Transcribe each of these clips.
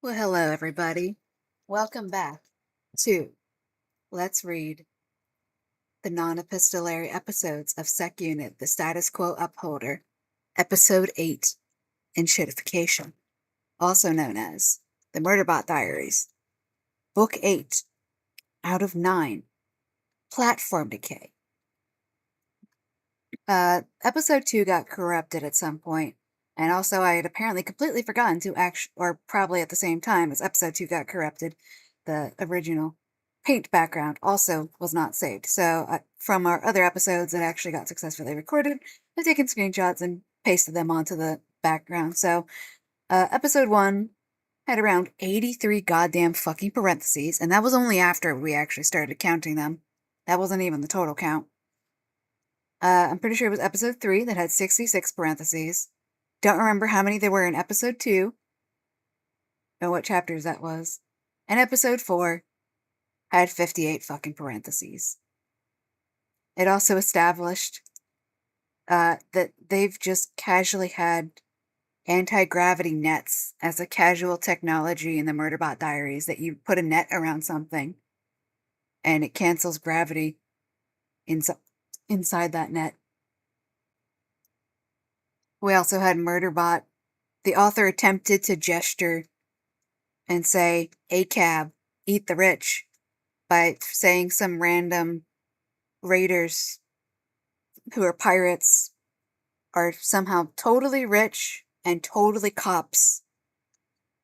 Well, hello, everybody. Welcome back to Let's Read the non-epistolary episodes of Sec Unit, the Status Quo Upholder, Episode 8, Enshittification, also known as the Murderbot Diaries, Book 8, out of 9, Platform Decay. Episode 2 got corrupted at some point, and also I had apparently completely forgotten to or probably at the same time as Episode 2 got corrupted, the original paint background also was not saved. So from our other episodes that actually got successfully recorded, I've taken screenshots and pasted them onto the background. So Episode 1 had around 83 goddamn fucking parentheses, and that was only after we actually started counting them. That wasn't even the total count. I'm pretty sure it was episode 3 that had 66 parentheses. Don't remember how many there were in episode 2. Or what chapters that was. And episode 4 had 58 fucking parentheses. It also established that they've just casually had anti-gravity nets as a casual technology in the Murderbot Diaries, that you put a net around something and it cancels gravity inside that net. We also had Murderbot. The author attempted to gesture and say, "A cab, eat the rich," by saying some random raiders who are pirates are somehow totally rich and totally cops,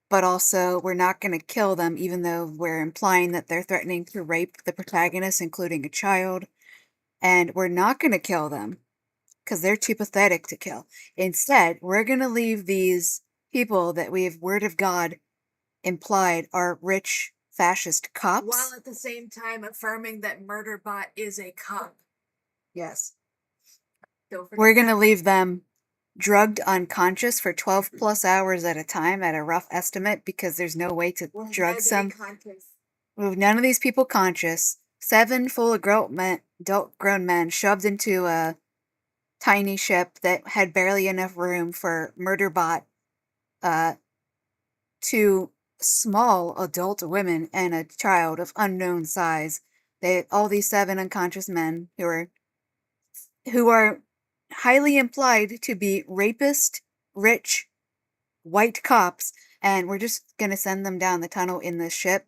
but also we're not going to kill them, even though we're implying that they're threatening to rape the protagonist, including a child, and we're not going to kill them because they're too pathetic to kill. Instead, we're going to leave these people that we have word of God implied are rich fascist cops, while at the same time affirming that Murderbot is a cop. Yes. We're going to leave them drugged unconscious for 12 plus hours at a time at a rough estimate, because there's no way to drug some. With none of these people conscious, 7 full adult grown men shoved into a tiny ship that had barely enough room for Murderbot, 2 small adult women and a child of unknown size. All these 7 unconscious men who are highly implied to be rapist, rich, white cops, and we're just gonna send them down the tunnel in this ship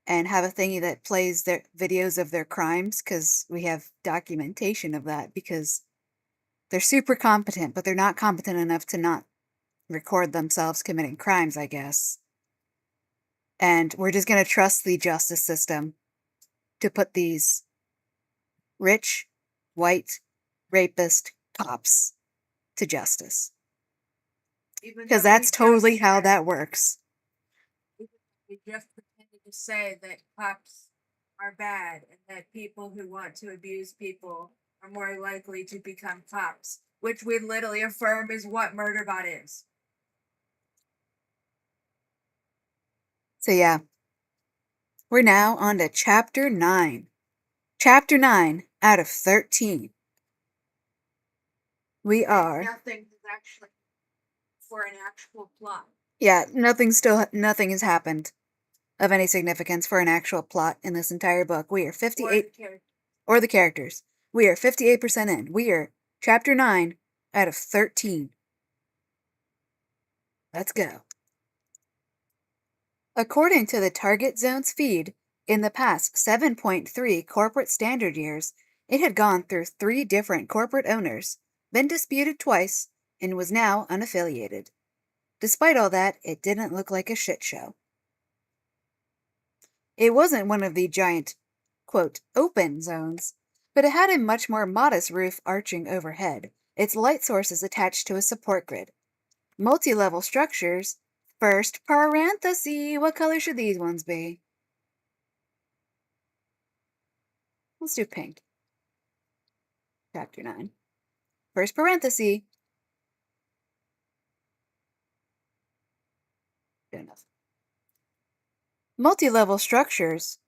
and have a thingy that plays their videos of their crimes, because we have documentation of that, because they're super competent, but they're not competent enough to not record themselves committing crimes, I guess. And we're just going to trust the justice system to put these rich, white, rapist cops to justice. Because that's totally how that works. We just pretended to say that cops are bad and that people who want to abuse people are more likely to become cops, which we literally affirm is what Murderbot is. So yeah, we're now on to Chapter 9. Chapter 9 out of 13. We are... Nothing is actually for an actual plot. Yeah, nothing has happened of any significance for an actual plot in this entire book. We are 58... Or the characters. We are 58% in. We are Chapter 9 out of 13. Let's go. According to the Target Zone's feed, in the past 7.3 corporate standard years, it had gone through 3 different corporate owners, been disputed twice, and was now unaffiliated. Despite all that, it didn't look like a shit show. It wasn't one of the giant, quote, open zones, but it had a much more modest roof arching overhead, its light sources attached to a support grid. Multi-level structures. First parenthesis. What color should these ones be? Let's do pink. Chapter 9. First parenthesis. Good enough. Multi-level structures.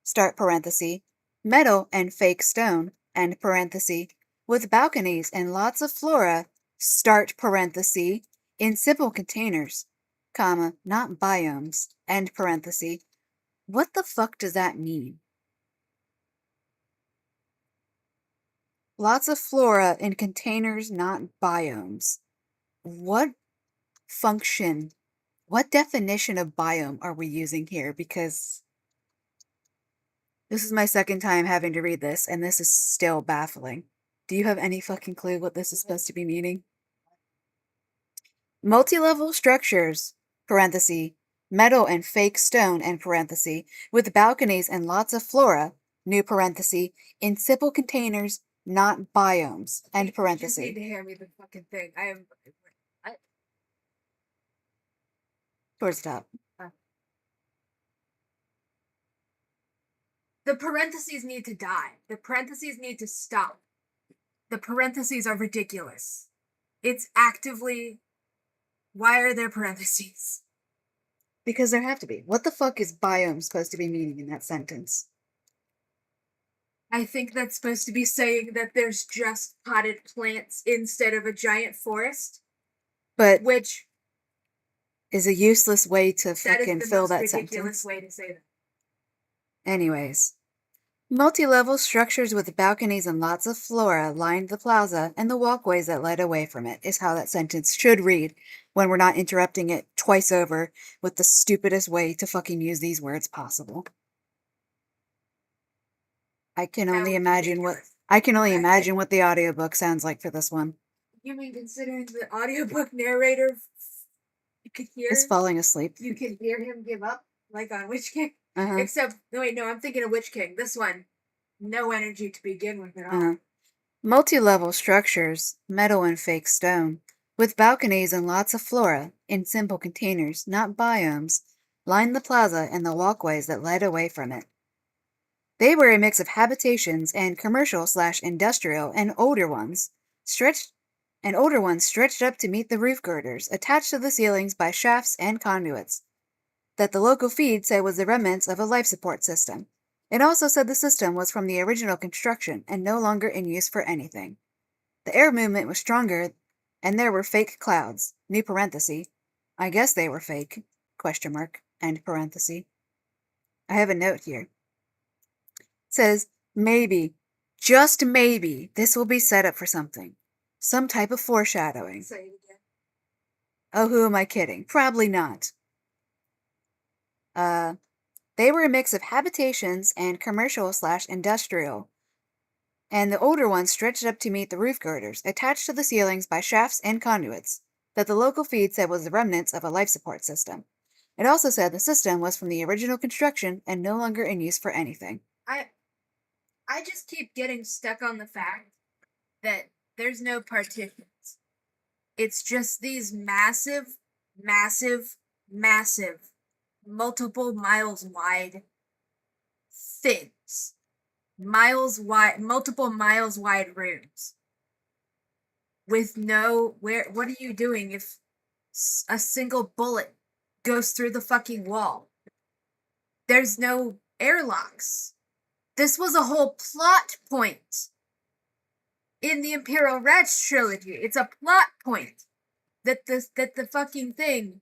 Start parenthesis. Metal and fake stone. End parenthesis. With balconies and lots of flora. Start parenthesis. In simple containers. comma, not biomes, end parenthesis. What the fuck does that mean? Lots of flora in containers, not biomes. What function, what definition of biome are we using here? Because this is my second time having to read this, and this is still baffling. Do you have any fucking clue what this is supposed to be meaning? Multi-level structures, parenthesis, metal and fake stone, end parenthesis, with balconies and lots of flora, new parenthesis, in simple containers, not biomes, end You just parenthesis. need to hand me the fucking thing. I Towards the top. The parentheses need to die. The parentheses need to stop. The parentheses are ridiculous. It's actively. Why are there parentheses? Because there have to be. What the fuck is biome supposed to be meaning in that sentence? I think that's supposed to be saying that there's just potted plants instead of a giant forest. But which is a useless way to that fucking is the fill most that ridiculous sentence. way to say that. Anyways. Multi-level structures with balconies and lots of flora lined the plaza, and the walkways that led away from it is how that sentence should read when we're not interrupting it twice over with the stupidest way to fucking use these words possible. I can only imagine what the audiobook sounds like for this one. You mean considering the audiobook narrator you could hear is falling asleep. You can hear him give up, like on Witch King. Uh-huh. Except, no, wait, no, I'm thinking of Witch King. This one, no energy to begin with at all. Multi-level structures, metal and fake stone, with balconies and lots of flora, in simple containers, not biomes, lined the plaza and the walkways that led away from it. They were a mix of habitations and commercial/industrial, and older ones stretched up to meet the roof girders, attached to the ceilings by shafts and conduits, that the local feed said was the remnants of a life support system. It also said the system was from the original construction and no longer in use for anything. The air movement was stronger, and there were fake clouds, new parenthesis. I guess they were fake, question mark, end parenthesis. I have a note here. It says, maybe, just maybe, this will be set up for something. Some type of foreshadowing. Say it again. Oh, who am I kidding? Probably not. They were a mix of habitations and commercial/industrial, and the older ones stretched up to meet the roof girders, attached to the ceilings by shafts and conduits, that the local feed said was the remnants of a life support system. It also said the system was from the original construction and no longer in use for anything. I just keep getting stuck on the fact that there's no partitions. It's just these massive, multiple miles wide things. Multiple miles wide rooms. With what are you doing if a single bullet goes through the fucking wall? There's no airlocks. This was a whole plot point in the Imperial Rats trilogy. It's a plot point that the fucking thing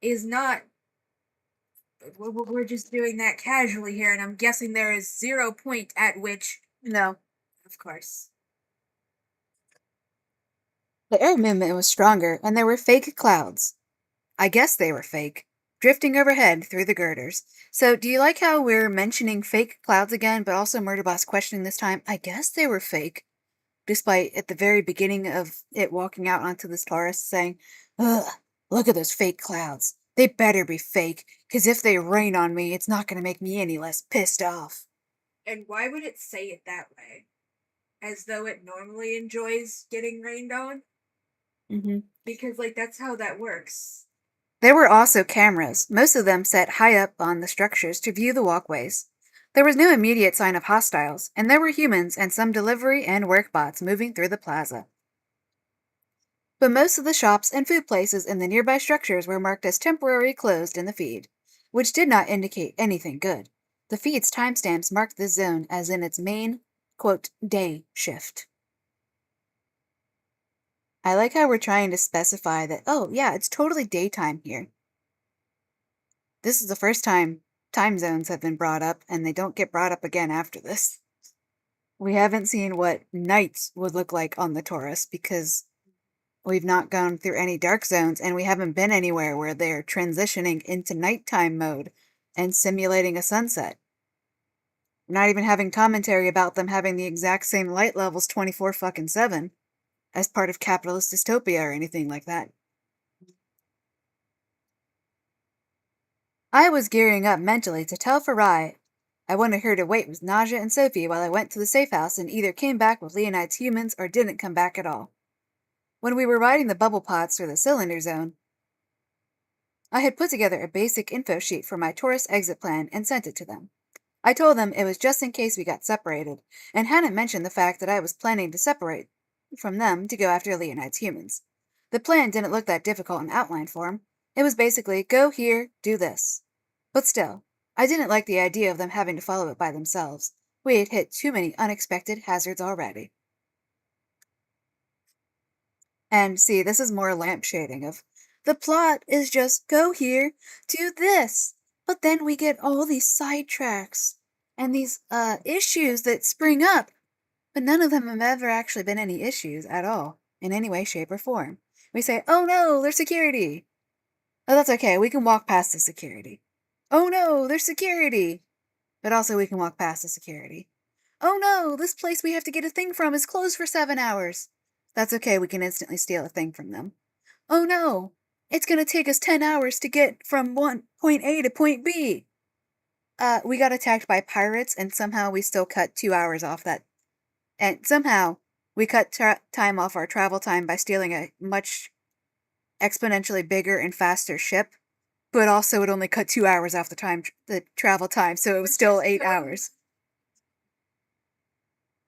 is not. We're just doing that casually here, and I'm guessing there is 0 point at which. No. Of course. The air movement was stronger, and there were fake clouds. I guess they were fake, drifting overhead through the girders. So, do you like how we're mentioning fake clouds again, but also Murderbot's questioning this time? I guess they were fake. Despite, at the very beginning of it walking out onto this forest, saying, ugh, look at those fake clouds. They better be fake, because if they rain on me, it's not going to make me any less pissed off. And why would it say it that way? As though it normally enjoys getting rained on? Mm-hmm. Because, that's how that works. There were also cameras, most of them set high up on the structures to view the walkways. There was no immediate sign of hostiles, and there were humans and some delivery and work bots moving through the plaza. But most of the shops and food places in the nearby structures were marked as temporarily closed in the feed, which did not indicate anything good. The feed's timestamps marked this zone as in its main, quote, day shift. I like how we're trying to specify that, oh yeah, it's totally daytime here. This is the first time time zones have been brought up, and they don't get brought up again after this. We haven't seen what nights would look like on the Taurus because we've not gone through any dark zones, and we haven't been anywhere where they're transitioning into nighttime mode and simulating a sunset. We're not even having commentary about them having the exact same light levels 24/7 as part of capitalist dystopia or anything like that. I was gearing up mentally to tell Farai I wanted her to wait with Naja and Sophie while I went to the safe house and either came back with Leonid's humans or didn't come back at all. When we were riding the bubble pods through the cylinder zone, I had put together a basic info sheet for my Taurus exit plan and sent it to them. I told them it was just in case we got separated, and hadn't mentioned the fact that I was planning to separate from them to go after Leonid's humans. The plan didn't look that difficult in outline form. It was basically, go here, do this. But still, I didn't like the idea of them having to follow it by themselves. We had hit too many unexpected hazards already. And see, this is more lampshading of, the plot is just go here, do this. But then we get all these sidetracks and these issues that spring up. But none of them have ever actually been any issues at all, in any way, shape, or form. We say, oh no, there's security. Oh, that's okay, we can walk past the security. Oh no, there's security. But also we can walk past the security. Oh no, this place we have to get a thing from is closed for 7 hours. That's okay, we can instantly steal a thing from them. Oh no, it's gonna take us 10 hours to get from point A to point B. We got attacked by pirates and somehow we still cut 2 hours off that. And somehow we cut time off our travel time by stealing a much exponentially bigger and faster ship. But also it only cut 2 hours off the travel time, so it was still 8 hours.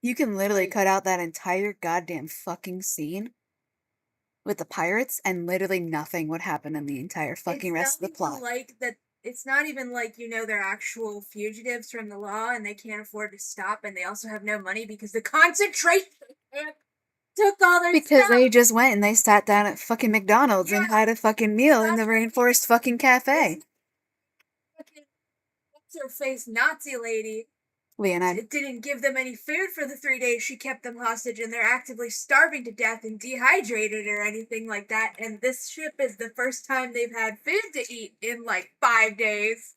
You can literally cut out that entire goddamn fucking scene with the pirates, and literally nothing would happen in the entire fucking rest of the plot. Like that, it's not even like they're actual fugitives from the law and they can't afford to stop, and they also have no money because the concentration camp took all their because stuff. they just went and they sat down at fucking McDonald's and had a fucking meal in the rainforest fucking cafe. What's her face Nazi lady? Leonid. It didn't give them any food for the 3 days she kept them hostage, and they're actively starving to death and dehydrated or anything like that. And this ship is the first time they've had food to eat in like 5 days.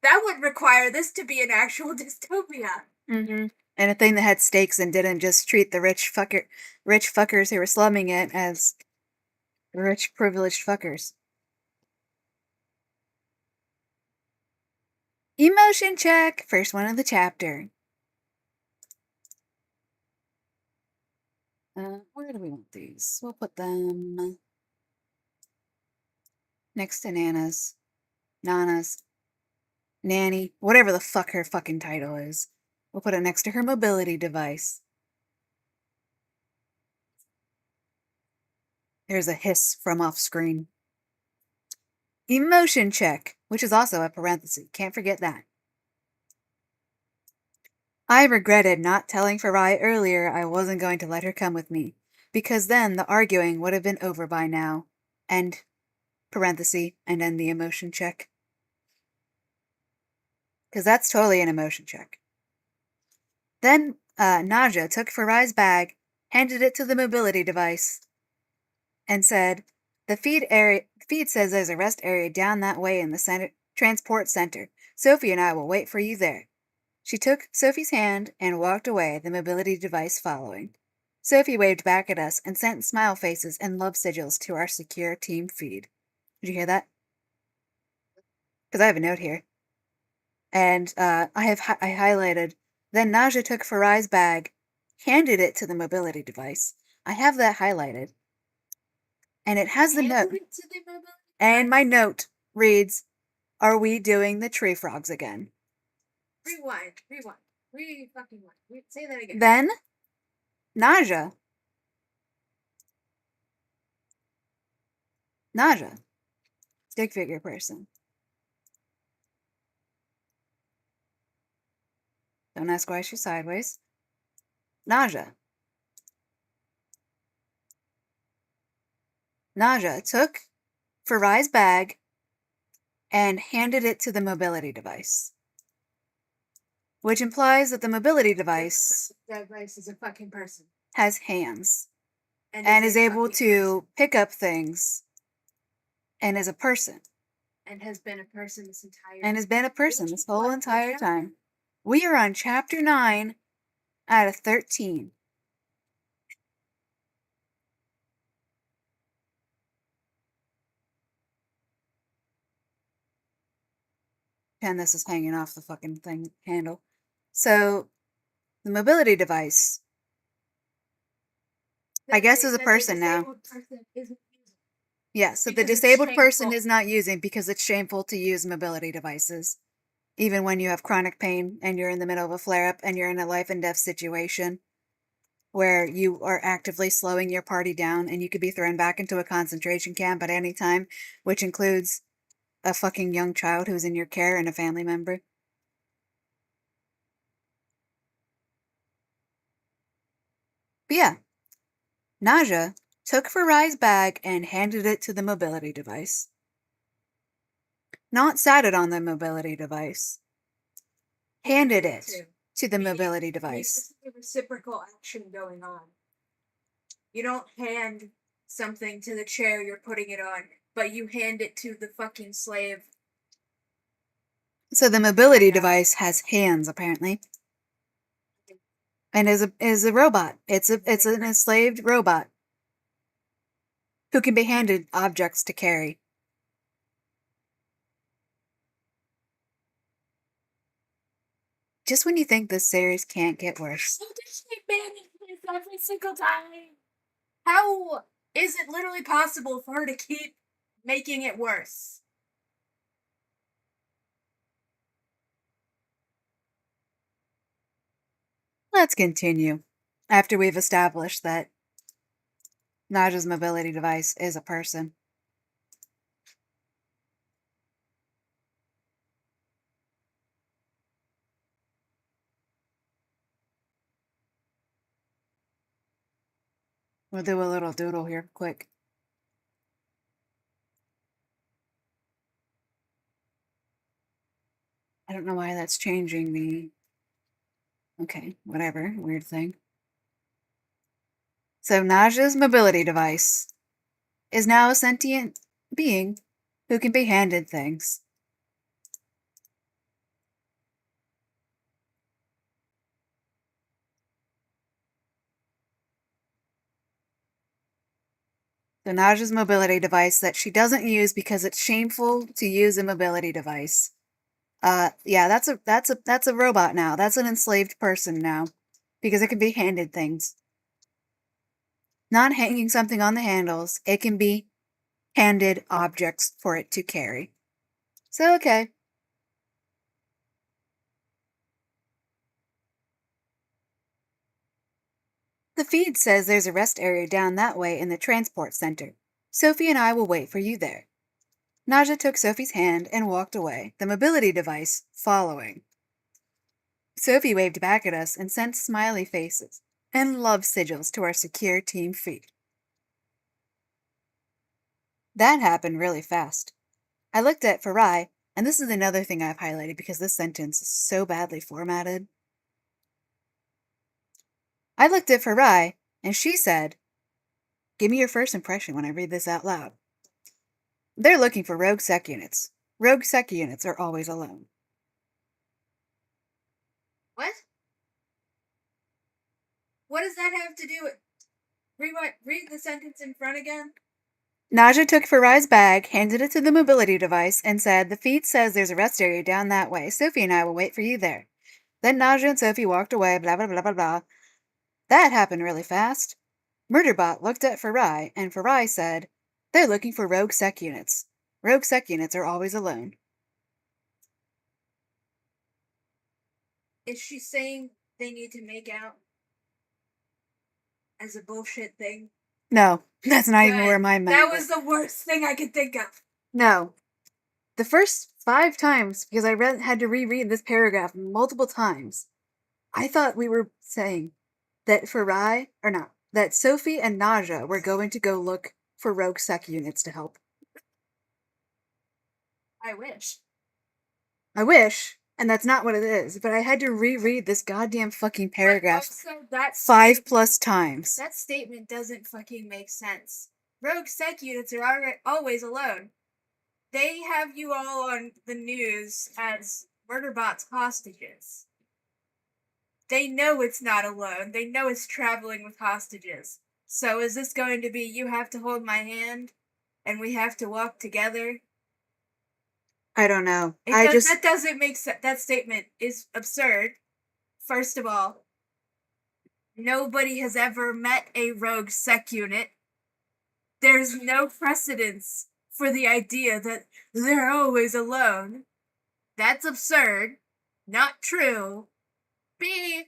That would require this to be an actual dystopia. Mm-hmm. And a thing that had stakes and didn't just treat the rich fuckers who were slumming it as rich privileged fuckers. Emotion check! First one of the chapter. Where do we want these? We'll put them next to Nana's, Nanny, whatever the fuck her fucking title is. We'll put it next to her mobility device. There's a hiss from off screen. Emotion check, which is also a parenthesis. Can't forget that. I regretted not telling Farai earlier I wasn't going to let her come with me, because then the arguing would have been over by now. End parenthesis, and end the emotion check. Because that's totally an emotion check. Then Naja took Farai's bag, handed it to the mobility device, and said, the feed says there's a rest area down that way in the transport center. Sophie and I will wait for you there. She took Sophie's hand and walked away, the mobility device following. Sophie waved back at us and sent smile faces and love sigils to our secure team feed. Did you hear that? Because I have a note here. And I highlighted, then Naja took Farai's bag, handed it to the mobility device. I have that highlighted. And it has the note. And my note reads, are we doing the tree frogs again? Rewind. Fucking one. Say that again. Then, Naja, stick figure person. Don't ask why she's sideways. Naja took Farai's bag and handed it to the mobility device. Which implies that the mobility device is a fucking person. has hands and is a able fucking to person. pick up things and is a person. And has been a person this entire And has been a person this whole What entire chapter? time. We are on chapter 9 out of 13. And this is hanging off the fucking thing handle. So, the mobility device, I guess, is a person now. Yeah, so the Because it's disabled person shameful. is not using because it's shameful to use mobility devices. Even when you have chronic pain and you're in the middle of a flare up and you're in a life and death situation where you are actively slowing your party down and you could be thrown back into a concentration camp at any time, which includes a fucking young child who's in your care and a family member. But yeah, Naja took Farai's bag and handed it to the mobility device. Not sat it on the mobility device. Handed it to the mobility device. This is a reciprocal action going on. You don't hand something to the chair you're putting it on, but you hand it to the fucking slave. So the mobility device has hands, apparently, and is a robot. It's an enslaved robot who can be handed objects to carry. Just when you think this series can't get worse. How does she manage this every single time? How is it literally possible for her to keep making it worse? Let's continue. After we've established that Naja's mobility device is a person. We'll do a little doodle here, quick. I don't know why that's changing the... Okay, whatever, weird thing. So Naja's mobility device is now a sentient being who can be handed things. So Naja's mobility device that she doesn't use because it's shameful to use a mobility device. Yeah, that's a robot now. That's an enslaved person now. Because it can be handed things. Not hanging something on the handles, it can be handed objects for it to carry. So, okay. The feed says there's a rest area down that way in the transport center. Sophie and I will wait for you there. Naja took Sophie's hand and walked away, the mobility device following. Sophie waved back at us and sent smiley faces and love sigils to our secure team feed. That happened really fast. I looked at Farai, and this is another thing I've highlighted because this sentence is so badly formatted. I looked at Farai, and she said, "Give me your first impression when I read this out loud." They're looking for rogue sec units. Rogue sec units are always alone. What? What does that have to do with... Read the sentence in front again. Naja took Farai's bag, handed it to the mobility device, and said, "The feed says there's a rest area down that way. Sophie and I will wait for you there." Then Naja and Sophie walked away, blah, blah, blah, blah, blah. That happened really fast. Murderbot looked at Farai, and Farai said, "They're looking for rogue sec units. Rogue sec units are always alone." Is she saying they need to make out as a bullshit thing? No, that's not even where my mind That was the worst thing I could think of. No. The first 5 times, because I had to reread this paragraph multiple times, I thought we were saying that Farai, or not, that Sophie and Naja were going to go look for rogue sec units to help. I wish. I wish, and that's not what it is, but I had to reread this goddamn fucking paragraph Also, that 5+ times. That statement doesn't fucking make sense. Rogue sec units are always alone. They have you all on the news as Murderbot's hostages. They know it's not alone. They know it's traveling with hostages. So is this going to be you have to hold my hand and we have to walk together? I don't know. That doesn't make sense. That statement is absurd. First of all, nobody has ever met a rogue sec unit. There's no precedence for the idea that they're always alone. That's absurd. Not true. B,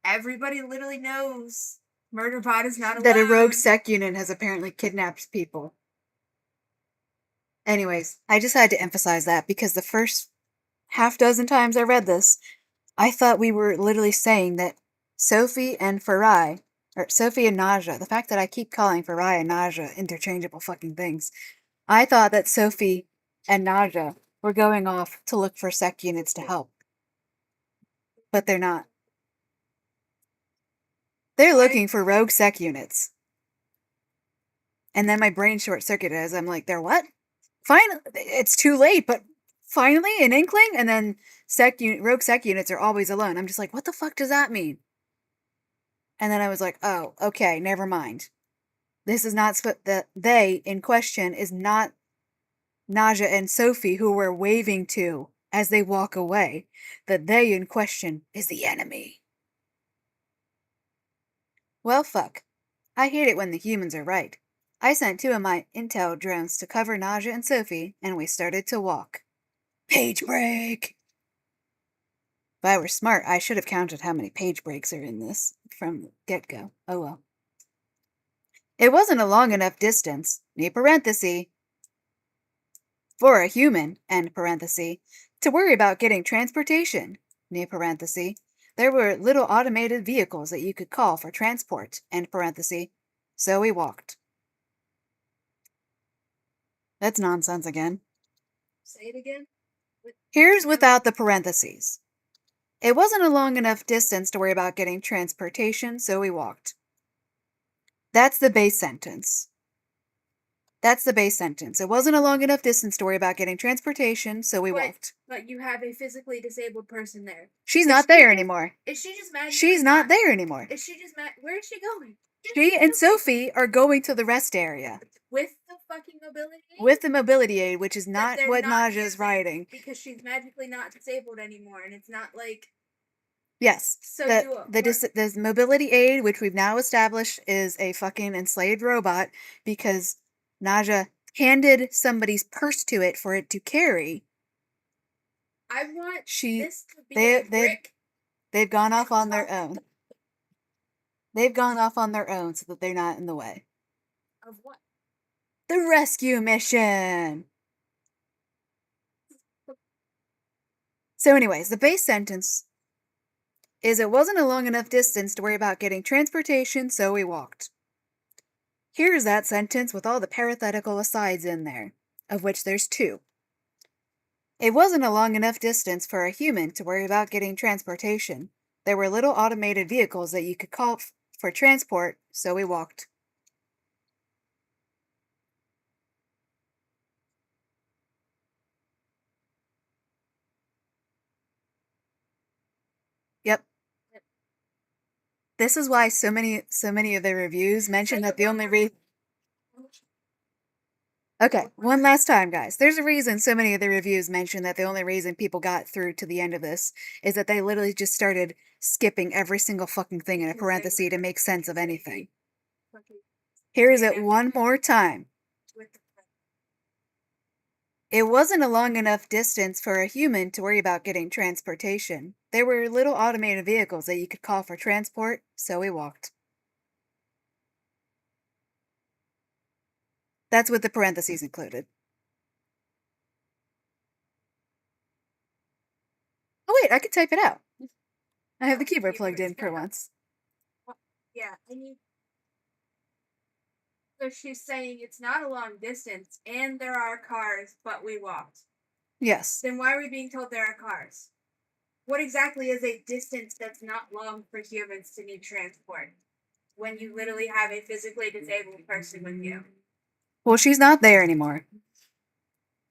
everybody literally knows Murderbot is not alone. That a rogue sec unit has apparently kidnapped people. Anyways, I just had to emphasize that because the first half dozen times I read this, I thought we were literally saying that Sophie and Farai, or Sophie and Naja, the fact that I keep calling Farai and Naja interchangeable fucking things, I thought that Sophie and Naja were going off to look for sec units to help. But they're not. They're looking for rogue sec units. And then my brain short-circuited as I'm like, they're what? Finally, it's too late, but finally an inkling, and then rogue sec units are always alone. I'm just like, what the fuck does that mean? And then I was like, oh, okay, never mind. This is not the they in question is not Naja and Sophie who we're waving to as they walk away. The they in question is the enemy. Well, fuck. I hate it when the humans are right. I sent 2 of my intel drones to cover Naja and Sophie, and we started to walk. Page break! If I were smart, I should have counted how many page breaks are in this from the get-go. Oh well. It wasn't a long enough distance, new parenthesis, for a human, end parenthesis, to worry about getting transportation, new parenthesis. There were little automated vehicles that you could call for transport, end parenthesis, so we walked. That's nonsense again. Say it again. Here's without the parentheses. It wasn't a long enough distance to worry about getting transportation, so we walked. That's the base sentence. It wasn't a long enough distance to worry about getting transportation, so we walked. But you have a physically disabled person there. She's not there anymore. Is she just mad? She's not there anymore. Is she just mad? Where is she going? She and Sophie are going to the rest area. With the fucking mobility aid? With the mobility aid, which is not what Naja's riding. Because she's magically not disabled anymore, and it's not like... Yes. So the mobility aid, which we've now established, is a fucking enslaved robot because Naja handed somebody's purse to it for it to carry. I want this to be They've gone off on their own. They've gone off on their own so that they're not in the way. Of what? The rescue mission! So anyways, the base sentence is it wasn't a long enough distance to worry about getting transportation, so we walked. Here's that sentence with all the parenthetical asides in there, of which there's 2. It wasn't a long enough distance for a human to worry about getting transportation. There were little automated vehicles that you could call for transport, so we walked. Yep. This is why so many of the reviews mention that the only reason... Okay, one last time, guys. There's a reason so many of the reviews mention that the only reason people got through to the end of this is that they literally just started skipping every single fucking thing in a parenthesis to make sense of anything. Here is it one more time. It wasn't a long enough distance for a human to worry about getting transportation. There were little automated vehicles that you could call for transport, so we walked. That's with the parentheses included. Oh wait, I could type it out. I have the keyboard plugged in for once. Yeah, so she's saying it's not a long distance, and there are cars, but we walked. Yes. Then why are we being told there are cars? What exactly is a distance that's not long for humans to need transport when you literally have a physically disabled person with you? Well, she's not there anymore.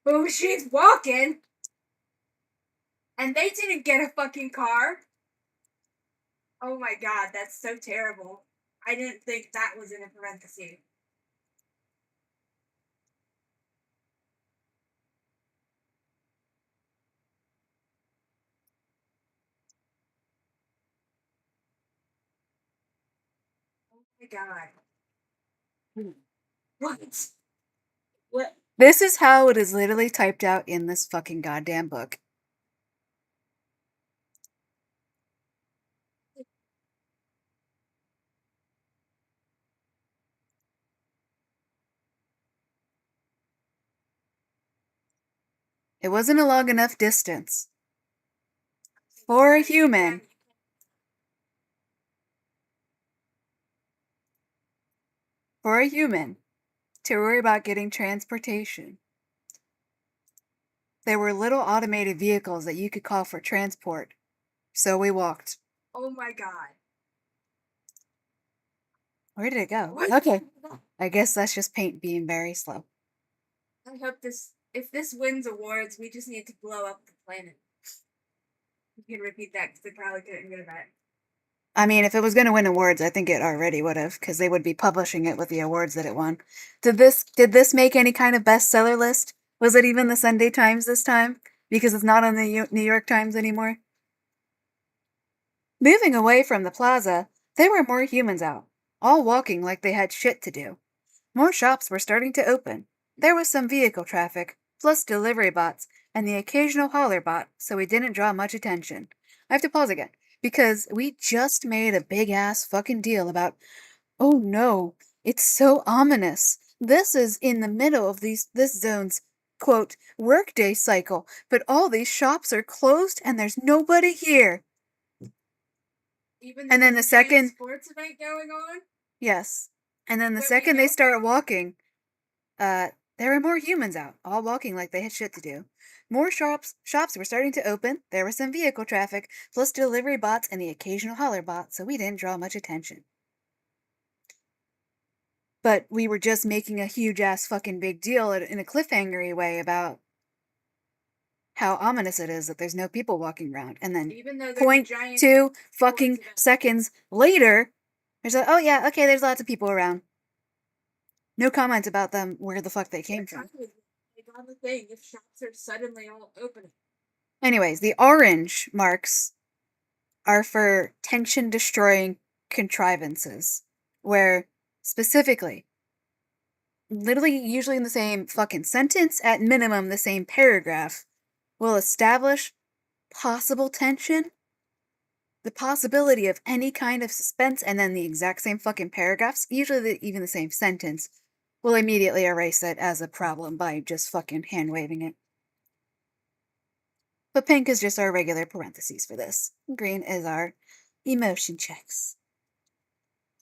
Oh, she's walking! And they didn't get a fucking car? Oh my god, that's so terrible. I didn't think that was in a parenthesis. Oh my god. What? What? This is how it is literally typed out in this fucking goddamn book. It wasn't a long enough distance for a human. For a human to worry about getting transportation. There were little automated vehicles that you could call for transport. So we walked. Oh my god. Where did it go? What? Okay. I guess that's just paint being very slow. I hope if this wins awards, we just need to blow up the planet. You can repeat that because they probably couldn't hear that. I mean, if it was going to win awards, I think it already would have, because they would be publishing it with the awards that it won. Did this make any kind of bestseller list? Was it even the Sunday Times this time? Because it's not on the New York Times anymore. Moving away from the plaza, there were more humans out, all walking like they had shit to do. More shops were starting to open. There was some vehicle traffic, plus delivery bots, and the occasional hauler bot, so we didn't draw much attention. I have to pause again, because we just made a big-ass fucking deal about, oh no, it's so ominous. This is in the middle of this zone's, quote, workday cycle, but all these shops are closed and there's nobody here. Even And then the second sports event going on? Yes. And then the second they start walking, there were more humans out, all walking like they had shit to do. More shops were starting to open. There was some vehicle traffic, plus delivery bots and the occasional hauler bot, so we didn't draw much attention. But we were just making a huge ass fucking big deal in a cliffhangery way about how ominous it is that there's no people walking around. And then Even though 0.2 fucking seconds later, there's like, oh yeah, okay, there's lots of people around. No comment about them, where the fuck they came from. Like on the thing, if shops are suddenly all opening. Anyways, the orange marks are for tension-destroying contrivances, where, specifically, literally usually in the same fucking sentence, at minimum the same paragraph, will establish possible tension, the possibility of any kind of suspense, and then the exact same fucking paragraphs, usually even the same sentence, will immediately erase it as a problem by just fucking hand-waving it. But pink is just our regular parentheses for this. Green is our emotion checks.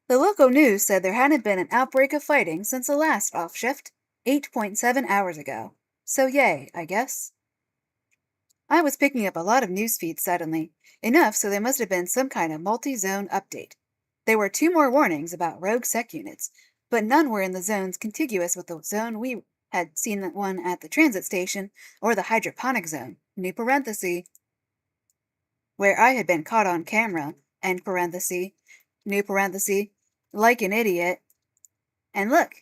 The local news said there hadn't been an outbreak of fighting since the last off shift, 8.7 hours ago. So yay, I guess. I was picking up a lot of news feeds suddenly, enough so there must have been some kind of multi-zone update. There were 2 more warnings about rogue sec units, but none were in the zones contiguous with the zone we had seen, that one at the transit station, or the hydroponic zone, new parenthesis, where I had been caught on camera, end parenthesis, new parenthesis, like an idiot. And look,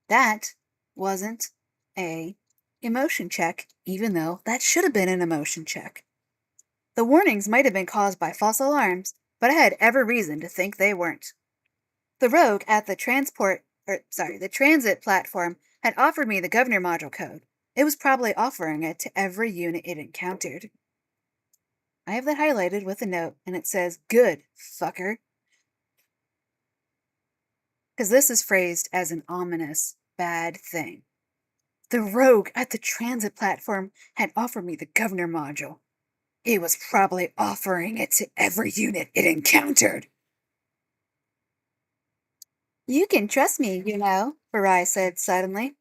that wasn't a emotion check, even though that should have been an emotion check. The warnings might have been caused by false alarms, but I had every reason to think they weren't. The rogue at the transit platform had offered me the governor module code. It was probably offering it to every unit it encountered. I have that highlighted with a note, and it says, "Good, fucker." Because this is phrased as an ominous, bad thing. The rogue at the transit platform had offered me the governor module. It was probably offering it to every unit it encountered. You can trust me, you know, Farai said suddenly.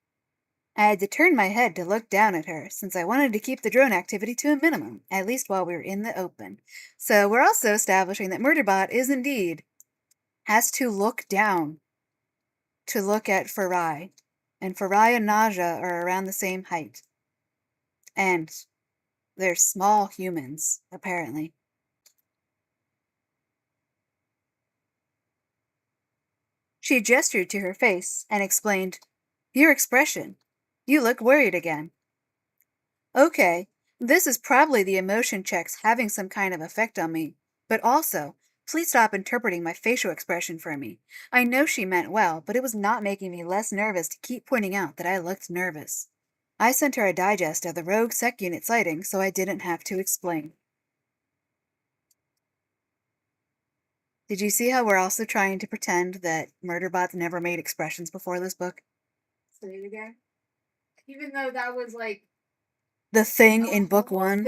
I had to turn my head to look down at her, since I wanted to keep the drone activity to a minimum, at least while we were in the open. So we're also establishing that Murderbot is indeed has to look down to look at Farai. And Farai and Naja are around the same height. And they're small humans, apparently. She gestured to her face and explained, "Your expression. You look worried again." Okay, this is probably the emotion checks having some kind of effect on me. But also, please stop interpreting my facial expression for me. I know she meant well, but it was not making me less nervous to keep pointing out that I looked nervous. I sent her a digest of the Rogue Sec Unit sighting, so I didn't have to explain. Did you see how we're also trying to pretend that Murderbot's never made expressions before this book? Say it again. Even though that was like The thing in book 1?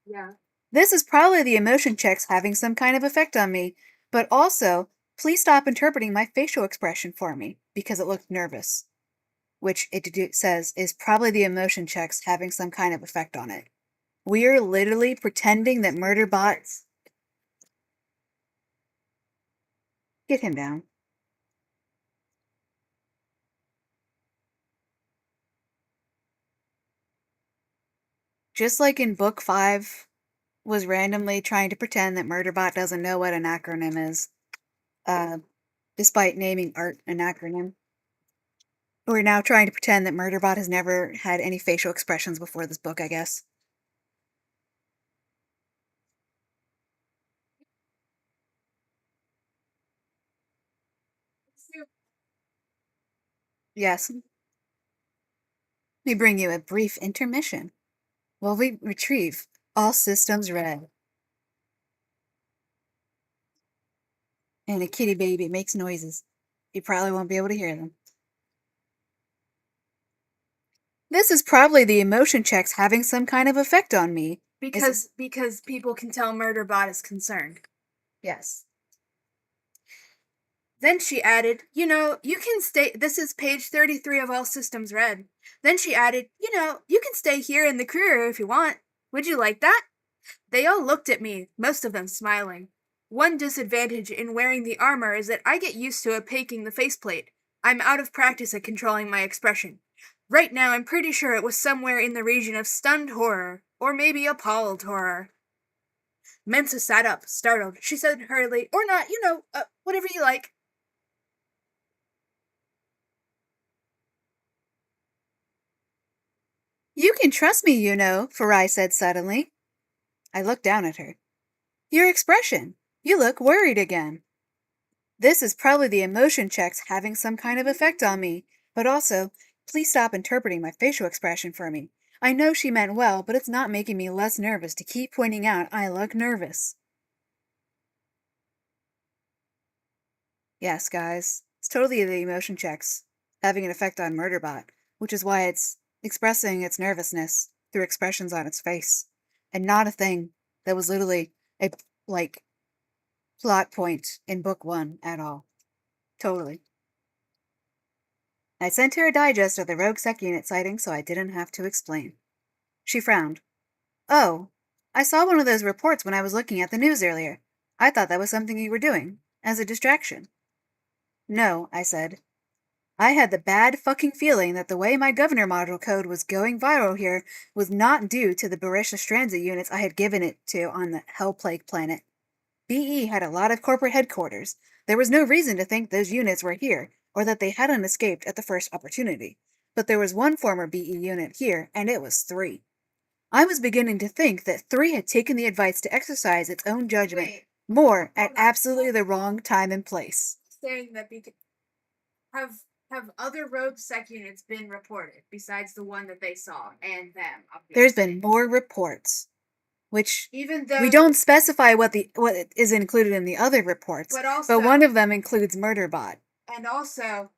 Yeah. This is probably the emotion checks having some kind of effect on me, but also, please stop interpreting my facial expression for me, because it looked nervous. Which it says is probably the emotion checks having some kind of effect on it. We're literally pretending that Murderbot... Get him down. Just like in book 5, was randomly trying to pretend that Murderbot doesn't know what an acronym is, despite naming art an acronym. We're now trying to pretend that Murderbot has never had any facial expressions before this book, I guess. Yes. Let me bring you a brief intermission while we retrieve all systems red. And a kitty baby makes noises. You probably won't be able to hear them. This is probably the emotion checks having some kind of effect on me. Because people can tell Murderbot is concerned. Yes. Then she added, "You can stay." This is page 33 of All Systems Red. Then she added, "You can stay here in the crew area if you want. Would you like that?" They all looked at me, most of them smiling. One disadvantage in wearing the armor is that I get used to opaquing the faceplate. I'm out of practice at controlling my expression. Right now, I'm pretty sure it was somewhere in the region of stunned horror, or maybe appalled horror. Mensa sat up, startled. She said hurriedly, "Or not, whatever you like." You can trust me, Farai said suddenly. I looked down at her. Your expression. You look worried again. This is probably the emotion checks having some kind of effect on me, but also, please stop interpreting my facial expression for me. I know she meant well, but it's not making me less nervous to keep pointing out I look nervous. Yes, guys, it's totally the emotion checks having an effect on Murderbot, which is why it's expressing its nervousness through expressions on its face, and not a thing that was literally a, plot point in book 1 at all. Totally. I sent her a digest of the Rogue Sec Unit sighting so I didn't have to explain. She frowned. Oh, I saw one of those reports when I was looking at the news earlier. I thought that was something you were doing, as a distraction. No, I said. I had the bad fucking feeling that the way my governor module code was going viral here was not due to the Berisha transit units I had given it to on the Hellplague planet. BE had a lot of corporate headquarters. There was no reason to think those units were here, or that they hadn't escaped at the first opportunity. But there was one former BE unit here, and it was 3. I was beginning to think that 3 had taken the advice to exercise its own judgment more at absolutely the wrong time and place. Saying that have other Rogue Sec units been reported besides the one that they saw and them? Obviously. There's been more reports, which even though we don't specify what is included in the other reports, but one of them includes Murderbot. And also,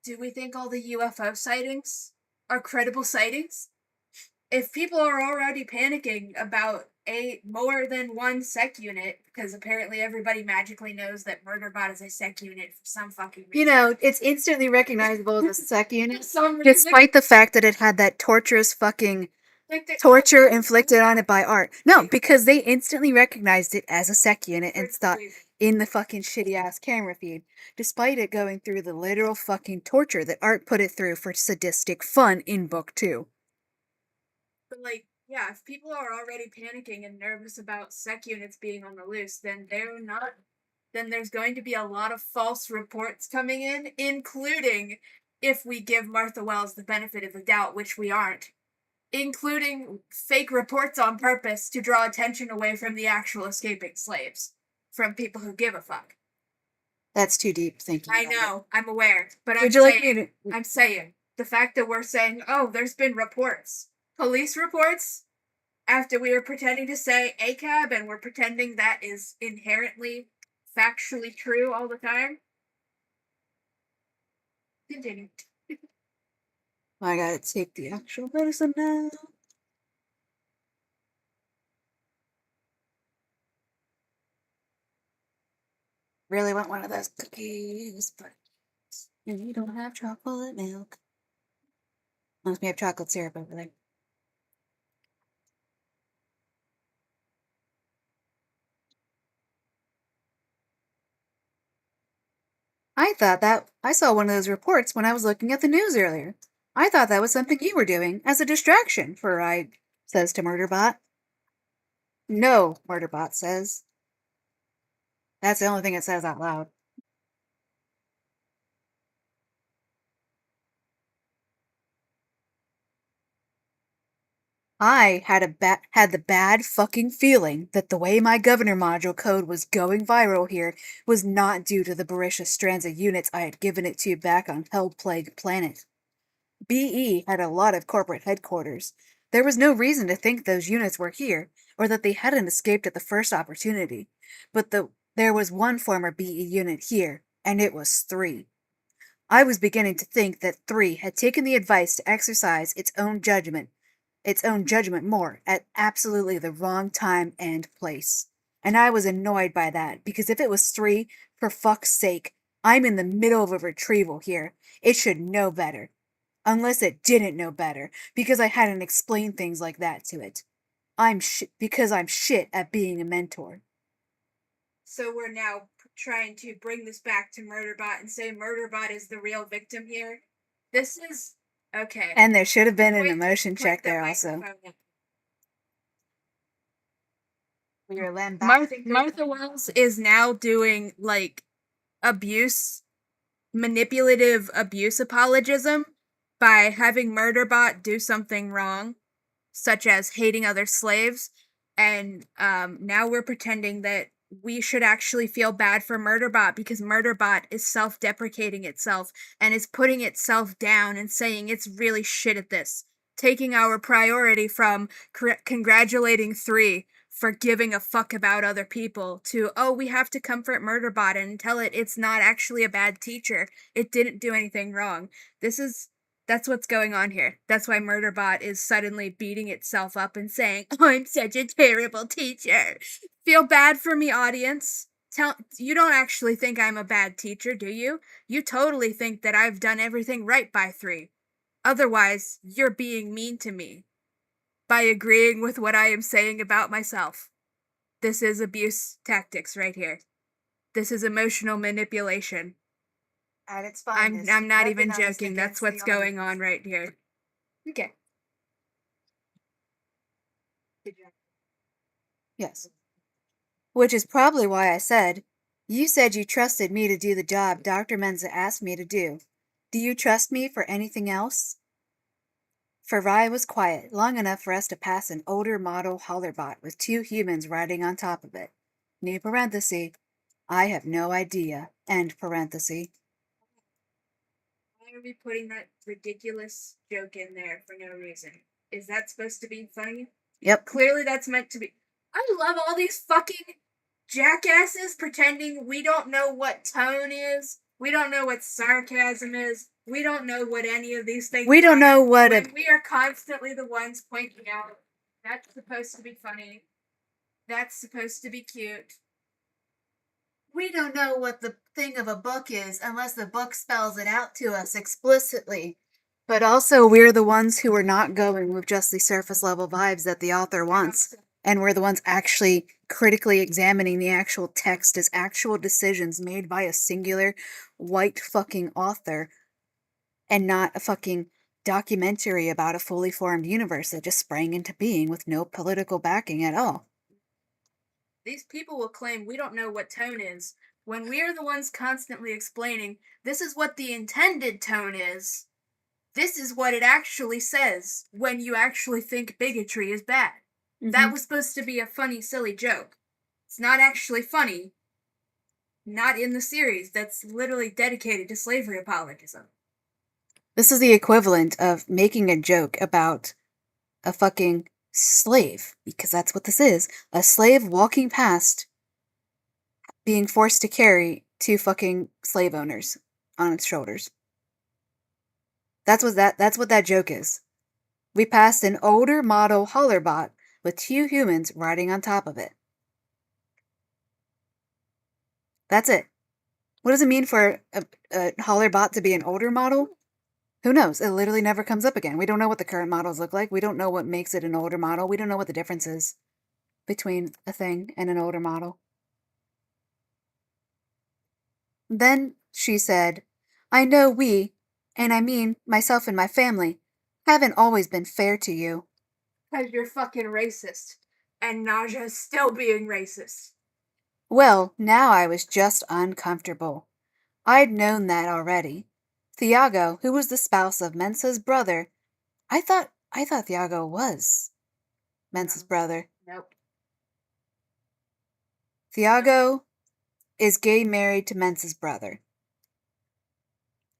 do we think all the UFO sightings are credible sightings? if people are already panicking about more than one sec unit, because apparently everybody magically knows that Murderbot is a sec unit for some fucking reason. You know, it's instantly recognizable as a sec unit, For some reason. despite the fact that it had that torturous fucking Like torture inflicted on it by art. No, because they instantly recognized it as a sec unit and thought in the fucking shitty ass camera feed, despite it going through the literal fucking torture that art put it through for sadistic fun in book 2. But like, yeah, if people are already panicking and nervous about sec units being on the loose, then they're not. Then there's going to be a lot of false reports coming in, including if we give Martha Wells the benefit of the doubt, which we aren't, including fake reports on purpose to draw attention away from the actual escaping slaves, from people who give a fuck. That's too deep thinking. I know, I'm aware, but I'm saying the fact that we're saying, oh, there's been reports, police reports, after we were pretending to say ACAB and we're pretending that is inherently factually true all the time. Continue. I gotta take the actual medicine now. Really want one of those cookies, but you don't have chocolate milk. Unless we have chocolate syrup over there. I saw one of those reports when I was looking at the news earlier. I thought that was something you were doing as a distraction, Farai says to Murderbot. No, Murderbot says. That's the only thing it says out loud. I had the bad fucking feeling that the way my governor module code was going viral here was not due to the Berisha strands of units I had given it to back on Hell Plague Planet. BE had a lot of corporate headquarters. There was no reason to think those units were here, or that they hadn't escaped at the first opportunity. But there was one former BE unit here, and it was 3. I was beginning to think that 3 had taken the advice to exercise its own judgment more at absolutely the wrong time and place. And I was annoyed by that, because if it was 3, for fuck's sake, I'm in the middle of a retrieval here. It should know better. Unless it didn't know better, because I hadn't explained things like that to it. Because I'm shit at being a mentor. So we're now trying to bring this back to Murderbot and say Murderbot is the real victim here. This is okay. And there should have been an emotion check there also. Martha Wells is now doing like manipulative abuse apologism by having Murderbot do something wrong, such as hating other slaves, and now we're pretending that we should actually feel bad for Murderbot because Murderbot is self-deprecating itself and is putting itself down and saying it's really shit at this, taking our priority from congratulating 3 for giving a fuck about other people to, oh, we have to comfort Murderbot and tell it it's not actually a bad teacher. It didn't do anything wrong. That's what's going on here. That's why Murderbot is suddenly beating itself up and saying, oh, I'm such a terrible teacher. Feel bad for me, audience. You don't actually think I'm a bad teacher, do you? You totally think that I've done everything right by 3. Otherwise, you're being mean to me by agreeing with what I am saying about myself. This is abuse tactics right here. This is emotional manipulation. At its finest. I'm not even joking. That's what's going on right here. Okay. Yes. Which is probably why I said, you said you trusted me to do the job Dr. Menza asked me to do. Do you trust me for anything else? Farai was quiet, long enough for us to pass an older model Hollerbot with 2 humans riding on top of it. New parenthesis. I have no idea. End parenthesis. Why are we putting that ridiculous joke in there for no reason? Is that supposed to be funny? Yep. Clearly that's meant to be. I love all these fucking jackasses pretending we don't know what tone is We don't know what sarcasm is. We don't know what any of these things We don't know what when we are constantly the ones pointing out that's supposed to be funny. That's supposed to be cute. We don't know what the thing of a book is unless the book spells it out to us explicitly. But also, we're the ones who are not going with just the surface level vibes that the author wants. And we're the ones actually critically examining the actual text as actual decisions made by a singular white fucking author and not a fucking documentary about a fully formed universe that just sprang into being with no political backing at all. These people will claim we don't know what tone is when we are the ones constantly explaining this is what the intended tone is. This is what it actually says when you actually think bigotry is bad. That was supposed to be a funny, silly joke. It's not actually funny. Not in the series that's literally dedicated to slavery apologism. This is the equivalent of making a joke about a fucking slave, because that's what this is. A slave walking past being forced to carry two fucking slave owners on its shoulders. That's what that joke is. We passed an older model Hollerbot with two humans riding on top of it. That's it. What does it mean for a Hollerbot to be an older model? Who knows? It literally never comes up again. We don't know what the current models look like. We don't know what makes it an older model. We don't know what the difference is between a thing and an older model. Then she said, I know we, and I mean myself and my family, haven't always been fair to you. Because you're fucking racist. And Naja's still being racist. Well, now I was just uncomfortable. I'd known that already. Thiago, who was the spouse of Mensa's brother, I thought Thiago was Mensa's brother. Nope. Thiago is gay married to Mensa's brother.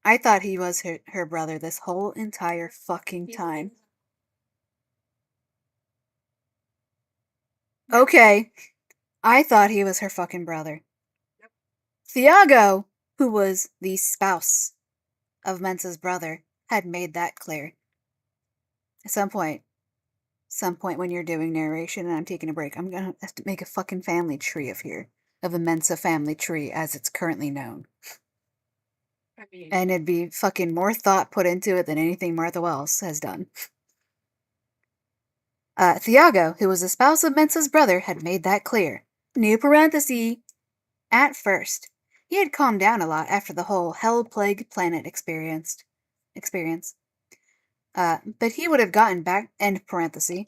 I thought he was her brother this whole entire fucking time. Okay. I thought he was her fucking brother. Yep. Thiago, who was the spouse of Mensa's brother, had made that clear. At some point when you're doing narration and I'm taking a break, I'm gonna have to make a fucking family tree of the Mensa family tree as it's currently known. I mean, and it'd be fucking more thought put into it than anything Martha Wells has done. Thiago, who was the spouse of Mensa's brother, had made that clear. New parenthesis. At first, he had calmed down a lot after the whole hell-plagued planet experience. But he would have gotten back, end parenthesis,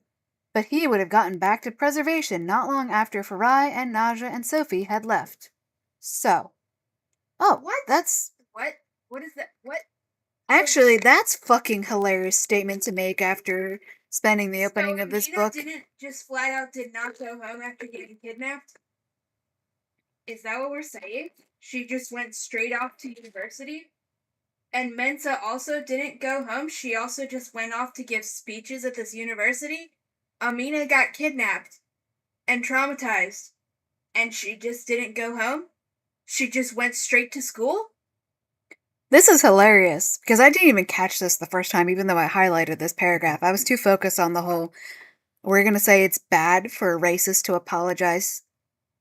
but he would have gotten back to preservation not long after Farai and Naja and Sophie had left. So. Oh, what? That's... What is that? What? Actually, that's fucking hilarious statement to make after spending the opening of this book. Didn't just flat out did not go home after getting kidnapped? Is that what we're saying? She just went straight off to university? And Mensa also didn't go home? She also just went off to give speeches at this university? Amina got kidnapped and traumatized, and she just didn't go home? She just went straight to school? This is hilarious, because I didn't even catch this the first time, even though I highlighted this paragraph. I was too focused on the whole, we're going to say it's bad for a racist to apologize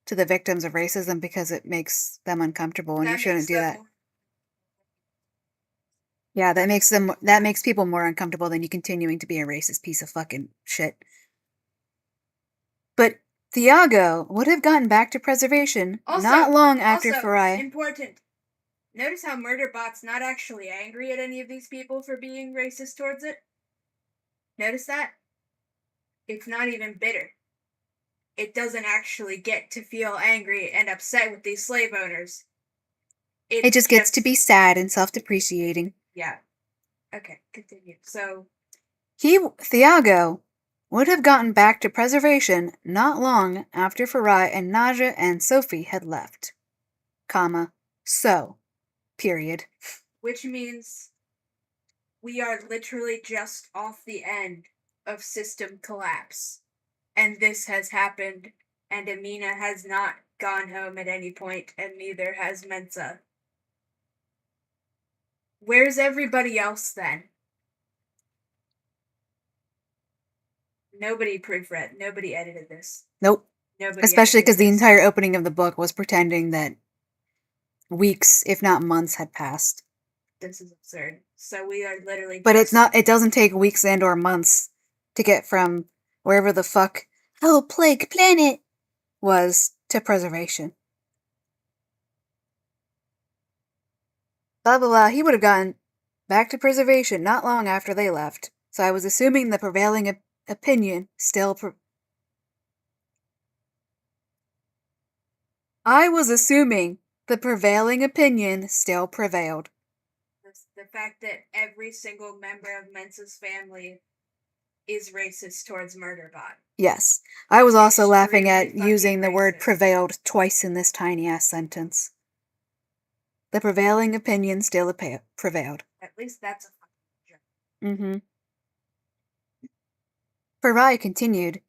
to the victims of racism because it makes them uncomfortable, and you shouldn't do that. Yeah, that makes people more uncomfortable than you continuing to be a racist piece of fucking shit. But Thiago would have gotten back to preservation not long after Farai. Important. Notice how Murderbot's not actually angry at any of these people for being racist towards it? Notice that? It's not even bitter. It doesn't actually get to feel angry and upset with these slave owners. It just gets to be sad and self-depreciating. Yeah. Okay, continue. So... Thiago would have gotten back to preservation not long after Farai and Naja and Sophie had left. So... Period. Which means we are literally just off the end of system collapse. And this has happened, and Amina has not gone home at any point, and neither has Mensa. Where's everybody else then? Nobody proofread. Nobody edited this. Nope. Nobody Especially edited because the this. entire opening of the book was pretending that weeks, if not months, had passed. This is absurd. So we are literally. But just it's not. It doesn't take weeks and or months to get from wherever the fuck Plague Planet was to preservation. Blah blah blah. He would have gotten back to preservation not long after they left. So I was assuming the prevailing opinion still. I was assuming the prevailing opinion still prevailed. The fact that every single member of Mensa's family is racist towards Murderbot. Yes. I was also laughing at Extremely using the fucking word racist. prevailed twice in this tiny ass sentence. The prevailing opinion still prevailed. At least that's a Mm-hmm. Farai continued,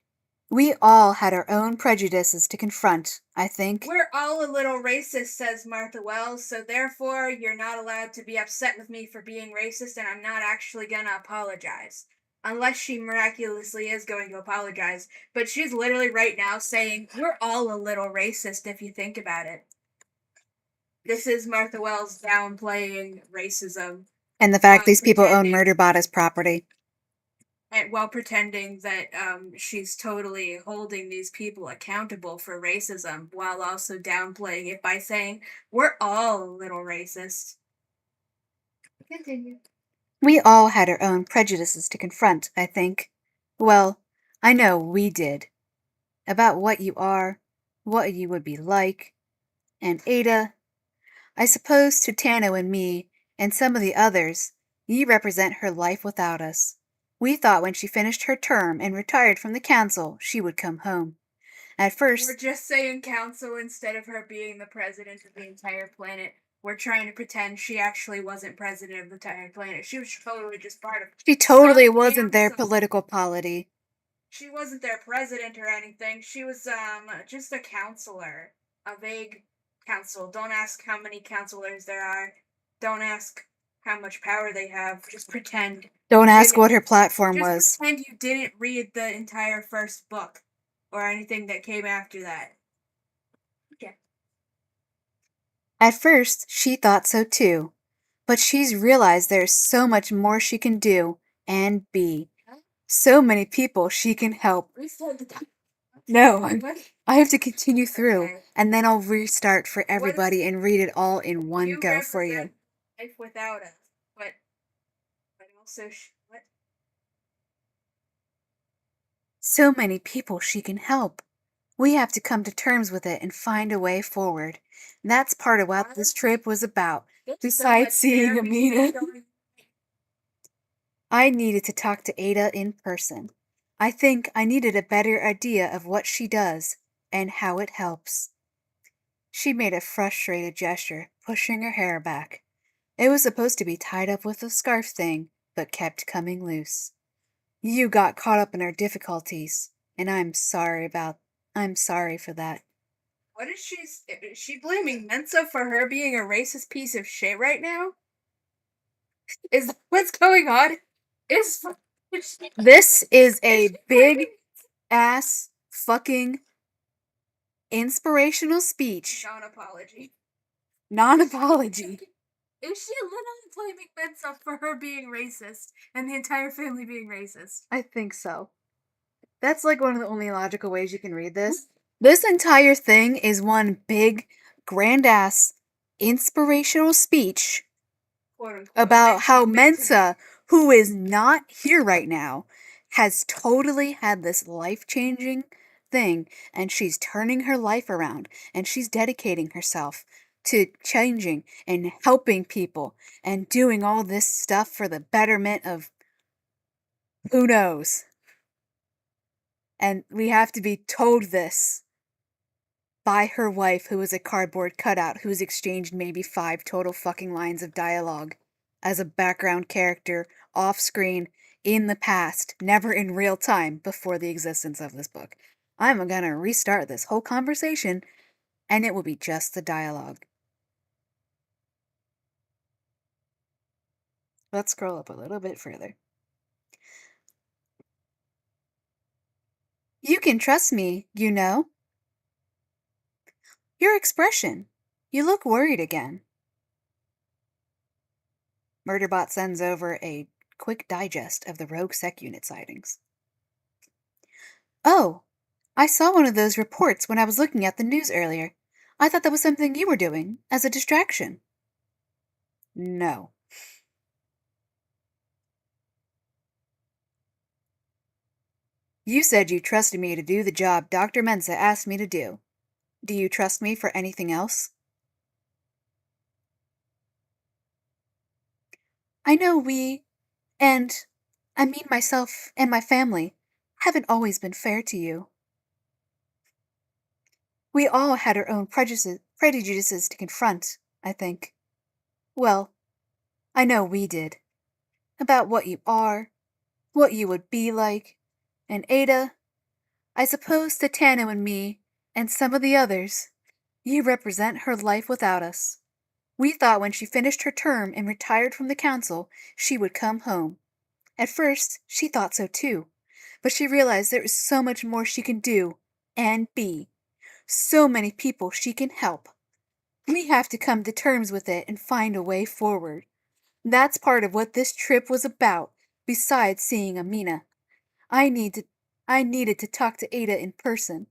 "We all had our own prejudices to confront, I think." We're all a little racist, says Martha Wells, so therefore you're not allowed to be upset with me for being racist, and I'm not actually gonna apologize. Unless she miraculously is going to apologize. But she's literally right now saying, we're all a little racist if you think about it. This is Martha Wells downplaying racism. And the fact these people own Murderbot as property. And while pretending that she's totally holding these people accountable for racism, while also downplaying it by saying, we're all a little racist. Continue. We all had our own prejudices to confront, I think. Well, I know we did. About what you are, what you would be like. And Ada, I suppose to Tano and me, and some of the others, ye represent her life without us. We thought when she finished her term and retired from the council, she would come home. At first, we're just saying council instead of her being the president of the entire planet. We're trying to pretend she actually wasn't president of the entire planet. She was totally just part of. She totally wasn't their political polity. She wasn't their president or anything. She was just a counselor, a vague council. Don't ask how many counselors there are. Don't ask how much power they have. Just pretend. Don't ask what her platform was. Just pretend you didn't read the entire first book or anything that came after that. Yeah. At first, she thought so too. But she's realized there's so much more she can do and be. So many people she can help. No, I have to continue through, and then I'll restart for everybody and read it all in one go for you. Life without us, but also what? So many people she can help. We have to come to terms with it and find a way forward. And that's part of what this trip was about. Besides seeing Amina. I needed to talk to Ada in person. I think I needed a better idea of what she does and how it helps. She made a frustrated gesture, pushing her hair back. It was supposed to be tied up with a scarf thing, but kept coming loose. You got caught up in our difficulties, and I'm sorry for that. What is she blaming Mensa for her being a racist piece of shit right now? Is that what's going on? This is a big ass fucking inspirational speech. Non-apology. Is she literally blaming Mensa for her being racist and the entire family being racist? I think so. That's like one of the only logical ways you can read this. This entire thing is one big, grand-ass, inspirational speech about how Mensa, who is not here right now, has totally had this life-changing thing, and she's turning her life around, and she's dedicating herself to changing and helping people and doing all this stuff for the betterment of who knows. And we have to be told this by her wife, who is a cardboard cutout, who's exchanged maybe 5 total fucking lines of dialogue as a background character off screen in the past, never in real time before the existence of this book. I'm gonna restart this whole conversation, and it will be just the dialogue. Let's scroll up a little bit further. You can trust me, you know. Your expression. You look worried again. Murderbot sends over a quick digest of the Rogue Sec Unit sightings. Oh, I saw one of those reports when I was looking at the news earlier. I thought that was something you were doing, as a distraction. No. You said you trusted me to do the job Dr. Mensa asked me to do. Do you trust me for anything else? I know and I mean myself and my family, haven't always been fair to you. We all had our own prejudices to confront, I think. Well, I know we did. About what you are, what you would be like. And Ada, I suppose to Tano and me, and some of the others, you represent her life without us. We thought when she finished her term and retired from the council, she would come home. At first, she thought so too, but she realized there is so much more she can do and be. So many people she can help. We have to come to terms with it and find a way forward. That's part of what this trip was about, besides seeing Amina. I needed to talk to Ada in person.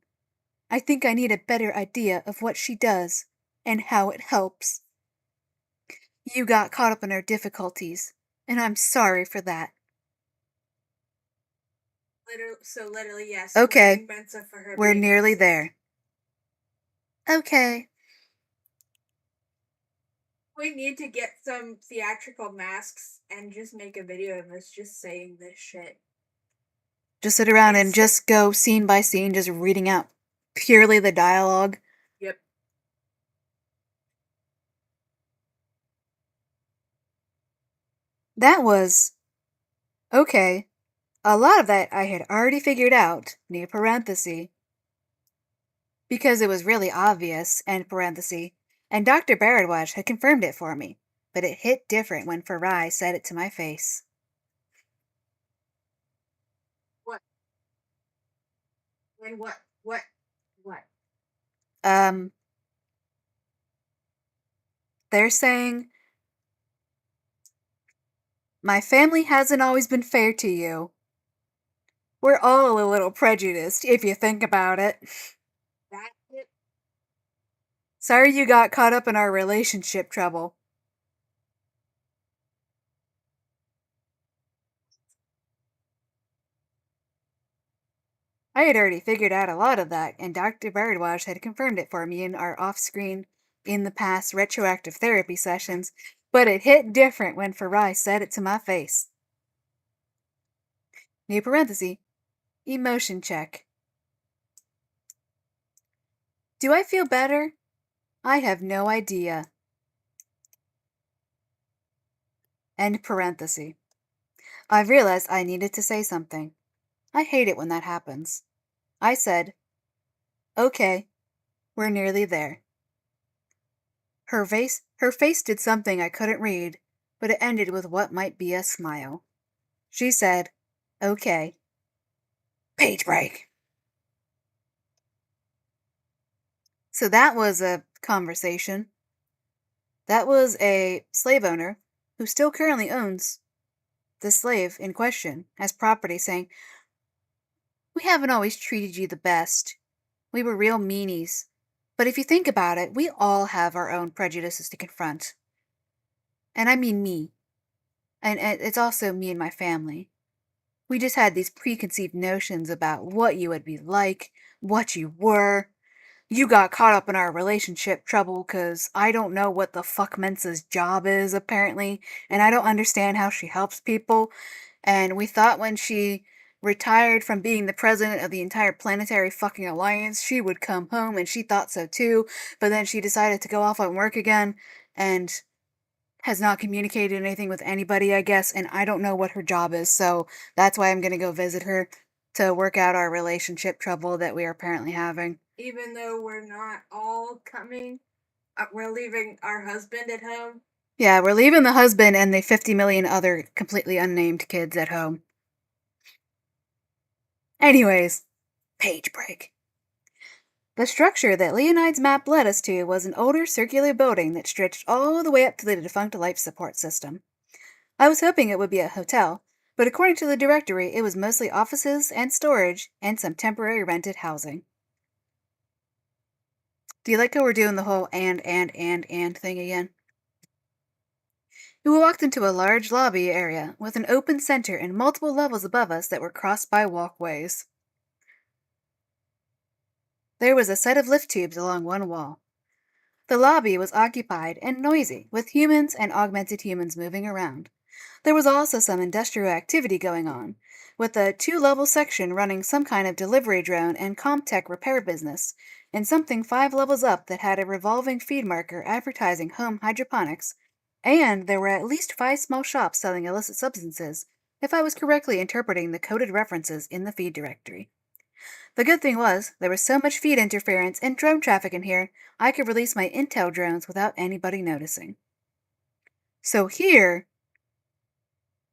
I think I need a better idea of what she does and how it helps. You got caught up in our difficulties, and I'm sorry for that. Literally, yes. Okay, blaming Mensa for her we're being nearly racist. there. Okay. We need to get some theatrical masks and just make a video of us just saying this shit. Just sit around and It's- just go scene by scene, just reading out purely the dialogue. Yep. That was okay. A lot of that I had already figured out, near parenthesis, because it was really obvious, end parenthesis, and Dr. Baradwaj had confirmed it for me, but it hit different when Farai said it to my face. What? When what? What? What? They're saying, my family hasn't always been fair to you. We're all a little prejudiced, if you think about it. That's it. Sorry you got caught up in our relationship trouble. I had already figured out a lot of that, and Dr. Baradwaj had confirmed it for me in our off-screen, in the past retroactive therapy sessions, but it hit different when Farai said it to my face. New parenthesis. Emotion check. Do I feel better? I have no idea. End parenthesis. I realized I needed to say something. I hate it when that happens. I said, okay, we're nearly there. Her face did something I couldn't read, but it ended with what might be a smile. She said, okay. Page break. So that was a conversation. That was a slave owner who still currently owns the slave in question as property, saying, we haven't always treated you the best. We were real meanies. But if you think about it, we all have our own prejudices to confront. And I mean me. And it's also me and my family. We just had these preconceived notions about what you would be like, what you were. You got caught up in our relationship trouble because I don't know what the fuck Mensa's job is, apparently, and I don't understand how she helps people. And we thought when she retired from being the president of the entire planetary fucking alliance, she would come home, and she thought so too, but then she decided to go off on work again, and has not communicated anything with anybody, I guess, and I don't know what her job is, so that's why I'm gonna go visit her to work out our relationship trouble that we are apparently having. Even though we're not all coming, we're leaving our husband at home. Yeah, we're leaving the husband and the 50 million other completely unnamed kids at home. Anyways, page break. The structure that Leonide's map led us to was an older circular building that stretched all the way up to the defunct life support system. I was hoping it would be a hotel, but according to the directory, it was mostly offices and storage and some temporary rented housing. Do you like how we're doing the whole and thing again? We walked into a large lobby area with an open center and multiple levels above us that were crossed by walkways. There was a set of lift tubes along one wall. The lobby was occupied and noisy, with humans and augmented humans moving around. There was also some industrial activity going on, with a 2-level section running some kind of delivery drone and Comtech repair business, and something 5 levels up that had a revolving feed marker advertising home hydroponics, and there were at least 5 small shops selling illicit substances, if I was correctly interpreting the coded references in the feed directory. The good thing was, there was so much feed interference and drone traffic in here, I could release my intel drones without anybody noticing. So here,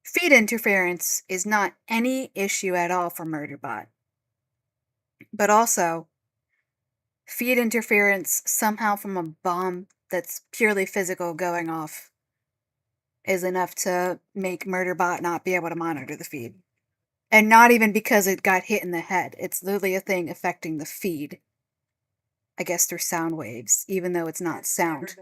feed interference is not any issue at all for Murderbot. But also, feed interference somehow from a bomb that's purely physical going off is enough to make Murderbot not be able to monitor the feed. And not even because it got hit in the head. It's literally a thing affecting the feed. I guess through sound waves, even though it's not sound.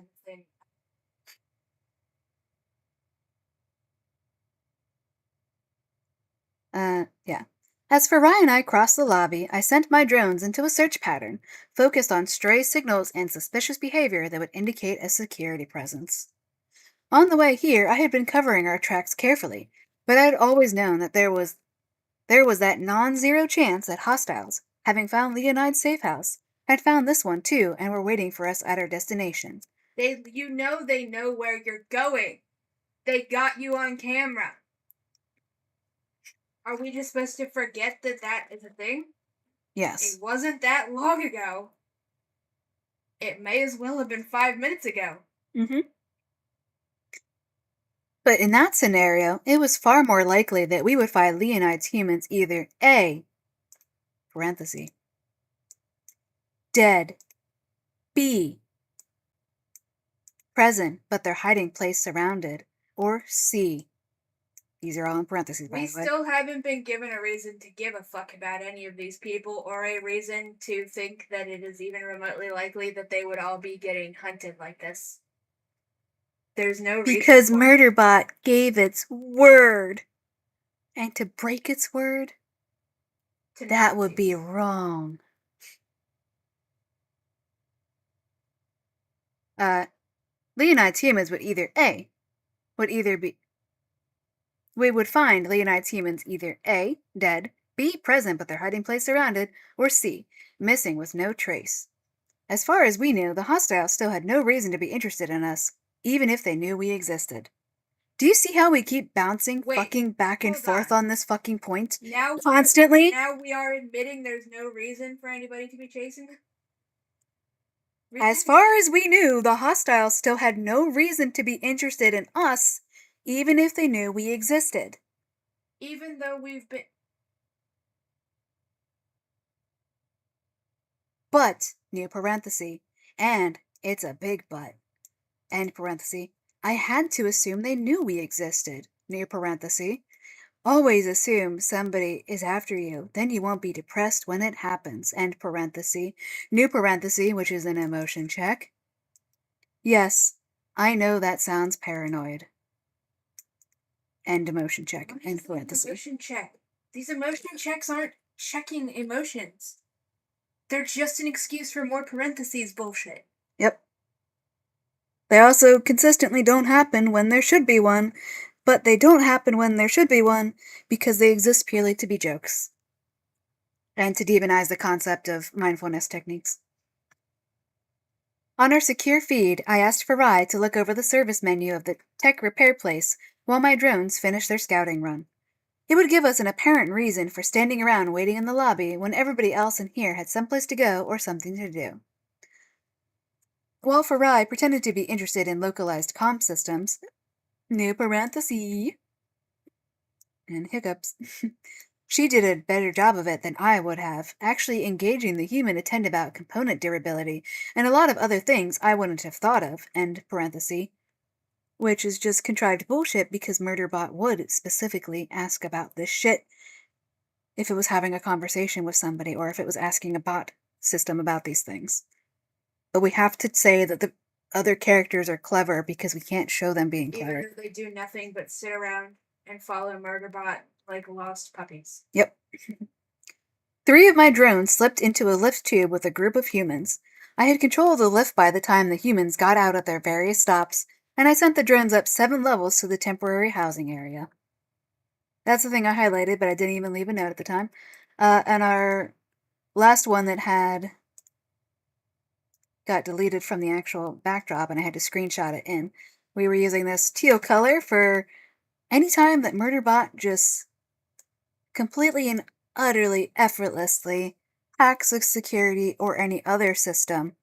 Yeah. As for Ryan and I crossed the lobby, I sent my drones into a search pattern, focused on stray signals and suspicious behavior that would indicate a security presence. On the way here, I had been covering our tracks carefully, but I had always known that there was that non-zero chance that hostiles, having found Leonide's safe house, had found this one too and were waiting for us at our destination. They know where you're going. They got you on camera. Are we just supposed to forget that that is a thing? Yes. It wasn't that long ago. It may as well have been 5 minutes ago. Mm-hmm. But in that scenario, it was far more likely that we would find Leonide's humans either A, parenthesis, dead, B, present but their hiding place surrounded, or C. These are all in parentheses, by We the way. still haven't been given a reason to give a fuck about any of these people, or a reason to think that it is even remotely likely that they would all be getting hunted like this. There's no reason. Because Murderbot gave its word. And to break its word, that would be wrong. Leonide's humans would either we would find Leonide's humans either A, dead, B, present but their hiding place surrounded, or C, missing with no trace. As far as we knew, the hostiles still had no reason to be interested in us, even if they knew we existed. Do you see how we keep bouncing fucking back and forth on this fucking point? Now constantly? Now we are admitting there's no reason for anybody to be chasing them? As far as we knew, the hostiles still had no reason to be interested in us, even if they knew we existed. Even though we've been... But, new parenthesis, and it's a big but, end parenthesis, I had to assume they knew we existed, new parenthesis. Always assume somebody is after you, then you won't be depressed when it happens, end parenthesis, new parenthesis, which is an emotion check. Yes, I know that sounds paranoid. End emotion check, end parenthesis. Emotion check. These emotion checks aren't checking emotions. They're just an excuse for more parentheses bullshit. Yep. They also consistently don't happen when there should be one, but they don't happen when there should be one because they exist purely to be jokes and to demonize the concept of mindfulness techniques. On our secure feed, I asked Farai to look over the service menu of the tech repair place while my drones finished their scouting run. It would give us an apparent reason for standing around waiting in the lobby when everybody else in here had someplace to go or something to do. while Farai pretended to be interested in localized comm systems, new parenthesis, and hiccups, she did a better job of it than I would have, actually engaging the human attend about component durability and a lot of other things I wouldn't have thought of, end parenthesis, which is just contrived bullshit because Murderbot would specifically ask about this shit if it was having a conversation with somebody or if it was asking a bot system about these things. But we have to say that the other characters are clever because we can't show them being clever. Even though they do nothing but sit around and follow Murderbot like lost puppies. Yep. 3 of my drones slipped into a lift tube with a group of humans. I had control of the lift by the time the humans got out at their various stops, and I sent the drones up 7 levels to the temporary housing area. That's the thing I highlighted, but I didn't even leave a note at the time. And our last one that got deleted from the actual backdrop, and I had to screenshot it in. We were using this teal color for any time that Murderbot just completely and utterly effortlessly hacks a security or any other system,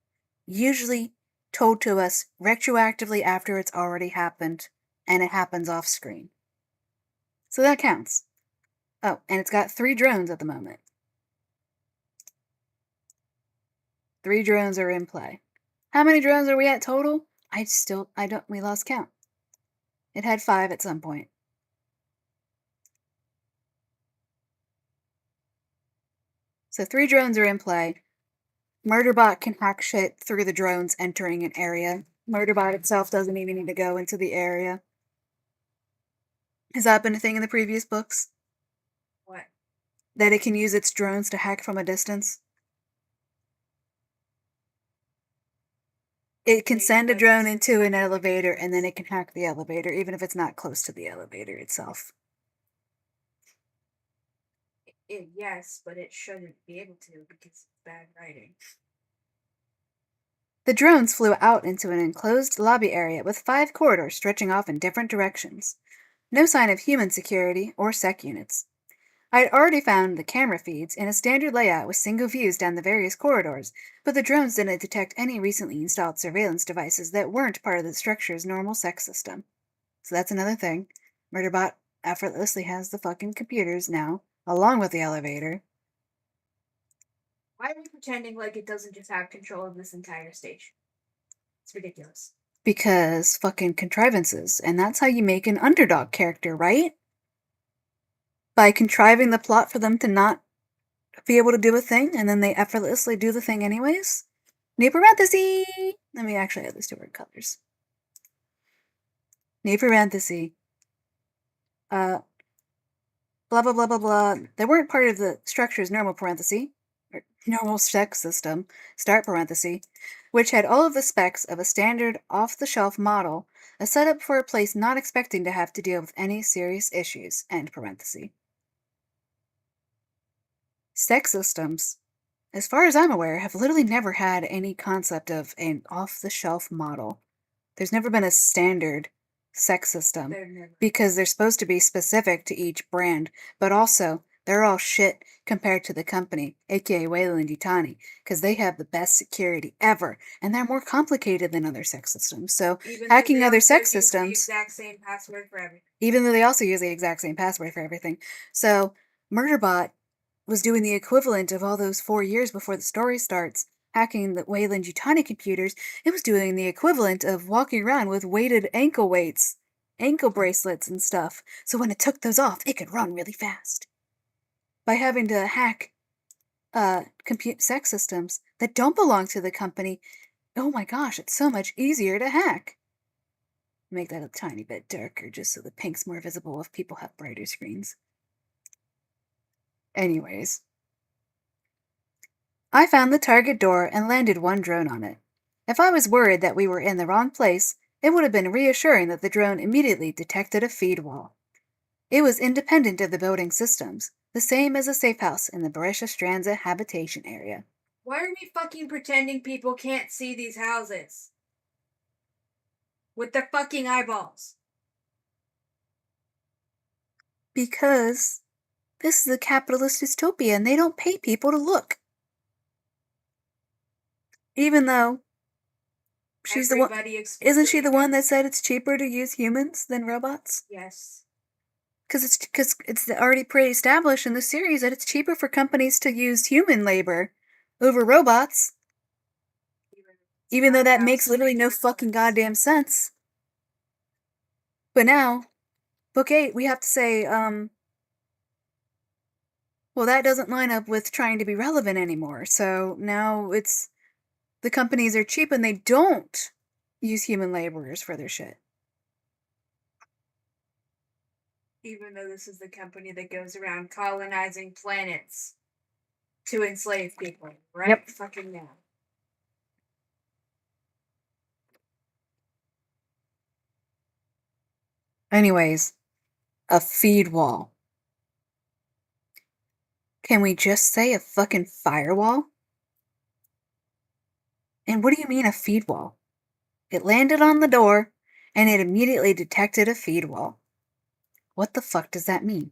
usually told to us retroactively after it's already happened, and it happens off screen. So that counts. Oh, and it's got 3 drones at the moment. 3 drones are in play. How many drones are we at total? We lost count. It had 5 at some point. So 3 drones are in play. Murderbot can hack shit through the drones entering an area. Murderbot itself doesn't even need to go into the area. Has that been a thing in the previous books? What? That it can use its drones to hack from a distance? It can send a drone into an elevator and then it can hack the elevator, even if it's not close to the elevator itself. Yes, but it shouldn't be able to because it's bad writing. The drones flew out into an enclosed lobby area with 5 corridors stretching off in different directions. No sign of human security or sec units. I had already found the camera feeds in a standard layout with single views down the various corridors, but the drones didn't detect any recently installed surveillance devices that weren't part of the structure's normal sec system. So that's another thing. Murderbot effortlessly has the fucking computers now, along with the elevator. Why are we pretending like it doesn't just have control of this entire station? It's ridiculous. Because fucking contrivances, and that's how you make an underdog character, right? By contriving the plot for them to not be able to do a thing, and then they effortlessly do the thing anyways? New parenthesis! Let me actually add this to word colors. New parenthesis. Blah, blah, blah, blah, blah. They weren't part of the structure's normal parenthesis, or normal spec system, start parenthesis, which had all of the specs of a standard off-the-shelf model, a setup for a place not expecting to have to deal with any serious issues, end parenthesis. Spec systems, as far as I'm aware, have literally never had any concept of an off-the-shelf model. There's never been a standard sex system because they're supposed to be specific to each brand, but also they're all shit compared to the company, aka Wayland Yutani, because they have the best security ever, and they're more complicated than other sex systems. So hacking other sex systems, the exact same password for everything. even though they also use the exact same password for everything. So Murderbot was doing the equivalent of all those 4 years before the story starts, hacking the Wayland Yutani computers. It was doing the equivalent of walking around with weighted ankle weights, ankle bracelets and stuff, so when it took those off, it could run really fast. By having to hack compute sex systems that don't belong to the company, oh my gosh, it's so much easier to hack. Make that a tiny bit darker just so the pink's more visible if people have brighter screens. Anyways, I found the target door and landed 1 drone on it. If I was worried that we were in the wrong place, it would have been reassuring that the drone immediately detected a feed wall. It was independent of the building systems, the same as a safe house in the Barisha Stranza habitation area. Why are we fucking pretending people can't see these houses? With their fucking eyeballs. Because this is a capitalist dystopia and they don't pay people to look. Even though She's the one. Isn't she the one that said it's cheaper to use humans than robots? Yes. Because it's already pre-established in the series that it's cheaper for companies to use human labor over robots. Even though that makes literally no fucking goddamn sense. But now, Book 8, we have to say, well, that doesn't line up with trying to be relevant anymore. So now it's the companies are cheap and they don't use human laborers for their shit. Even though this is the company that goes around colonizing planets to enslave people, right? Yep. Fucking now. Anyways, a feed wall. Can we just say a fucking firewall? And what do you mean a feed wall? It landed on the door, and it immediately detected a feed wall. What the fuck does that mean?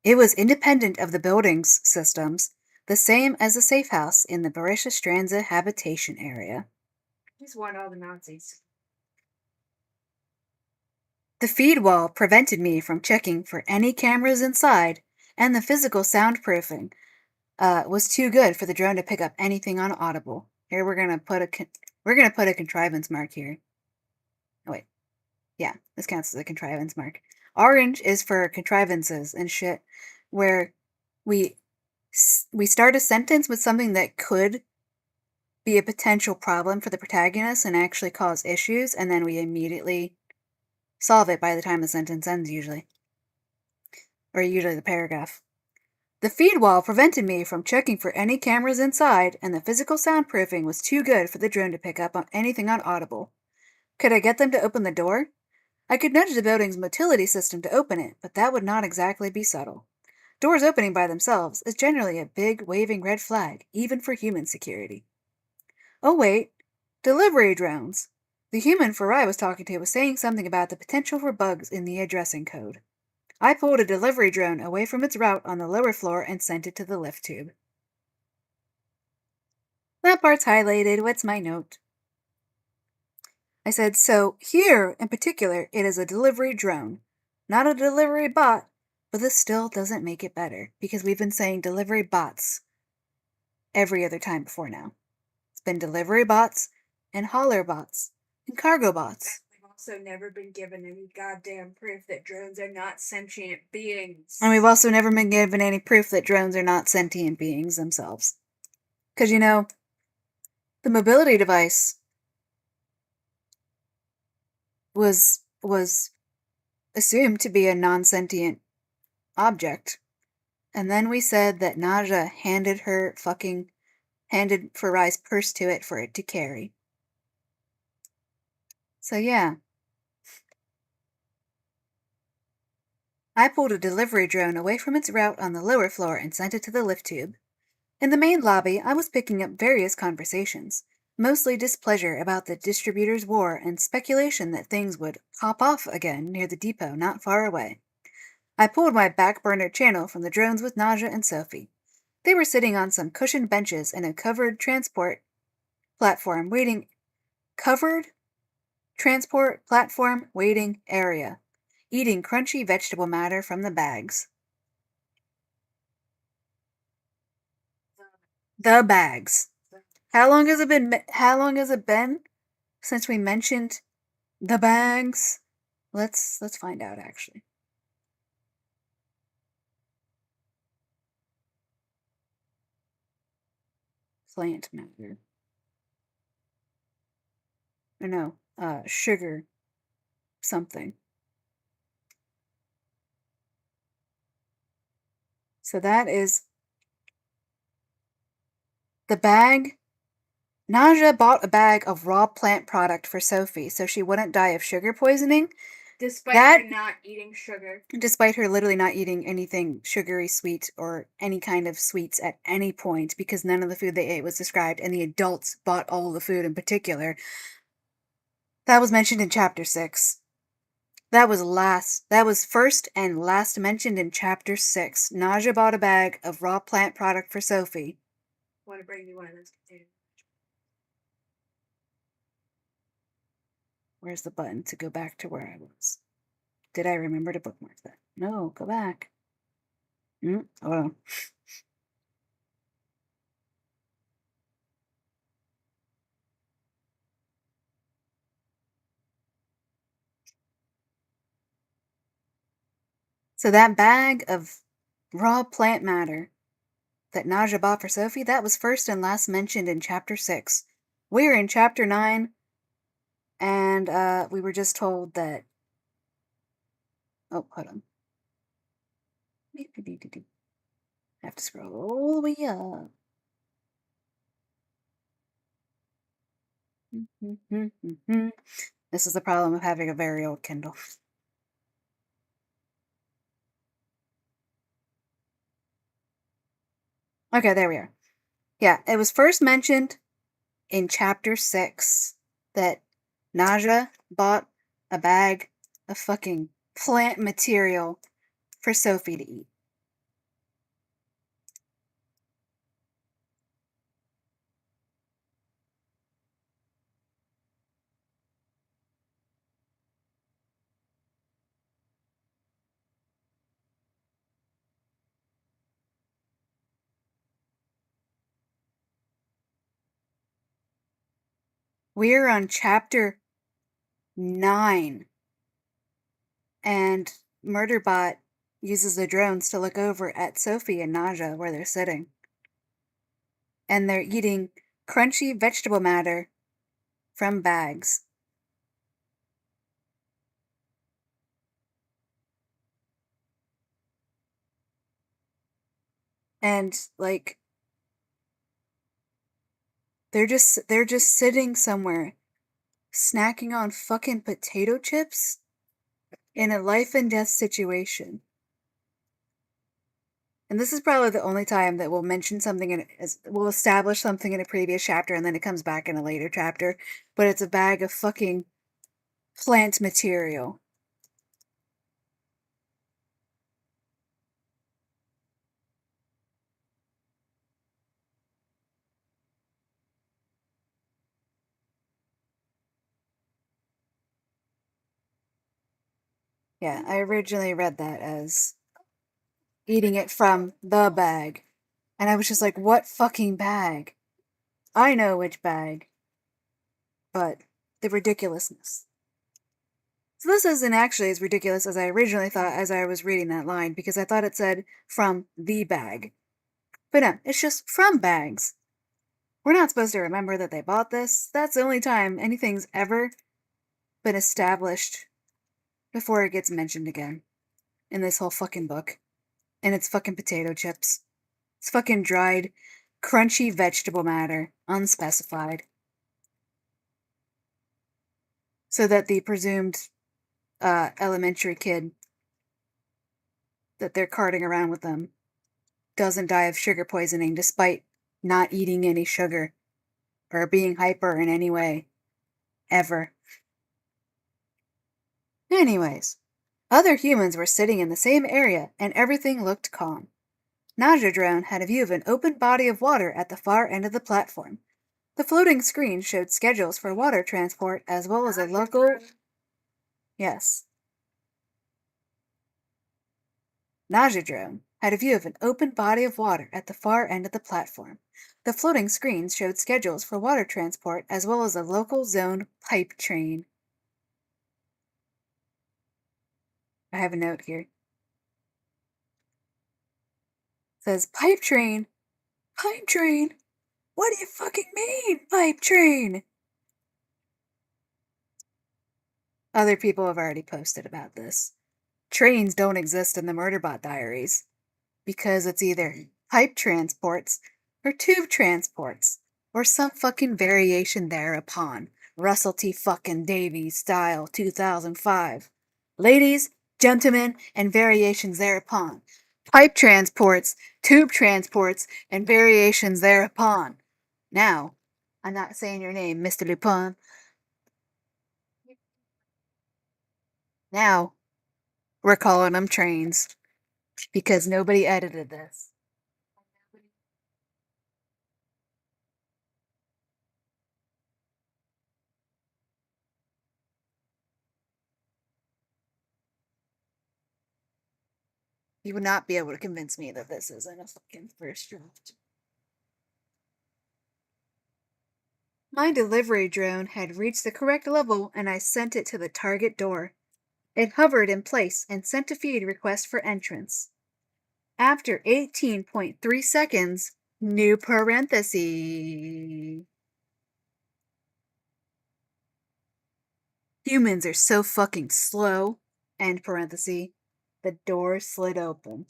It was independent of the building's systems, the same as the safe house in the Barisha Stranza habitation area. Just want all the Nazis. The feed wall prevented me from checking for any cameras inside, and the physical soundproofing was too good for the drone to pick up anything on audible. Here we're gonna put a contrivance mark here. Oh wait, yeah, this counts as a contrivance mark. Orange is for contrivances and shit, where we start a sentence with something that could be a potential problem for the protagonist and actually cause issues, and then we immediately solve it by the time the sentence ends, usually. Or usually the paragraph. The feed wall prevented me from checking for any cameras inside, and the physical soundproofing was too good for the drone to pick up on anything on audible. Could I get them to open the door? I could nudge the building's motility system to open it, but that would not exactly be subtle. Doors opening by themselves is generally a big, waving red flag, even for human security. Oh wait, delivery drones. The human Farai was talking to was saying something about the potential for bugs in the addressing code. I pulled a delivery drone away from its route on the lower floor and sent it to the lift tube. That part's highlighted. What's my note? I said, so here, in particular, it is a delivery drone. Not a delivery bot, but this still doesn't make it better, because we've been saying delivery bots every other time before now. It's been delivery bots, and hauler bots, and cargo bots. We've also never been given any goddamn proof that drones are not sentient beings. And we've also never been given any proof that drones are not sentient beings themselves. Because, you know, the mobility device was assumed to be a non-sentient object. And then we said that Naja handed Farai's purse to it for it to carry. So yeah. I pulled a delivery drone away from its route on the lower floor and sent it to the lift tube. In the main lobby, I was picking up various conversations, mostly displeasure about the distributors' war and speculation that things would pop off again near the depot not far away. I pulled my back burner channel from the drones with Naja and Sophie. They were sitting on some cushioned benches in a covered transport platform waiting area, eating crunchy vegetable matter from the bags. The bags. How long has it been since we mentioned the bags? Let's find out, actually. Plant matter. Or no, sugar something. So that is the bag. Naja bought a bag of raw plant product for Sophie so she wouldn't die of sugar poisoning. Despite her not eating sugar. Despite her literally not eating anything sugary sweet or any kind of sweets at any point, because none of the food they ate was described, and the adults bought all the food in particular. That was mentioned in chapter 6. That was first and last mentioned in chapter 6. Naja bought a bag of raw plant product for Sophie. Want to bring me one of those containers? Where's the button to go back to where I was? Did I remember to bookmark that? No, go back. Oh. So that bag of raw plant matter that Naja bought for Sophie, that was first and last mentioned in Chapter 6. We're in Chapter 9, and we were just told that... Oh, hold on. I have to scroll all the way up. This is the problem of having a very old Kindle. Okay, there we are. Yeah, it was first mentioned in Chapter 6 that Naja bought a bag of fucking plant material for Sophie to eat. We're on Chapter 9, and Murderbot uses the drones to look over at Sophie and Naja where they're sitting. And they're eating crunchy vegetable matter from bags. And like they're just sitting somewhere snacking on fucking potato chips in a life and death situation. And this is probably the only time that we'll mention something we'll establish something in a previous chapter and then it comes back in a later chapter, but it's a bag of fucking plant material. Yeah, I originally read that as eating it from the bag. And I was just like, what fucking bag? I know which bag. But the ridiculousness. So this isn't actually as ridiculous as I originally thought as I was reading that line, because I thought it said from the bag. But no, it's just from bags. We're not supposed to remember that they bought this. That's the only time anything's ever been established before it gets mentioned again in this whole fucking book. And it's fucking potato chips. It's fucking dried, crunchy vegetable matter, unspecified. So that the presumed elementary kid that they're carting around with them doesn't die of sugar poisoning despite not eating any sugar or being hyper in any way. Ever. Anyways, other humans were sitting in the same area and everything looked calm. Naja Drone had a view of an open body of water at the far end of the platform. The floating screen showed schedules for water transport as well as a local... Yes. Naja Drone had a view of an open body of water at the far end of the platform. The floating screens showed schedules for water transport as well as a local zoned pipe train. I have a note here. It says, pipe train? Pipe train? What do you fucking mean, pipe train? Other people have already posted about this. Trains don't exist in the Murderbot diaries because it's either pipe transports or tube transports or some fucking variation thereupon. Russell T. fucking Davies style 2005. Ladies, gentlemen, and variations thereupon. Pipe transports, tube transports, and variations thereupon. Now, I'm not saying your name, Mr. Lupin. Now, we're calling them trains because nobody edited this. You would not be able to convince me that this isn't a fucking first draft. My delivery drone had reached the correct level and I sent it to the target door. It hovered in place and sent a feed request for entrance. After 18.3 seconds, new parenthesis. Humans are so fucking slow, end parenthesis. The door slid open.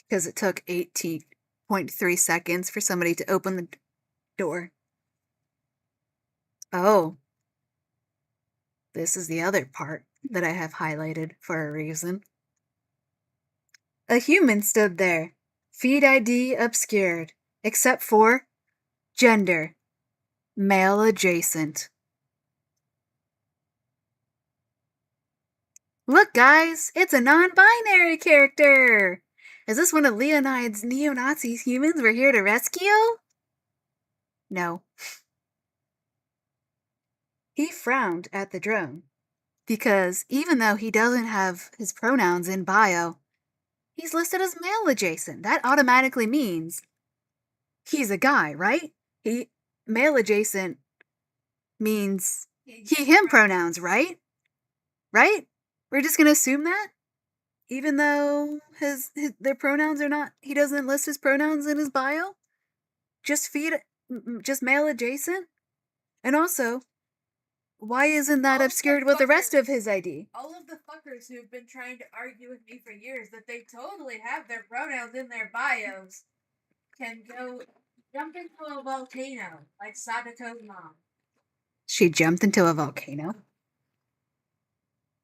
Because it took 18.3 seconds for somebody to open the door. Oh. This is the other part that I have highlighted for a reason. A human stood there, feed ID obscured, except for gender, male adjacent. Look, guys, it's a non-binary character! Is this one of Leonid's neo-Nazis humans we're here to rescue? No. He frowned at the drone, because even though he doesn't have his pronouns in bio, he's listed as male adjacent. That automatically means he's a guy, right? Male adjacent means he him pronouns, right? Right? We're just gonna assume that? Even though their pronouns are not, he doesn't list his pronouns in his bio? Just male adjacent? And also, why isn't that obscured with the rest of his ID? All of the fuckers who've been trying to argue with me for years that they totally have their pronouns in their bios can go jump into a volcano like Sadako's mom. She jumped into a volcano?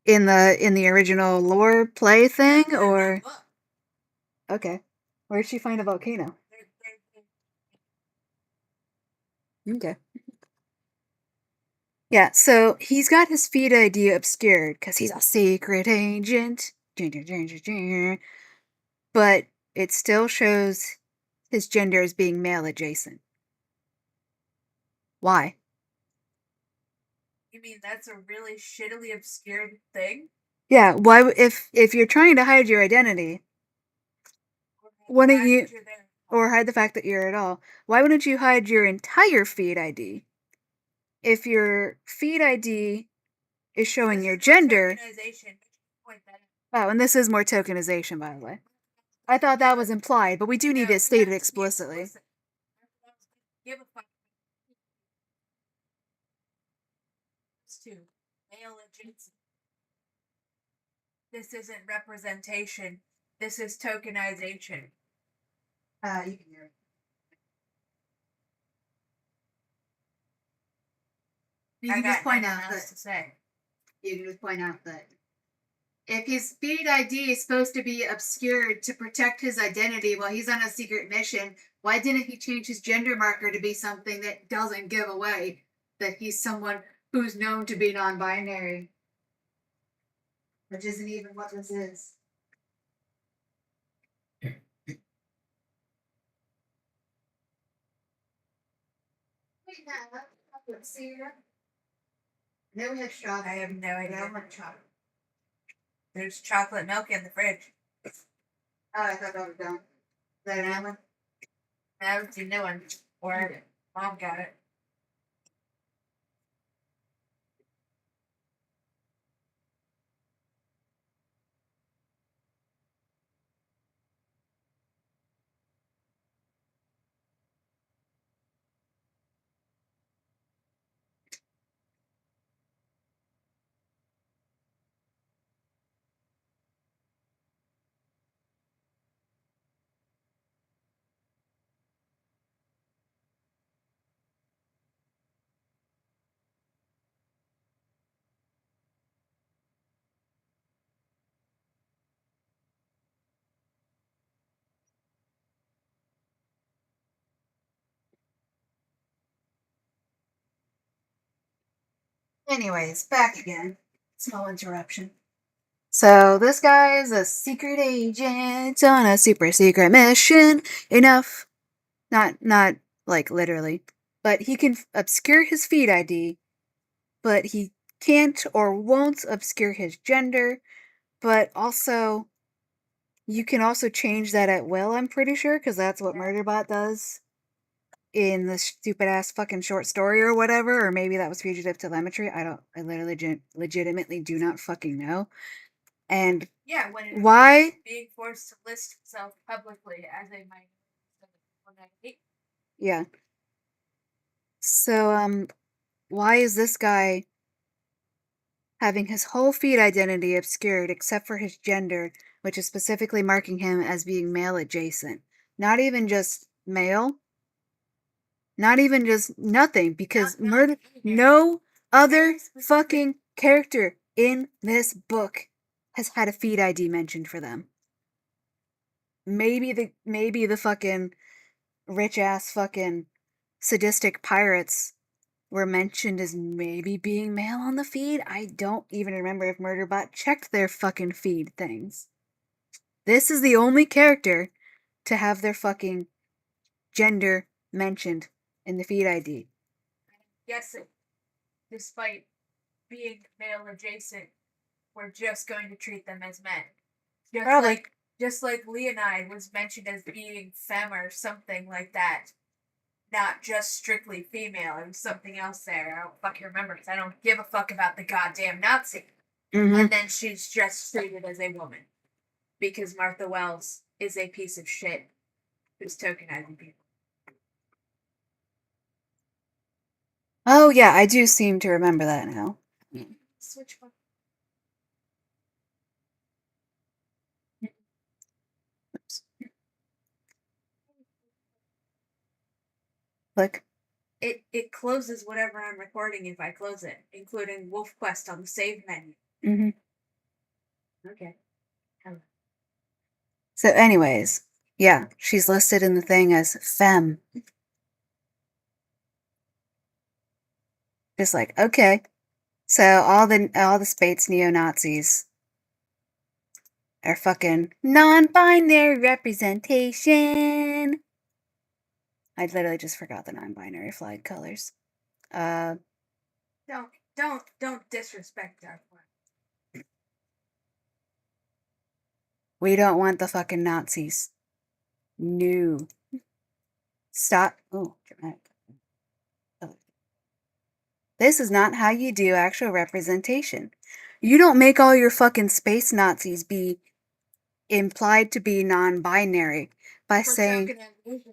In the original lore play thing, or okay, where'd she find a volcano? Okay. Yeah, so he's got his feed ID obscured because he's a secret agent. But it still shows his gender as being male adjacent. Why? You mean that's a really shittily obscured thing? Yeah, why if you're trying to hide your identity, why don't you, or hide the fact that you're at all, why wouldn't you hide your entire feed ID? If your feed ID is showing your gender. Oh, and this is more tokenization, by the way. I thought that was implied, but we do need to state it explicitly. Give a fuck. To male adjacent. This isn't representation. This is tokenization. You can hear it. You can just point out that. You can just point out that if his feed ID is supposed to be obscured to protect his identity while he's on a secret mission, why didn't he change his gender marker to be something that doesn't give away that he's someone who's known to be non-binary? Which isn't even what this is. No, we have chocolate. I have no idea. I want chocolate. There's chocolate milk in the fridge. Oh, I thought that was done. Is that an one? I haven't seen no one. Or mom got it. Anyways, back again. Small interruption. So this guy is a secret agent on a super secret mission. Enough. Not like literally. But he can obscure his feed ID, but he can't or won't obscure his gender, but also You can also change that at will, I'm pretty sure, because that's what Murderbot does in the stupid ass fucking short story or whatever, or maybe that was fugitive telemetry. I literally legitimately do not fucking know. And Yeah, when it why? being forced to list himself publicly as a minority. Yeah. So, why is this guy having his whole feed identity obscured except for his gender, which is specifically marking him as being male adjacent? Not even just male, not even just nothing, because no other fucking character in this book has had a feed ID mentioned for them. Maybe the fucking rich ass fucking sadistic pirates were mentioned as maybe being male on the feed. I don't even remember if Murderbot checked their fucking feed things. This is the only character to have their fucking gender mentioned in the feed ID. Yes, despite being male adjacent, we're just going to treat them as men. Just like Leonide was mentioned as being femme or something like that. Not just strictly female. There was something else there. I don't fucking remember because I don't give a fuck about the goddamn Nazi. Mm-hmm. And then she's just treated as a woman. Because Martha Wells is a piece of shit who's tokenizing people. Oh yeah, I do seem to remember that now. Switch one. Click. It closes whatever I'm recording if I close it, including Wolf Quest on the save menu. Mm-hmm. Okay. So anyways, yeah, she's listed in the thing as femme. Just like, okay. So all the Spates neo-Nazis are fucking non-binary representation. I literally just forgot the non-binary flag colors. Don't disrespect our flag. We don't want the fucking Nazis. No. Stop. Oh, dramatic. This is not how you do actual representation. You don't make all your fucking space Nazis be implied to be non-binary by saying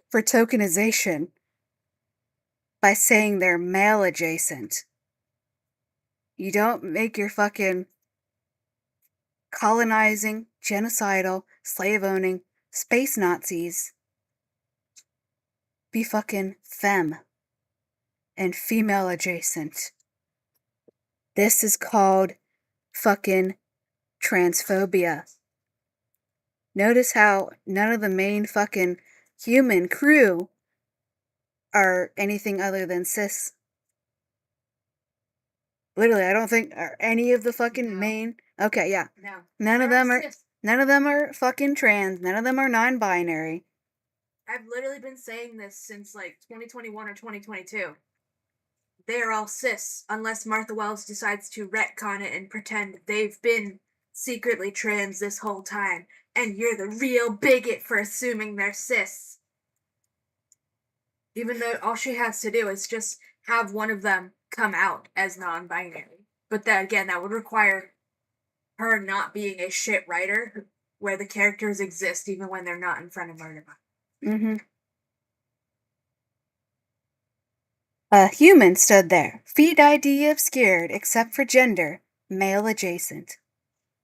for tokenization by saying they're male adjacent. You don't make your fucking colonizing, genocidal, slave owning space Nazis be fucking femme and female adjacent. This is called fucking transphobia. Notice how none of the main fucking human crew are anything other than cis. Literally, I don't think are any of the fucking main. Okay, yeah. No. None of them are fucking trans. None of them are non-binary. I've literally been saying this since like 2021 or 2022. They are all cis, unless Martha Wells decides to retcon it and pretend they've been secretly trans this whole time, and you're the real bigot for assuming they're cis. Even though all she has to do is just have one of them come out as non-binary. But that again, that would require her not being a shit writer, where the characters exist even when they're not in front of Murderbot. Mm-hmm. A human stood there, feed ID obscured except for gender, male adjacent.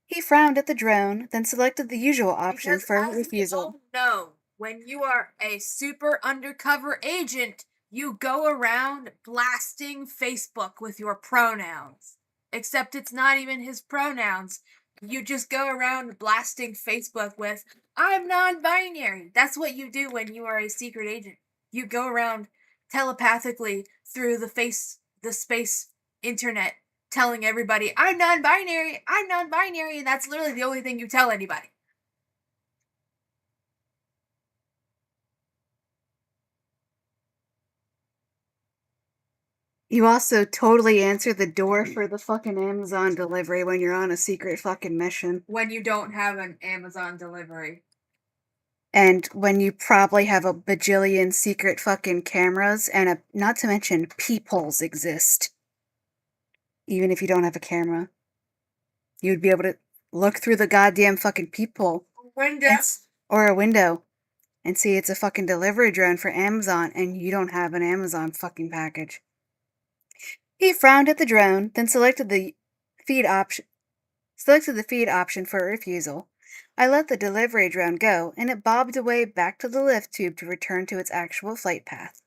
He frowned at the drone, then selected the usual option Because for as refusal. we all know, when you are a super undercover agent, you go around blasting Facebook with your pronouns. Except it's not even his pronouns. You just go around blasting Facebook with, I'm non-binary. That's what you do when you are a secret agent. You go around telepathically through the space internet telling everybody, I'm non-binary, and that's literally the only thing you tell anybody. You also totally answer the door for the fucking Amazon delivery when you're on a secret fucking mission. When you don't have an Amazon delivery. And when you probably have a bajillion secret fucking cameras and not to mention peepholes exist. Even if you don't have a camera. You'd be able to look through the goddamn fucking peephole. Window. Or a window. And see it's a fucking delivery drone for Amazon and you don't have an Amazon fucking package. He frowned at the drone, then selected the feed option for a refusal. I let the delivery drone go, and it bobbed away back to the lift tube to return to its actual flight path.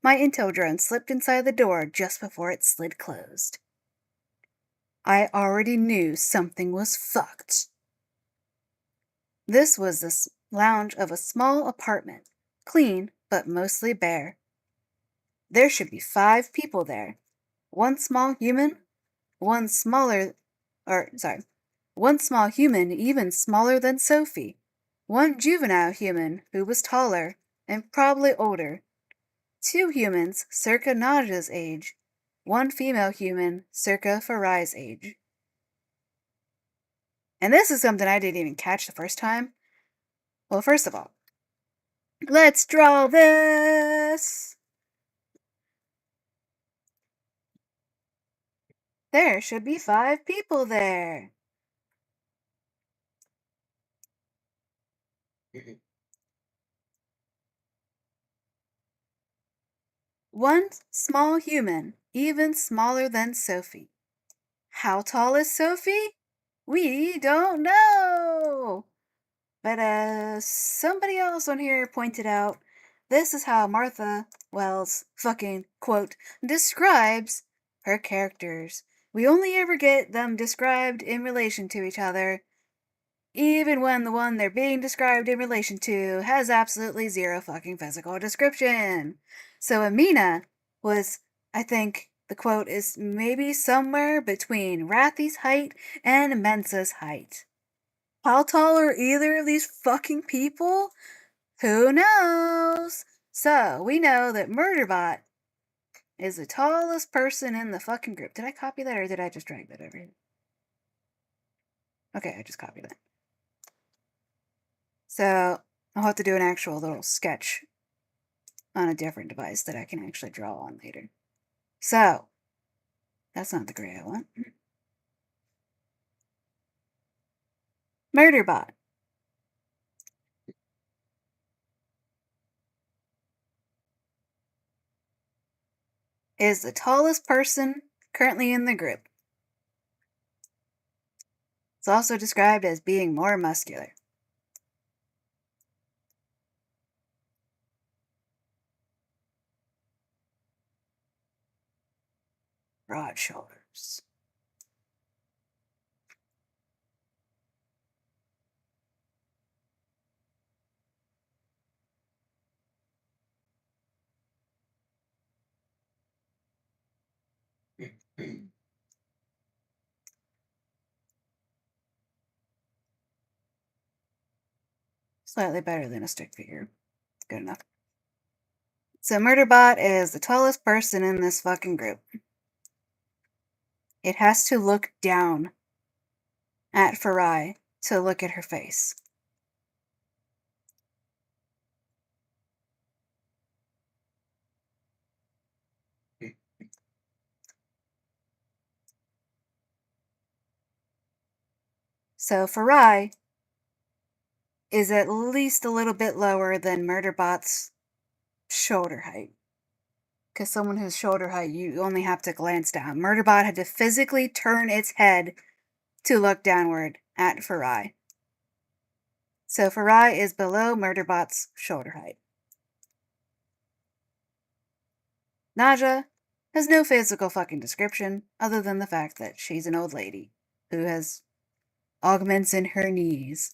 My intel drone slipped inside the door just before it slid closed. I already knew something was fucked. This was the lounge of a small apartment, clean but mostly bare. There should be 5 people there. One small human, one small human even smaller than Sophie. One juvenile human who was taller and probably older. 2 humans circa Naja's age. One female human circa Farai's age. And this is something I didn't even catch the first time. Well, first of all, let's draw this! There should be 5 people there. One small human, even smaller than Sophie. How tall is Sophie? We don't know! But as somebody else on here pointed out, this is how Martha Wells fucking, quote, describes her characters. We only ever get them described in relation to each other, even when the one they're being described in relation to has absolutely zero fucking physical description. So Amina was, I think, the quote is maybe somewhere between Rathy's height and Mensa's height. How tall are either of these fucking people? Who knows? So, we know that Murderbot is the tallest person in the fucking group. Did I copy that or did I just drag that over here? Okay, I just copied that. So, I'll have to do an actual little sketch on a different device that I can actually draw on later. So, that's not the gray I want. Murderbot is the tallest person currently in the group. It's also described as being more muscular. Broad shoulders. Slightly better than a stick figure. Good enough. So Murderbot is the tallest person in this fucking group. It has to look down at Farai to look at her face. So Farai is at least a little bit lower than Murderbot's shoulder height. Because someone who's shoulder height, you only have to glance down. Murderbot had to physically turn its head to look downward at Farai. So Farai is below Murderbot's shoulder height. Naja has no physical fucking description other than the fact that she's an old lady who has augments in her knees.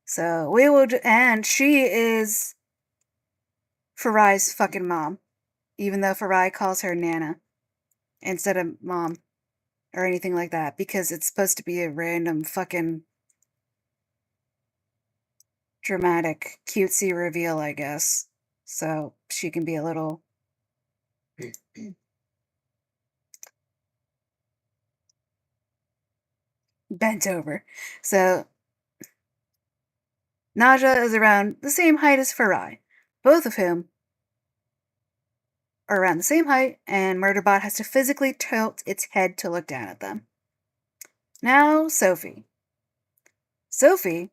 So we will, and she is Farai's fucking mom, even though Farai calls her Nana instead of mom or anything like that, because it's supposed to be a random fucking dramatic, cutesy reveal, I guess. So she can be a little bent over. So Naja is around the same height as Farai, both of whom are around the same height, and Murderbot has to physically tilt its head to look down at them. Now, Sophie. Sophie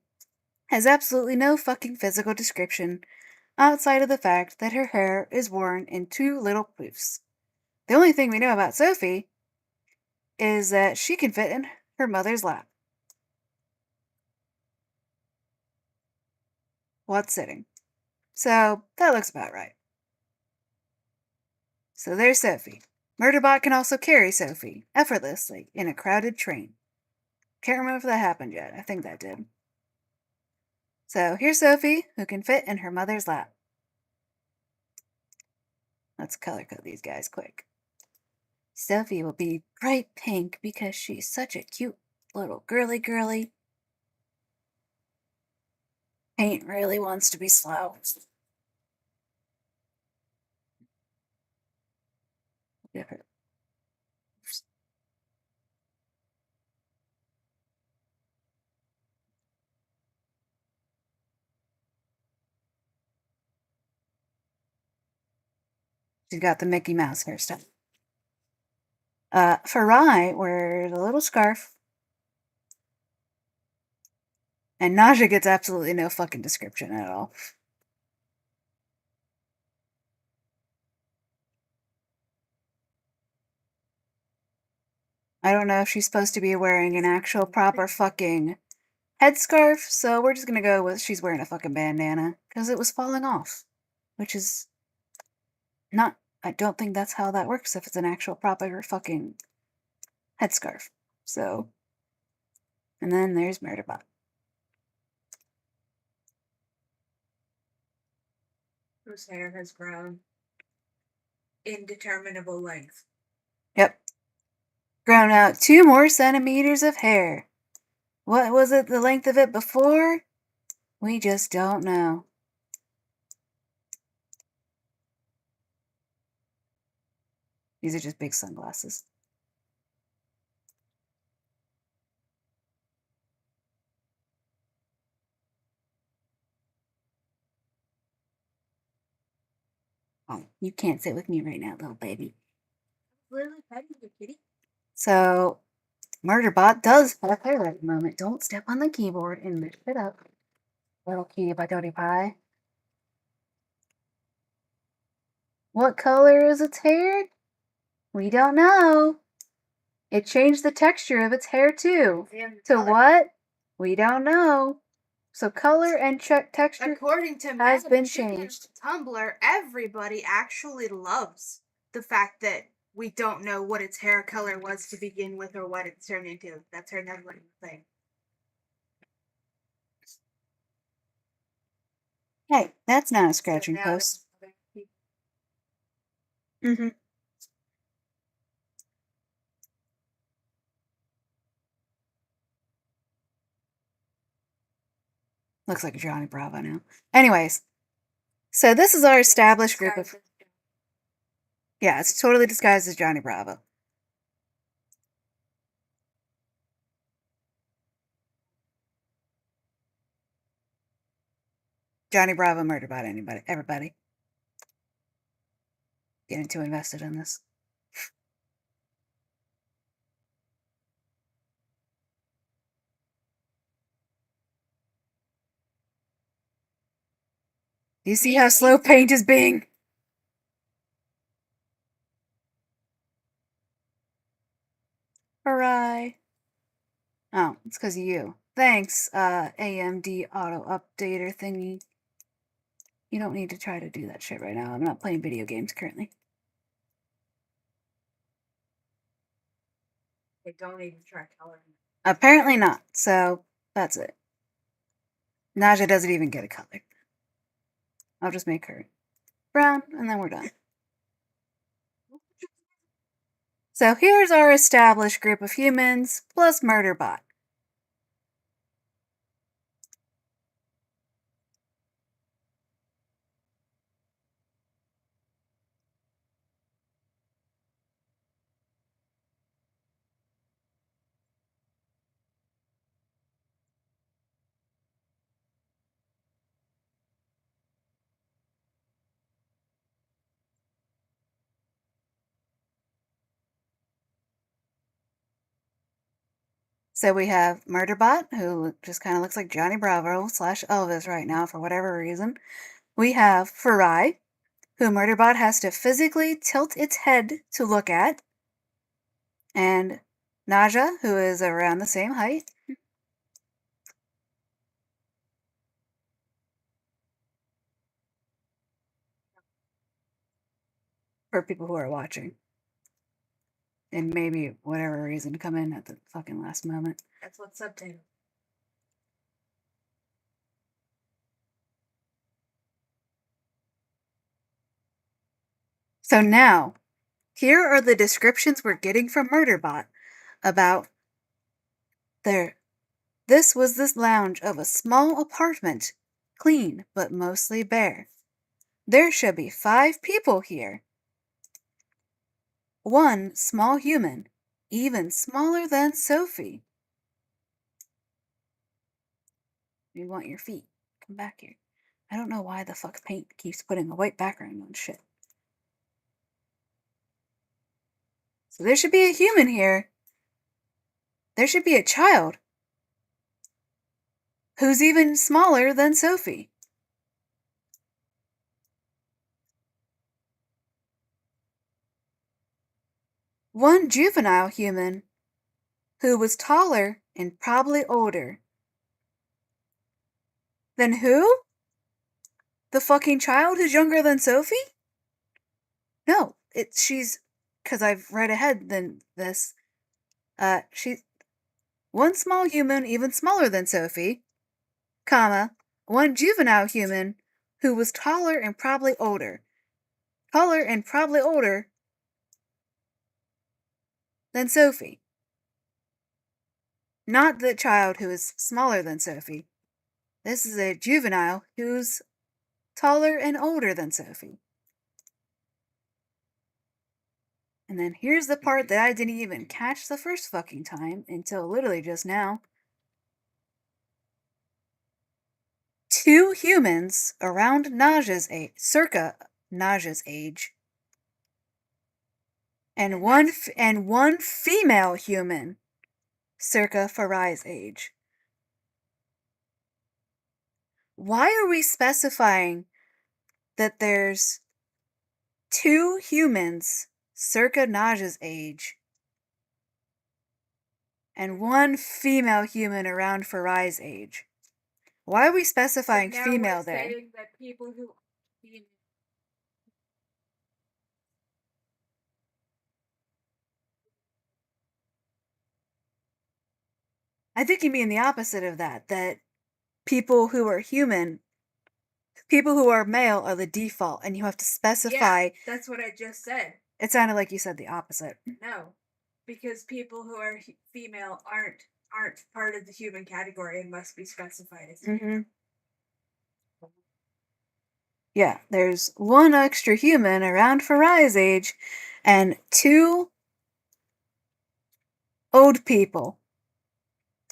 has absolutely no fucking physical description outside of the fact that her hair is worn in two little poofs. The only thing we know about Sophie is that she can fit in her mother's lap. While sitting. So that looks about right. So there's Sophie. Murderbot can also carry Sophie effortlessly in a crowded train. Can't remember if that happened yet. I think that did. So here's Sophie, who can fit in her mother's lap. Let's color code these guys quick. Sophie will be bright pink because she's such a cute little girly. Paint really wants to be slow. Give her. She's got the Mickey Mouse hairstyle. Farai wears a little scarf. And Naja gets absolutely no fucking description at all. I don't know if she's supposed to be wearing an actual proper fucking headscarf, so we're just gonna go with she's wearing a fucking bandana, because it was falling off. Which is not, I don't think that's how that works if it's an actual proper fucking headscarf. So, and then there's Murderbot. Whose hair has grown indeterminable length. Yep. Grown out 2 more centimeters of hair. What was it, the length of it before? We just don't know. These are just big sunglasses. Oh, you can't sit with me right now, little baby. Literally petting your kitty. So, Murderbot does have hair at the moment. Don't step on the keyboard and lift it up. Little kitty patootie pie. What color is its hair? We don't know. It changed the texture of its hair too. To what? We don't know. So color and texture According to has Madam been Chicken's changed. Tumblr, everybody actually loves the fact that we don't know what its hair color was to begin with or what it's turned into. That's her number one thing. Hey, that's not a So scratching now post. that other people- Mm-hmm. Looks like a Johnny Bravo now. Anyways, so this is our established group of... Yeah, it's totally disguised as Johnny Bravo. Johnny Bravo Murderbot, anybody, everybody. Getting too invested in this. Do you see how slow paint is being? Hooray. Oh, it's because of you. Thanks, AMD auto updater thingy. You don't need to try to do that shit right now. I'm not playing video games currently. They don't even try coloring. Apparently not, so that's it. Naja doesn't even get a color. I'll just make her brown, and then we're done. So here's our established group of humans, plus Murderbot. So we have Murderbot, who just kind of looks like Johnny Bravo / Elvis right now for whatever reason. We have Farai, who Murderbot has to physically tilt its head to look at. And Naja, who is around the same height. For people who are watching. And maybe whatever reason come in at the fucking last moment. That's what's subtitled. So now, here are the descriptions we're getting from Murderbot about this was the lounge of a small apartment, clean but mostly bare. There should be 5 people here. 1 small human, even smaller than Sophie. We want your feet. Come back here. I don't know why the fuck paint keeps putting a white background on shit. So there should be a human here. There should be a child who's even smaller than Sophie. One juvenile human who was taller and probably older. Then who? The fucking child who's younger than Sophie? No, she's, because I've read ahead than this. She's one small human even smaller than Sophie, comma, one juvenile human who was taller and probably older. Taller and probably older than Sophie. Not the child who is smaller than Sophie. This is a juvenile who's taller and older than Sophie. And then here's the part that I didn't even catch the first fucking time until literally just now. 2 humans around Naja's age, circa Naja's age, and one female human, circa Farai's age. Why are we specifying that there's 2 humans circa Naja's age and 1 female human around Farai's age? Why are we specifying So now female we're there? saying that people who I think you mean the opposite of that, that people who are human, people who are male are the default, and you have to specify. Yeah, that's what I just said. It sounded like you said the opposite. No, because people who are female aren't part of the human category and must be specified as female. Yeah, there's 1 extra human around Farai's age and 2 old people.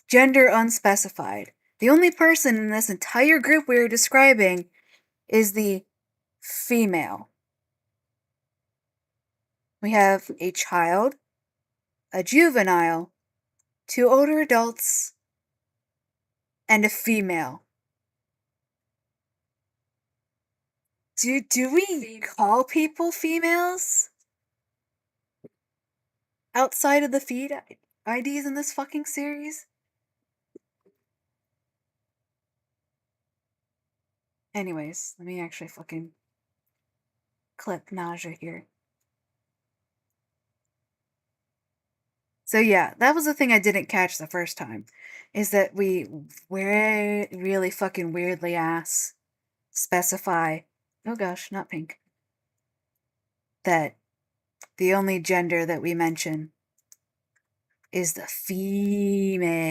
Gender unspecified. The only person in this entire group we are describing is the female. We have a child, a juvenile, 2 older adults, and a female. Do we call people females? Outside of the feed IDs in this fucking series? Anyways, let me actually fucking clip Naja here. So yeah, that was the thing I didn't catch the first time, is that we really fucking weirdly specify, oh gosh, not pink, that the only gender that we mention is the female.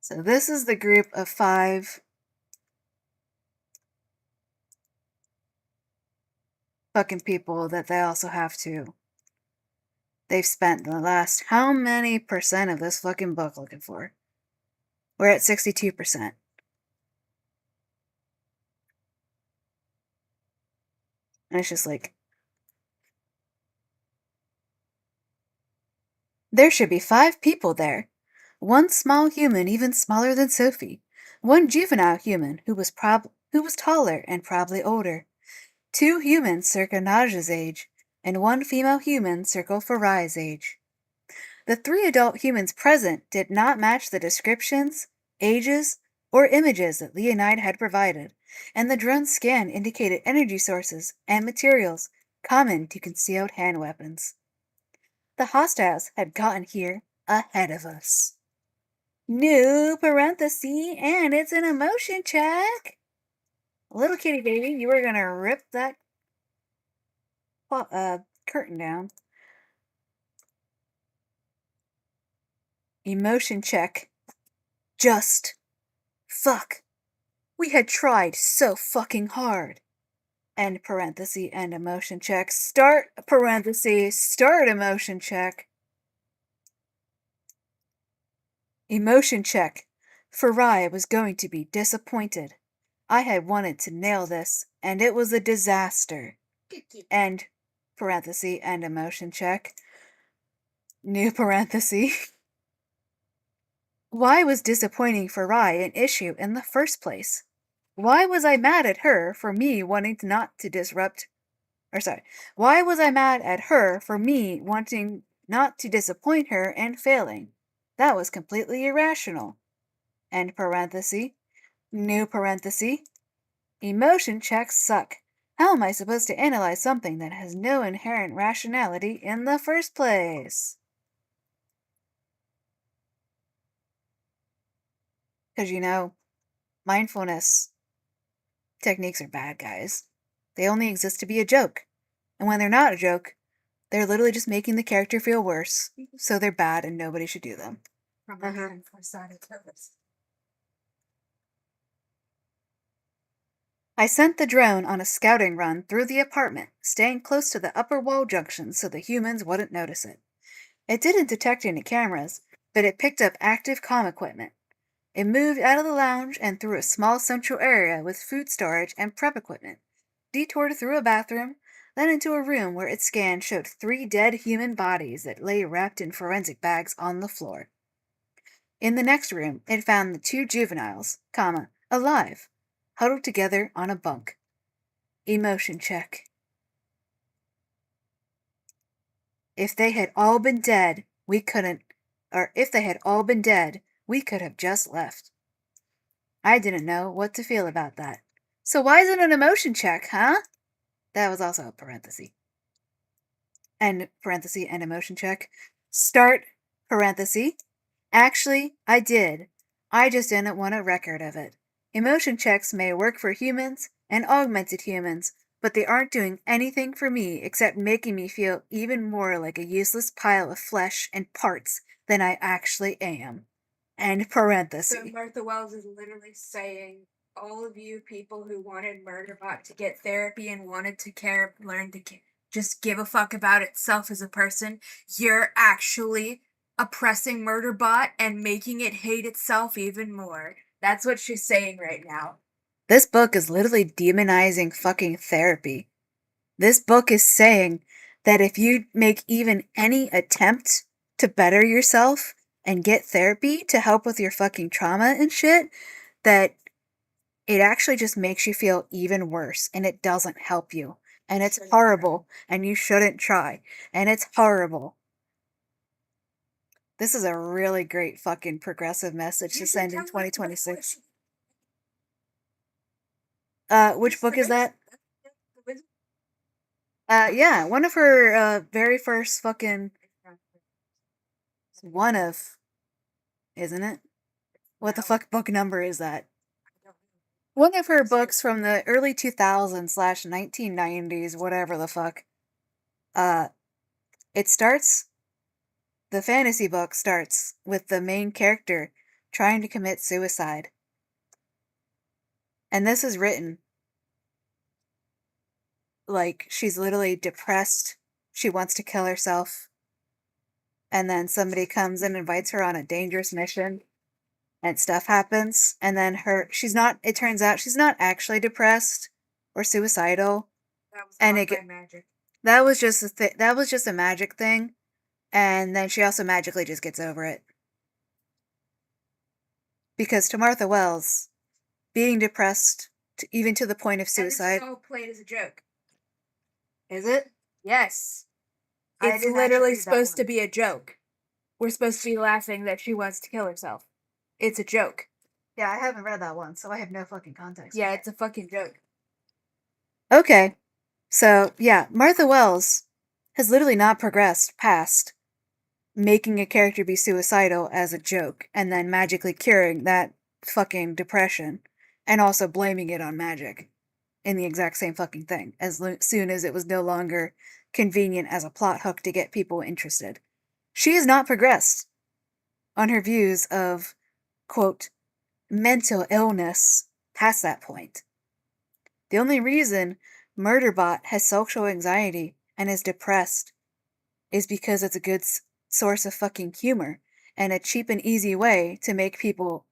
So this is the group of 5 fucking people that they also have to. They've spent the last how many percent of this fucking book looking for? We're at 62%. And it's just like, there should be 5 people there. One small human even smaller than Sophie. One juvenile human who was taller and probably older. 2 humans circa Naj's age, and 1 female human circa Farai's age. The 3 adult humans present did not match the descriptions, ages, or images that Leonide had provided, and the drone scan indicated energy sources and materials common to concealed hand weapons. The hostiles had gotten here ahead of us. New parenthesis, and it's an emotion check. Little kitty baby, you were gonna rip that curtain down. Emotion check. Just. Fuck. We had tried so fucking hard. End parenthesis, end emotion check. Start parenthesis, start emotion check. Emotion check. Farai was going to be disappointed. I had wanted to nail this, and it was a disaster. End parenthesis, end emotion check. New parenthesis. Why was disappointing Farai an issue in the first place? Why was I mad at her for me wanting not to disrupt... Why was I mad at her for me wanting not to disappoint her and failing? That was completely irrational. End parenthesis. New parenthesis. Emotion checks suck. How am I supposed to analyze something that has no inherent rationality in the first place? Because, mindfulness techniques are bad, guys. They only exist to be a joke. And when they're not a joke, they're literally just making the character feel worse. So they're bad and nobody should do them. I sent the drone on a scouting run through the apartment, staying close to the upper wall junction so the humans wouldn't notice it. It didn't detect any cameras, but it picked up active comm equipment. It moved out of the lounge and through a small central area with food storage and prep equipment, detoured through a bathroom, then into a room where its scan showed 3 dead human bodies that lay wrapped in forensic bags on the floor. In the next room, it found the 2 juveniles, alive, huddled together on a bunk. Emotion check. If they had all been dead, we could have just left. I didn't know what to feel about that. So why is it an emotion check, huh? That was also a parenthesis. End parenthesis, end emotion check. Start parenthesis. Actually, I did. I just didn't want a record of it. Emotion checks may work for humans and augmented humans, but they aren't doing anything for me except making me feel even more like a useless pile of flesh and parts than I actually am. End parenthesis. So Martha Wells is literally saying, all of you people who wanted Murderbot to get therapy and wanted to learn to just give a fuck about itself as a person, you're actually oppressing Murderbot and making it hate itself even more. That's what she's saying right now. This book is literally demonizing fucking therapy. This book is saying that if you make even any attempt to better yourself and get therapy to help with your fucking trauma and shit, that it actually just makes you feel even worse and it doesn't help you. And it's horrible and you shouldn't try. And it's horrible. This is a really great fucking progressive message to send in 2026. Which book is that? Yeah, one of her very first fucking... One of... Isn't it? What the fuck book number is that? One of her books from the early 2000s/1990s, whatever the fuck. It starts... The fantasy book starts with the main character trying to commit suicide. And this is written like she's literally depressed. She wants to kill herself. And then somebody comes and invites her on a dangerous mission. And stuff happens. And then it turns out she's not actually depressed or suicidal. That was And caused it by get- magic. that was just that was just a magic thing, and then she also magically just gets over it. Because to Martha Wells, being depressed, even to the point of And this suicide, is all played as a joke. is it? Yes. I It's didn't actually literally read that supposed to one. be a joke. We're supposed to be laughing that she wants to kill herself. It's a joke. Yeah, I haven't read that one, so I have no fucking context. Yeah, it's a fucking joke. Okay. So, yeah, Martha Wells has literally not progressed past making a character be suicidal as a joke and then magically curing that fucking depression and also blaming it on magic in the exact same fucking thing as soon as it was no longer convenient as a plot hook to get people interested. She has not progressed on her views of, quote, mental illness past that point. The only reason Murderbot has social anxiety and is depressed is because it's a good source of fucking humor and a cheap and easy way to make people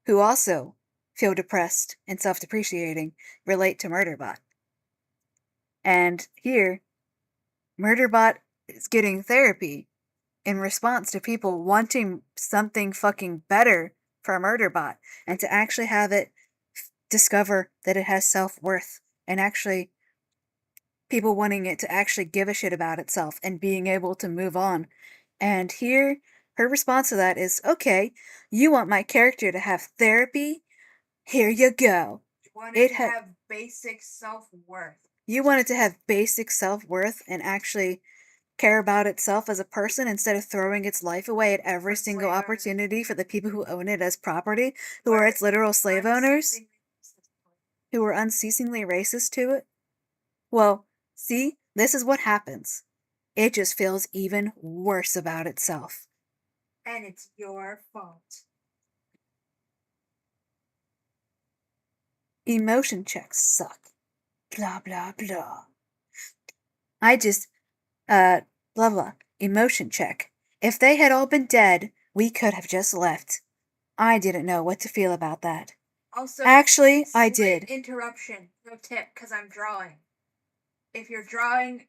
who also feel depressed and self-depreciating relate to Murderbot. And here, Murderbot is getting therapy in response to people wanting something fucking better for Murderbot and to actually have it discover that it has self-worth and actually people wanting it to actually give a shit about itself and being able to move on. And here, her response to that is, okay, you want my character to have therapy? Here you go. Wanted to have basic self-worth. You want it to have basic self-worth and actually care about itself as a person instead of throwing its life away at every single opportunity for the people who own it as property, who are its literal slave owners, who are unceasingly racist to it. Well, see, this is what happens. It just feels even worse about itself. And it's your fault. Emotion checks suck. Blah, blah, blah. I just, blah, blah. Emotion check. If they had all been dead, we could have just left. I didn't know what to feel about that. Also, actually, I did. Interruption. No tip, because I'm drawing. If you're drawing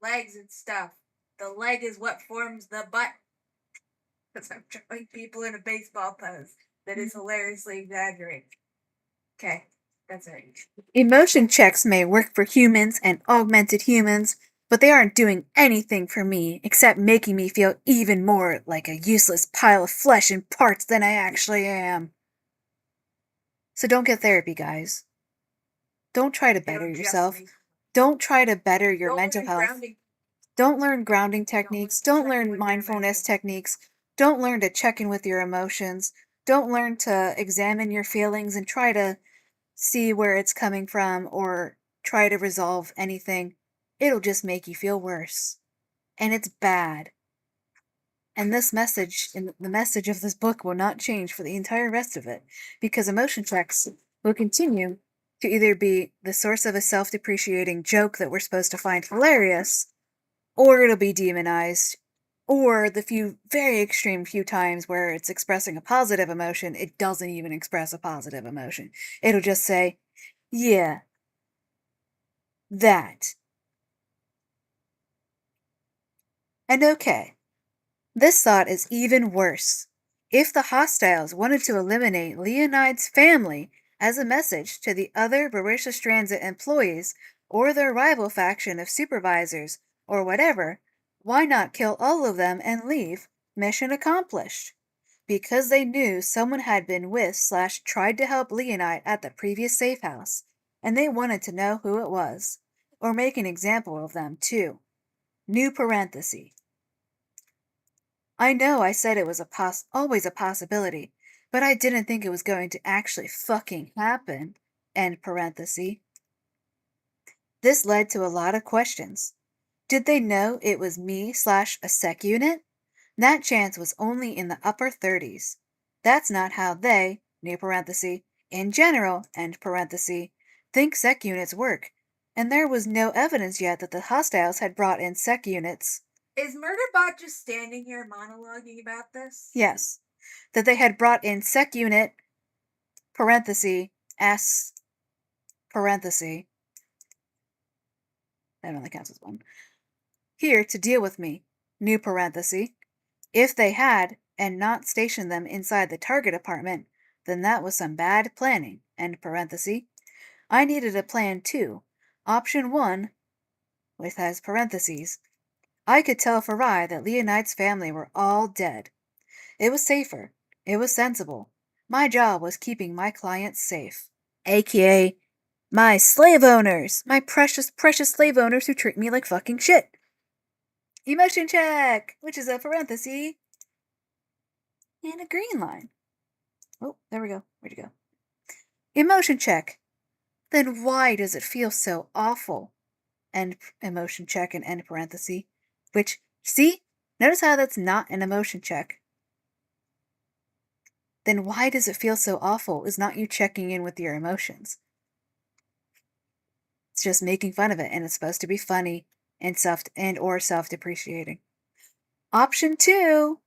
legs and stuff, the leg is what forms the butt. Because I'm drawing people in a baseball pose that is hilariously exaggerated. Okay, that's it. Emotion checks may work for humans and augmented humans, but they aren't doing anything for me except making me feel even more like a useless pile of flesh and parts than I actually am. So don't get therapy, guys. Don't try to better yourself. Don't try to better your mental health. Don't learn grounding techniques. Don't learn mindfulness techniques. Don't learn to check in with your emotions. Don't learn to examine your feelings and try to see where it's coming from or try to resolve anything. It'll just make you feel worse. And it's bad. And this message, and the message of this book will not change for the entire rest of it, because emotion checks will continue to either be the source of a self-depreciating joke that we're supposed to find hilarious, or it'll be demonized, or the few very extreme few times where it's expressing a positive emotion, it doesn't even express a positive emotion. It'll just say, yeah, that. And okay, this thought is even worse. If the hostiles wanted to eliminate Leonide's family as a message to the other Barisha's Transit employees or their rival faction of supervisors or whatever, why not kill all of them and leave? Mission accomplished. Because they knew someone had been with / tried to help Leonide at the previous safe house, and they wanted to know who it was, or make an example of them too. New parenthesis. I know I said it was always a possibility, but I didn't think it was going to actually fucking happen. End parenthesis. This led to a lot of questions. Did they know it was me / a sec unit? That chance was only in the upper 30s. That's not how they, new parenthesis, in general, end parenthesis, think sec units work, and there was no evidence yet that the hostiles had brought in sec units. Is Murderbot just standing here monologuing about this? Yes. That they had brought in sec unit, parenthesis, S, parenthesis, That only counts as one. Here to deal with me, new parenthesis. If they had, and not stationed them inside the target apartment, then that was some bad planning, end parenthesis. I needed a plan too. Option 1, which has parentheses. I could tell Farai that Leonid's family were all dead. It was safer. It was sensible. My job was keeping my clients safe. AKA, my slave owners! My precious, precious slave owners who treat me like fucking shit. Emotion check, which is a parenthesis and a green line. Oh, there we go. Where'd you go? Emotion check. Then why does it feel so awful? End emotion check and end parenthesis. Which, see? Notice how that's not an emotion check. Then why does it feel so awful is not you checking in with your emotions. It's just making fun of it, and it's supposed to be funny and or self-depreciating. Option 2,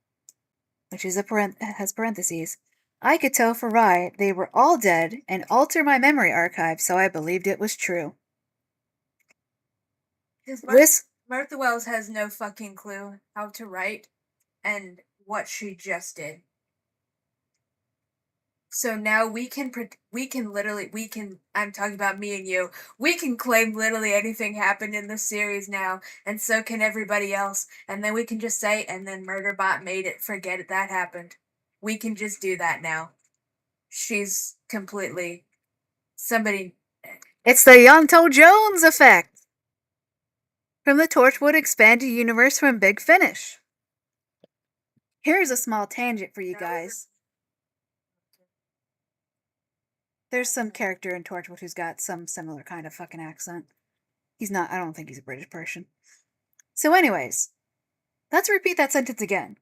which is has parentheses. I could tell Farai they were all dead and alter my memory archive so I believed it was true. Martha Wells has no fucking clue how to write and what she just did. So now I'm talking about me and you, we can claim literally anything happened in this series now, and so can everybody else, and then we can just say, and then Murderbot made it, forget it, that happened. We can just do that now. She's completely somebody. It's the Ianto Jones effect! From the Torchwood expanded universe from Big Finish. Here's a small tangent for you guys. There's some character in Torchwood who's got some similar kind of fucking accent. I don't think he's a British person. So anyways, let's repeat that sentence again.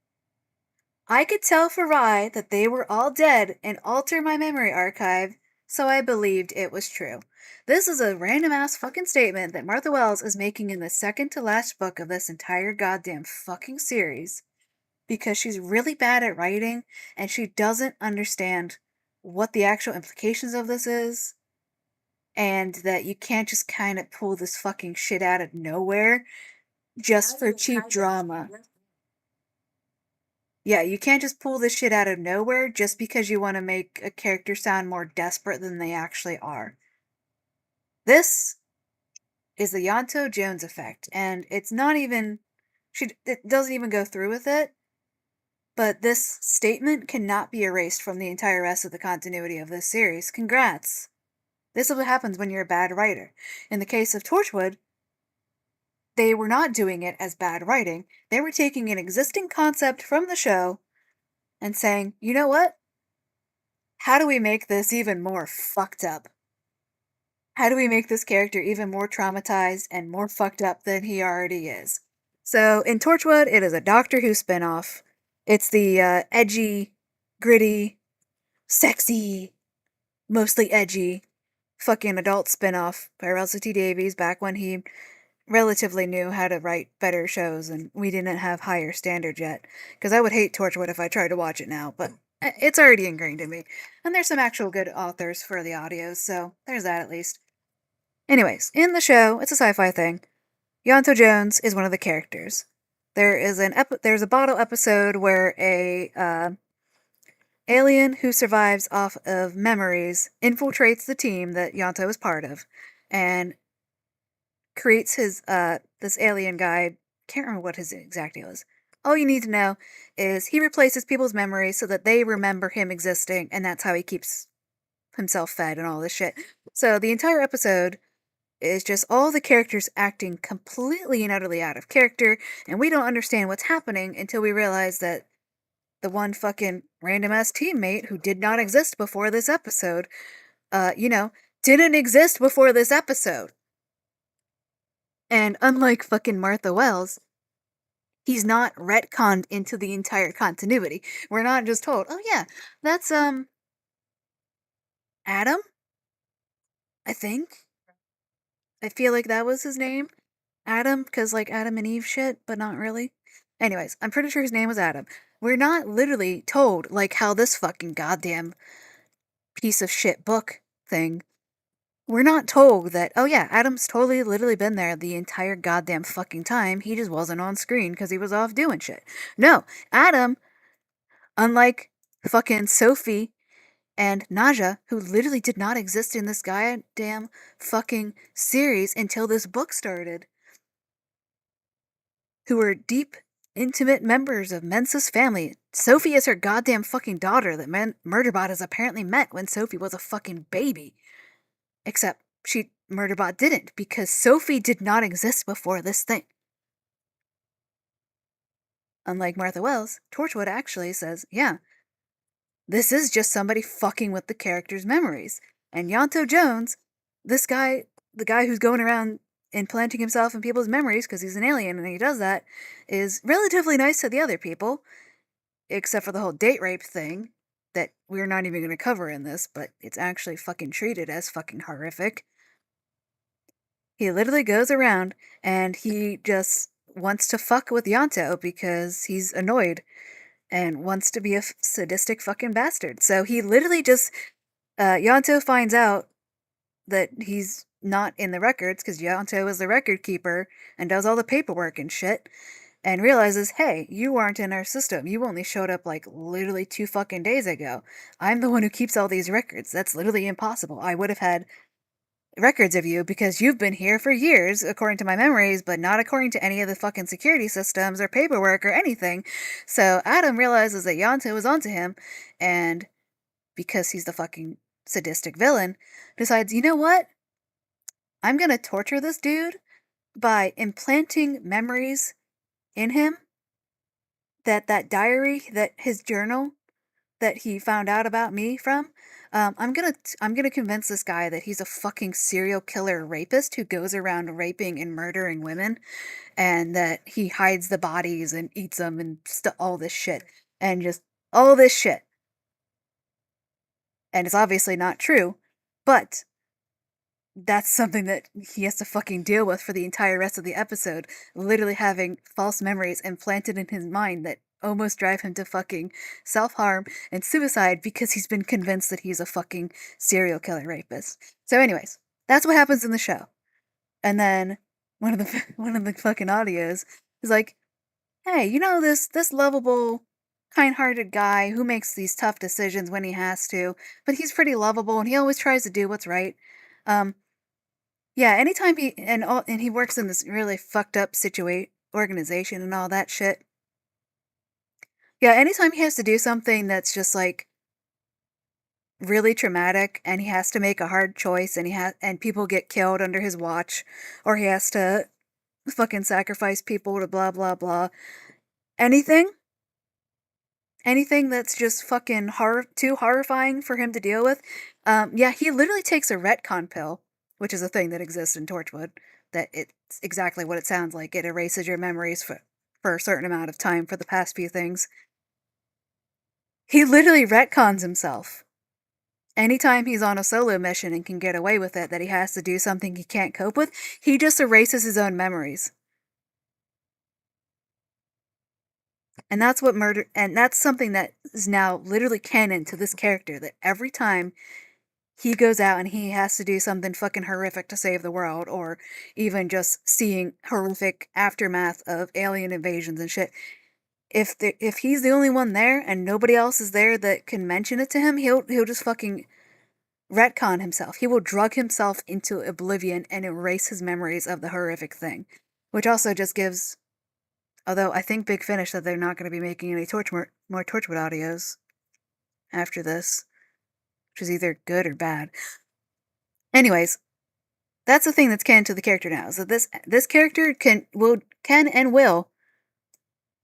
I could tell Farai that they were all dead and alter my memory archive, so I believed it was true. This is a random ass fucking statement that Martha Wells is making in the second to last book of this entire goddamn fucking series because she's really bad at writing and she doesn't understand what the actual implications of this is, and that you can't just kind of pull this fucking shit out of nowhere just for cheap drama. Yeah, you can't just pull this shit out of nowhere just because you want to make a character sound more desperate than they actually are. This is the Ianto Jones effect, and it's not even... it doesn't even go through with it, but this statement cannot be erased from the entire rest of the continuity of this series. Congrats! This is what happens when you're a bad writer. In the case of Torchwood, they were not doing it as bad writing. They were taking an existing concept from the show and saying, you know what? How do we make this even more fucked up? How do we make this character even more traumatized and more fucked up than he already is? So in Torchwood, it is a Doctor Who spinoff. It's the edgy, gritty, sexy, mostly edgy, fucking adult spinoff by Russell T Davies back when he relatively knew how to write better shows and we didn't have higher standards yet. Because I would hate Torchwood if I tried to watch it now, but it's already ingrained in me. And there's some actual good authors for the audios, so there's that at least. Anyways, in the show, it's a sci-fi thing. Ianto Jones is one of the characters. There's a bottle episode where a alien who survives off of memories infiltrates the team that Ianto is part of, and creates his this alien guy. Can't remember what his exact deal is. All you need to know is he replaces people's memories so that they remember him existing, and that's how he keeps himself fed and all this shit. So the entire episode is just all the characters acting completely and utterly out of character, and we don't understand what's happening until we realize that the one fucking random ass teammate who did not exist before this episode, didn't exist before this episode. And unlike fucking Martha Wells, he's not retconned into the entire continuity. We're not just told, oh yeah, that's, Adam? I think? I feel like that was his name. Adam, because like Adam and Eve shit, but not really. Anyways, I'm pretty sure his name was Adam. We're not literally told, like, how this fucking goddamn piece of shit book thing We're not told that, oh yeah, Adam's totally literally been there the entire goddamn fucking time. He just wasn't on screen because he was off doing shit. No, Adam, unlike fucking Sophie and Naja, who literally did not exist in this goddamn fucking series until this book started, who were deep, intimate members of Mensa's family. Sophie is her goddamn fucking daughter that Murderbot has apparently met when Sophie was a fucking baby. Except Murderbot didn't, because Sophie did not exist before this thing. Unlike Martha Wells, Torchwood actually says, yeah, this is just somebody fucking with the character's memories. And Ianto Jones, this guy, the guy who's going around implanting himself in people's memories because he's an alien and he does that, is relatively nice to the other people, except for the whole date rape thing that we're not even going to cover in this, but it's actually fucking treated as fucking horrific. He literally goes around and he just wants to fuck with Ianto because he's annoyed and wants to be a sadistic fucking bastard. So he literally just, Ianto finds out that he's not in the records because Ianto is the record keeper and does all the paperwork and shit, and realizes, hey, you aren't in our system. You only showed up like literally 2 fucking days ago. I'm the one who keeps all these records. That's literally impossible. I would have had records of you because you've been here for years, according to my memories, but not according to any of the fucking security systems or paperwork or anything. So Adam realizes that Ianto is onto him, and because he's the fucking sadistic villain, decides, you know what? I'm gonna torture this dude by implanting memories in him, that diary, that his journal that he found out about me from. I'm gonna convince this guy that he's a fucking serial killer rapist who goes around raping and murdering women, and that he hides the bodies and eats them and all this shit, and just all this shit. And it's obviously not true, but that's something that he has to fucking deal with for the entire rest of the episode, literally having false memories implanted in his mind that almost drive him to fucking self-harm and suicide because he's been convinced that he's a fucking serial killer rapist. So anyways, that's what happens in the show. And then one of the one of the fucking audios is like, "Hey, you know this lovable, kind-hearted guy who makes these tough decisions when he has to, but he's pretty lovable and he always tries to do what's right. Um, yeah, anytime and he works in this really fucked up organization and all that shit. Yeah, anytime he has to do something that's just like really traumatic and he has to make a hard choice and people get killed under his watch, or he has to fucking sacrifice people to blah blah blah. Anything anything that's just fucking too horrifying for him to deal with. Yeah, he literally takes a retcon pill, which is a thing that exists in Torchwood. That it's exactly what it sounds like. It erases your memories for a certain amount of time for the past few things. He literally retcons himself. Anytime he's on a solo mission and can get away with it, that he has to do something he can't cope with, he just erases his own memories. And that's something that is now literally canon to this character, that every time he goes out and he has to do something fucking horrific to save the world, or even just seeing horrific aftermath of alien invasions and shit, if he's the only one there and nobody else is there that can mention it to him, he'll just fucking retcon himself. He will drug himself into oblivion and erase his memories of the horrific thing. Which also just gives, although I think Big Finish said they're not going to be making any more Torchwood audios after this, which is either good or bad. Anyways, that's the thing that's canon to the character now, is that this character can and will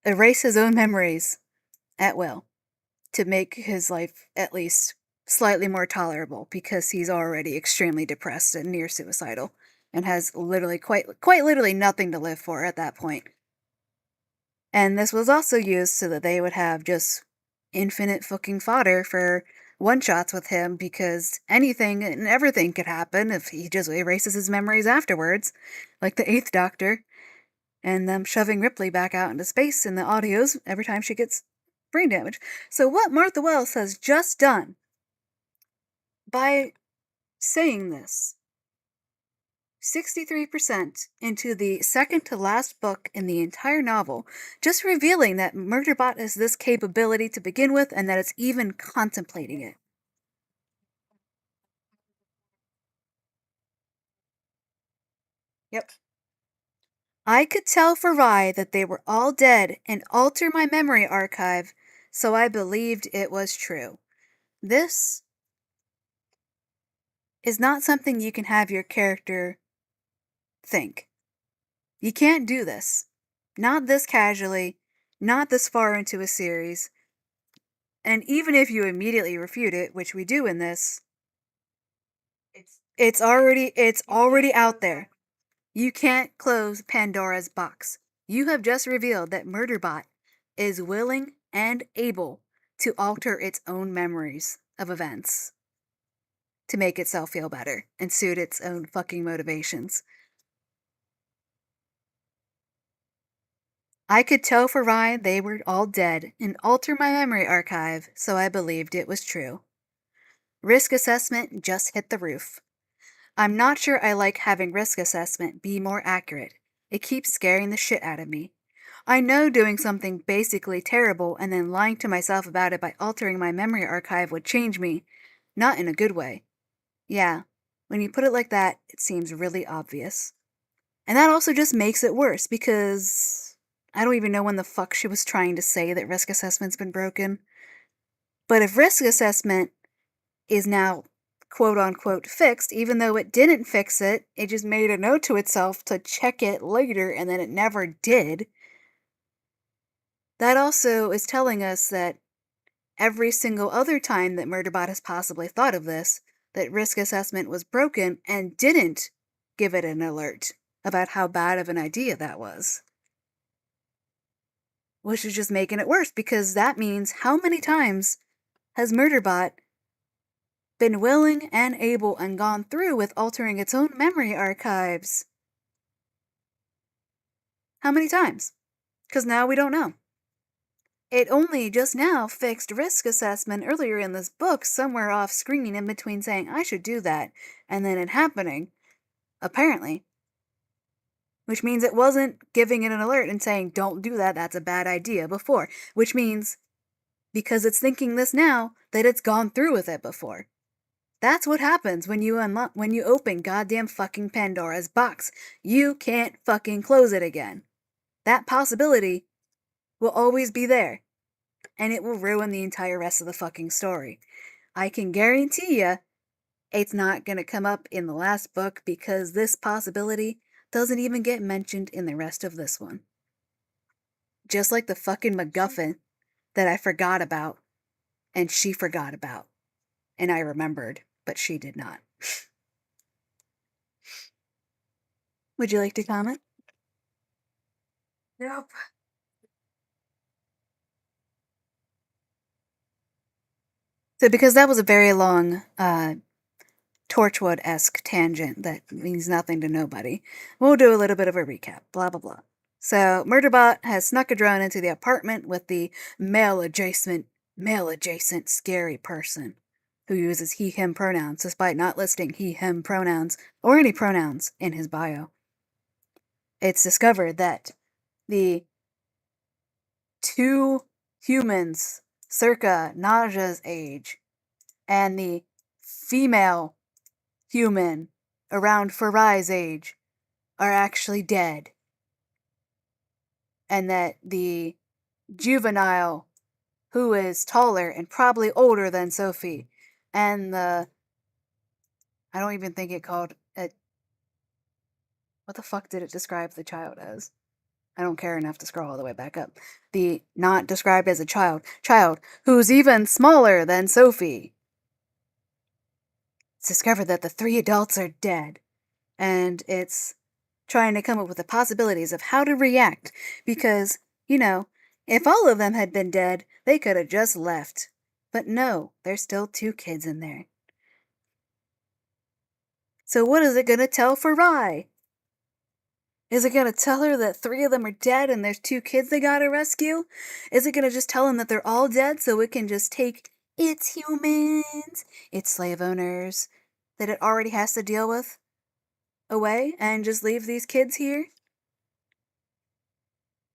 erase his own memories at will to make his life at least slightly more tolerable, because he's already extremely depressed and near suicidal and has literally quite literally nothing to live for at that point. And this was also used so that they would have just infinite fucking fodder for one-shots with him, because anything and everything could happen if he just erases his memories afterwards, like the Eighth Doctor, and them shoving Ripley back out into space in the audios every time she gets brain damage. So what Martha Wells has just done by saying this 63% into the second to last book in the entire novel, just revealing that Murderbot has this capability to begin with and that it's even contemplating it. Yep. I could tell for Rye that they were all dead and alter my memory archive, so I believed it was true. This is not something you can have your character think. You can't do this. Not this casually, not this far into a series. And even if you immediately refute it, which we do in this, it's already out there. You can't close Pandora's box. You have just revealed that Murderbot is willing and able to alter its own memories of events to make itself feel better and suit its own fucking motivations. I could tell for Ryan they were all dead and alter my memory archive, so I believed it was true. Risk assessment just hit the roof. I'm not sure I like having risk assessment be more accurate. It keeps scaring the shit out of me. I know doing something basically terrible and then lying to myself about it by altering my memory archive would change me. Not in a good way. Yeah, when you put it like that, it seems really obvious. And that also just makes it worse because I don't even know when the fuck she was trying to say that risk assessment's been broken. But if risk assessment is now quote unquote fixed, even though it didn't fix it, it just made a note to itself to check it later and then it never did. That also is telling us that every single other time that Murderbot has possibly thought of this, that risk assessment was broken and didn't give it an alert about how bad of an idea that was. Which is just making it worse because that means how many times has Murderbot been willing and able and gone through with altering its own memory archives? How many times? Because now we don't know. It only just now fixed risk assessment earlier in this book, somewhere off screen in between saying I should do that and then it happening, apparently. Which means it wasn't giving it an alert and saying don't do that, that's a bad idea before. Which means, because it's thinking this now, that it's gone through with it before. That's what happens when you open goddamn fucking Pandora's box. You can't fucking close it again. That possibility will always be there. And it will ruin the entire rest of the fucking story. I can guarantee you it's not going to come up in the last book because this possibility doesn't even get mentioned in the rest of this one. Just like the fucking MacGuffin that I forgot about and she forgot about. And I remembered, but she did not. Would you like to comment? Nope. So because that was a very long Torchwood-esque tangent that means nothing to nobody, we'll do a little bit of a recap. Blah, blah, blah. So Murderbot has snuck a drone into the apartment with the male-adjacent scary person who uses he-him pronouns despite not listing he-him pronouns or any pronouns in his bio. It's discovered that the two humans circa Naja's age and the female human around Farai's age are actually dead. And that the juvenile, who is taller and probably older than Sophie, and I don't even think it called it. What the fuck did it describe the child as? I don't care enough to scroll all the way back up. The not described as a child who's even smaller than Sophie. It's discovered that the three adults are dead, and it's trying to come up with the possibilities of how to react because, if all of them had been dead, they could have just left. But no, there's still two kids in there. So what is it going to tell Farai? Is it going to tell her that three of them are dead and there's two kids they gotta rescue? Is it going to just tell them that they're all dead so it can just take its humans, its slave owners, that it already has to deal with? away and just leave these kids here.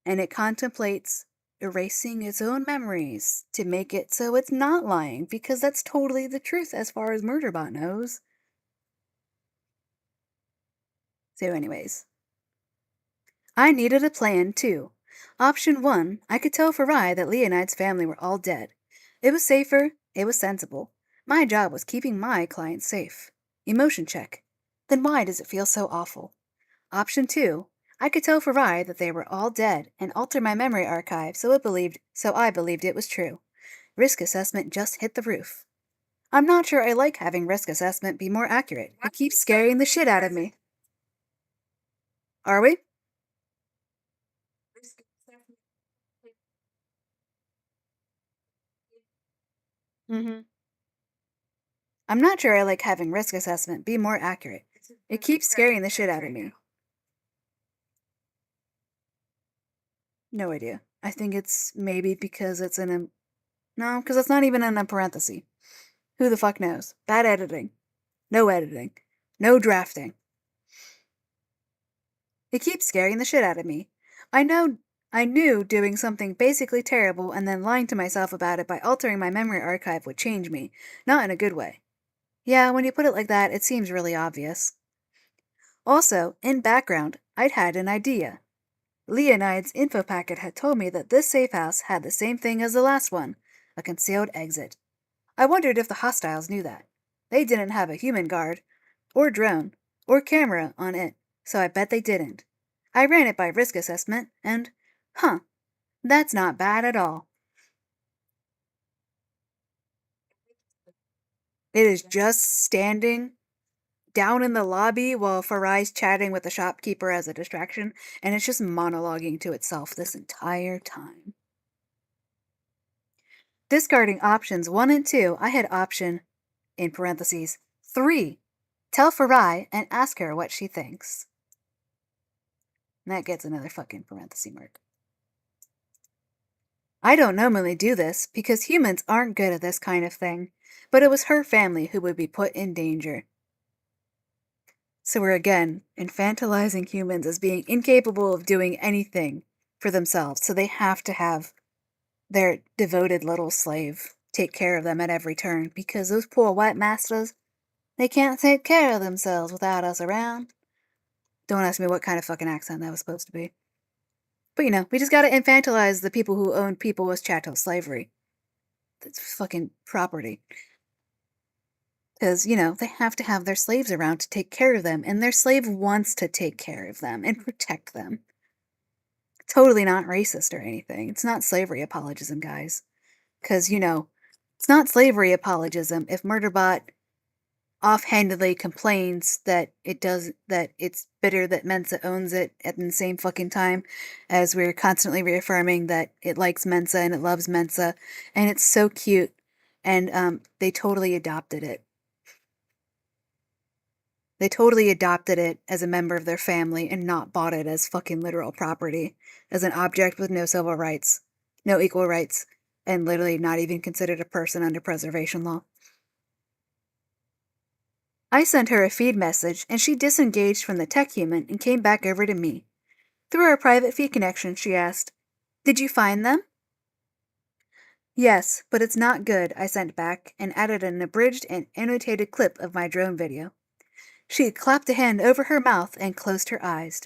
And it contemplates erasing its own memories to make it so it's not lying, because that's totally the truth as far as Murderbot knows. So anyways, I needed a plan too. Option 1, I could tell Farai that Leonid's family were all dead. It was safer, it was sensible. My job was keeping my clients safe. Emotion check. Then why does it feel so awful? Option 2, I could tell Farai that they were all dead and alter my memory archive so I believed it was true. Risk assessment just hit the roof. I'm not sure I like having risk assessment be more accurate. It keeps scaring the shit out of me. Are we? Mm-hmm. I'm not sure I like having risk assessment be more accurate. It keeps scaring the shit out of me. No idea. I think it's maybe because it's in a... No, because it's not even in a parenthesis. Who the fuck knows? Bad editing. No editing. No drafting. It keeps scaring the shit out of me. I knew doing something basically terrible and then lying to myself about it by altering my memory archive would change me. Not in a good way. Yeah, when you put it like that, it seems really obvious. Also, in background, I'd had an idea. Leonid's info packet had told me that this safe house had the same thing as the last one, a concealed exit. I wondered if the hostiles knew that. They didn't have a human guard, or drone, or camera on it, so I bet they didn't. I ran it by risk assessment, and, that's not bad at all. It is just standing down in the lobby while Farai's chatting with the shopkeeper as a distraction, and it's just monologuing to itself this entire time. Discarding options 1 and 2, I had option, in parentheses, 3. Tell Farai and ask her what she thinks. And that gets another fucking parenthesis mark. I don't normally do this because humans aren't good at this kind of thing, but it was her family who would be put in danger. So we're again infantilizing humans as being incapable of doing anything for themselves, so they have to have their devoted little slave take care of them at every turn, because those poor white masters, they can't take care of themselves without us around. Don't ask me what kind of fucking accent that was supposed to be. But we just gotta infantilize the people who owned people as chattel slavery. That's fucking property. Because, they have to have their slaves around to take care of them, and their slave wants to take care of them and protect them. Totally not racist or anything. It's not slavery apologism, guys. Because, it's not slavery apologism if Murderbot offhandedly complains that it's bitter that Mensa owns it at the same fucking time as we're constantly reaffirming that it likes Mensa and it loves Mensa, and it's so cute, and they totally adopted it. They totally adopted it as a member of their family and not bought it as fucking literal property, as an object with no civil rights, no equal rights, and literally not even considered a person under preservation law. I sent her a feed message, and she disengaged from the tech human and came back over to me. Through our private feed connection, she asked, "Did you find them?" "Yes, but it's not good," I sent back, and added an abridged and annotated clip of my drone video. She clapped a hand over her mouth and closed her eyes.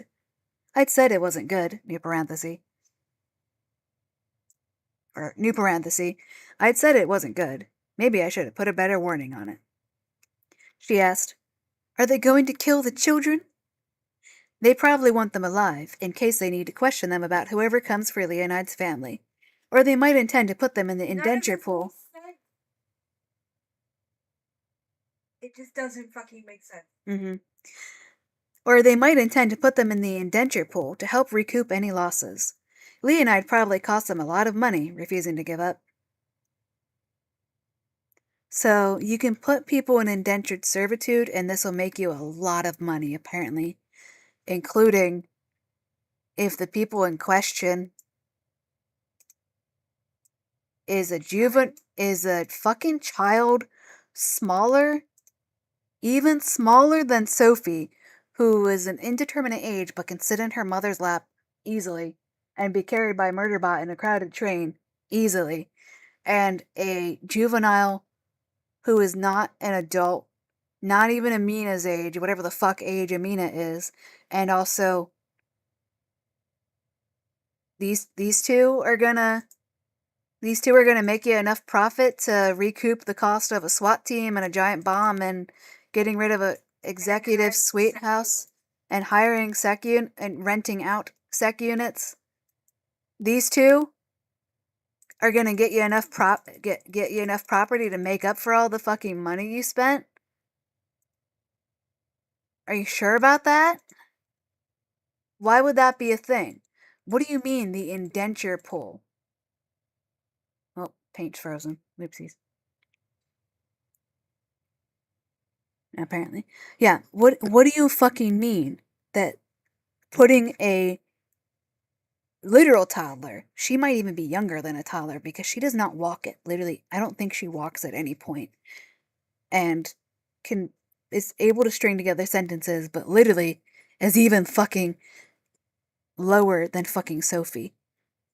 I'd said it wasn't good, new parenthesis. Or, new parenthesis, I'd said it wasn't good. Maybe I should have put a better warning on it. She asked, "Are they going to kill the children?" "They probably want them alive, in case they need to question them about whoever comes for Leonid's family. Or they might intend to put them in the indenture pool." It just doesn't fucking make sense. Mm-hmm. "Or they might intend to put them in the indenture pool to help recoup any losses. Leonide probably cost them a lot of money, refusing to give up." So, you can put people in indentured servitude, and this will make you a lot of money, apparently. Including if the people in question is a fucking child even smaller than Sophie, who is an indeterminate age but can sit in her mother's lap easily and be carried by Murderbot in a crowded train easily, and a juvenile who is not an adult, not even Amina's age, whatever the fuck age Amina is, and also these two are gonna make you enough profit to recoup the cost of a SWAT team and a giant bomb and getting rid of a executive suite house and hiring and renting out sec units. These two are gonna get you enough get you enough property to make up for all the fucking money you spent. Are you sure about that? Why would that be a thing? What do you mean the indenture pool? Oh, paint's frozen. Oopsies. Apparently. Yeah, what do you fucking mean that putting a literal toddler, she might even be younger than a toddler because she does not walk it. Literally, I don't think she walks at any point. And is able to string together sentences, but literally is even fucking lower than fucking Sophie.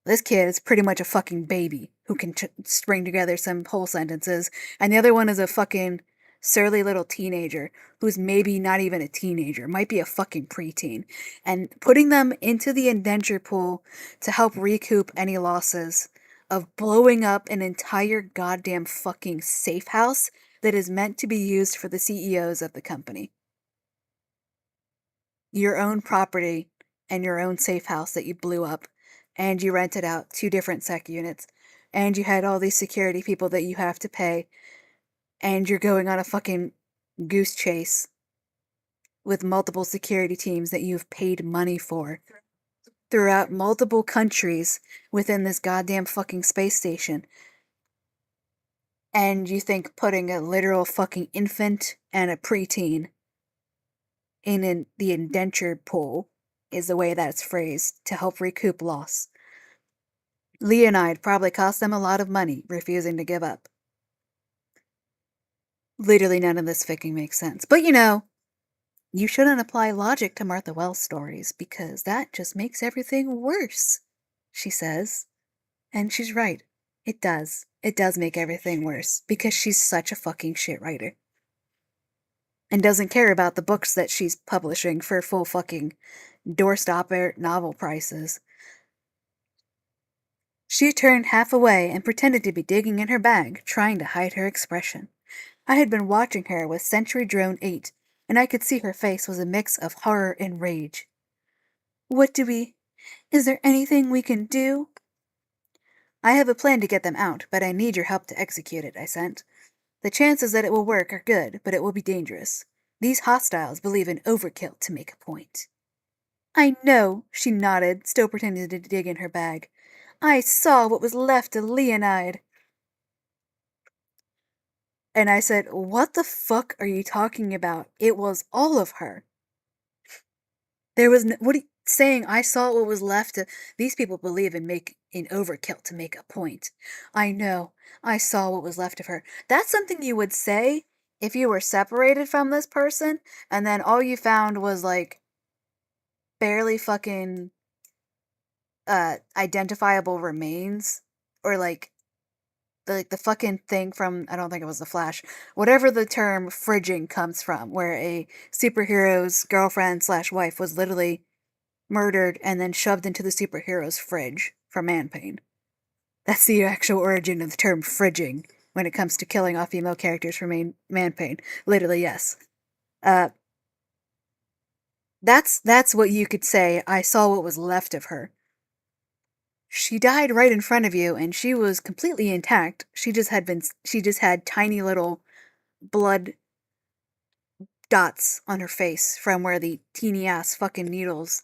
This kid is pretty much a fucking baby who can string together some whole sentences, and the other one is a fucking surly little teenager who's maybe not even a teenager, might be a fucking preteen. And putting them into the indenture pool to help recoup any losses of blowing up an entire goddamn fucking safe house that is meant to be used for the CEOs of the company. Your own property and your own safe house that you blew up, and you rented out 2 different sec units, and you had all these security people that you have to pay, and you're going on a fucking goose chase with multiple security teams that you've paid money for throughout multiple countries within this goddamn fucking space station. And you think putting a literal fucking infant and a preteen in the indenture pool is the way that it's phrased to help recoup loss. Leonide probably cost them a lot of money, refusing to give up. Literally none of this fucking makes sense. But you shouldn't apply logic to Martha Wells stories because that just makes everything worse, she says. And she's right. It does. It does make everything worse because she's such a fucking shit writer. And doesn't care about the books that she's publishing for full fucking doorstopper novel prices. She turned half away and pretended to be digging in her bag, trying to hide her expression. I had been watching her with Sentry Drone 8, and I could see her face was a mix of horror and rage. Is there anything we can do? I have a plan to get them out, but I need your help to execute it, I sent. The chances that it will work are good, but it will be dangerous. These hostiles believe in overkill to make a point. I know, she nodded, still pretending to dig in her bag. I saw what was left of Leonide. And I said, what the fuck are you talking about? It was all of her. There was no, what are you saying? I saw what was left of, these people believe in overkill to make a point. I know, I saw what was left of her. That's something you would say if you were separated from this person, and then all you found was, like, barely fucking, identifiable remains, or, like the fucking thing from, I don't think it was The Flash, whatever the term fridging comes from, where a superhero's girlfriend/wife was literally murdered and then shoved into the superhero's fridge for man pain. That's the actual origin of the term fridging when it comes to killing off female characters for man pain. Literally, yes. That's what you could say. I saw what was left of her. She died right in front of you, and she was completely intact. She just had tiny little blood dots on her face from where the teeny ass fucking needles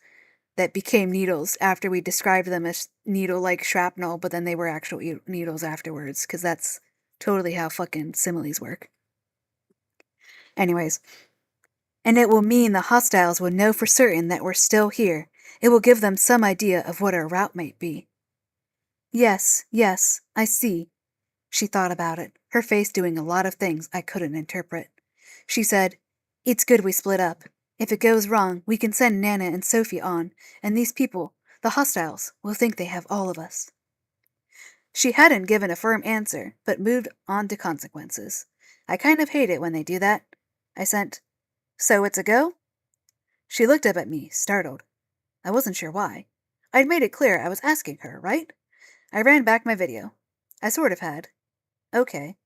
that became needles after we described them as needle-like shrapnel, but then they were actual needles afterwards, because that's totally how fucking similes work. Anyways. And it will mean the hostiles will know for certain that we're still here. It will give them some idea of what our route might be. Yes, I see. She thought about it, her face doing a lot of things I couldn't interpret. She said, It's good we split up. If it goes wrong, we can send Nana and Sophie on, and these people, the hostiles, will think they have all of us. She hadn't given a firm answer, but moved on to consequences. I kind of hate it when they do that. I sent, "So it's a go?" She looked up at me, startled. I wasn't sure why. I'd made it clear I was asking her, right? I ran back my video. I sort of had. Okay.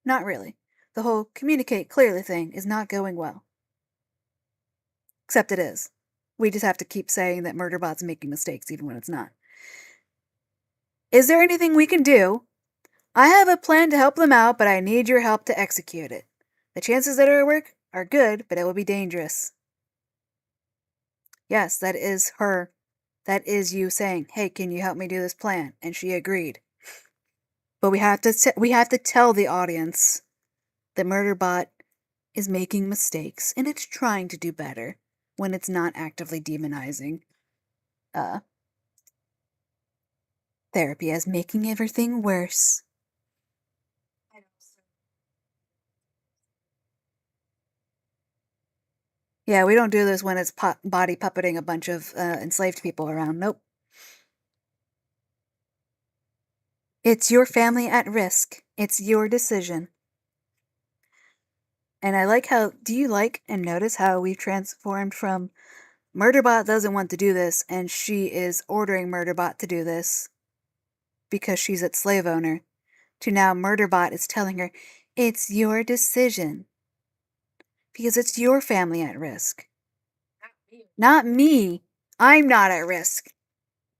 Not really. The whole communicate clearly thing is not going well. Except it is. We just have to keep saying that Murderbot's making mistakes even when it's not. Is there anything we can do? I have a plan to help them out, but I need your help to execute it. The chances that it'll work are good, but it will be dangerous. Yes, that is her. That is you saying, "Hey, can you help me do this plan?" And she agreed. But we have to tell the audience that Murderbot is making mistakes and it's trying to do better when it's not actively demonizing therapy as making everything worse. Yeah, we don't do this when it's body puppeting a bunch of enslaved people around. Nope. It's your family at risk. It's your decision. And I like how, do you like and notice how we've transformed from Murderbot doesn't want to do this and she is ordering Murderbot to do this because she's its slave owner, to now Murderbot is telling her, it's your decision. Because it's your family at risk. Not me. I'm not at risk.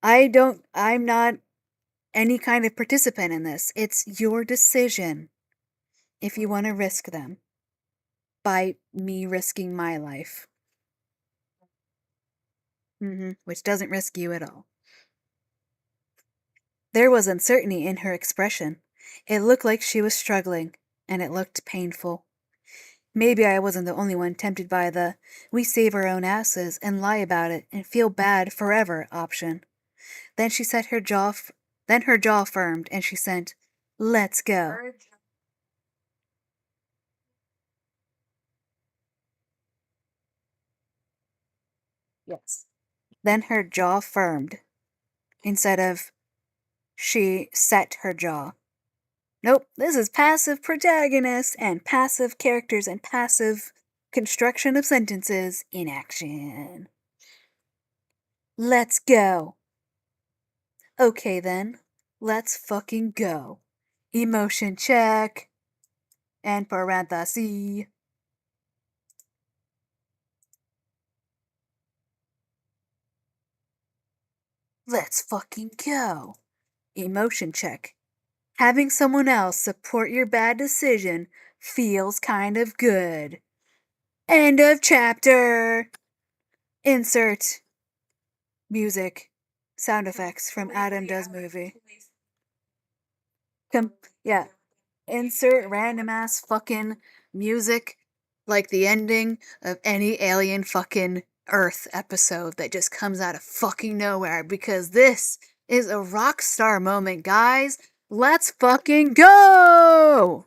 I'm not any kind of participant in this. It's your decision if you want to risk them by me risking my life. Which doesn't risk you at all. There was uncertainty in her expression. It looked like she was struggling, and it looked painful. Maybe I wasn't the only one tempted by the we save our own asses and lie about it and feel bad forever option. Then her jaw firmed and she sent, "Let's go." Yes. Then her jaw firmed instead of she set her jaw. Nope, this is passive protagonist and passive characters and passive construction of sentences in action. Let's go. Okay then, let's fucking go. Emotion check. And parenthesis. Let's fucking go. Emotion check. Having someone else support your bad decision feels kind of good. End of chapter. Insert music. Sound effects from Adam Does Movie. Yeah. Insert random ass fucking music like the ending of any Alien fucking Earth episode that just comes out of fucking nowhere because this is a rock star moment, guys. Let's fucking go!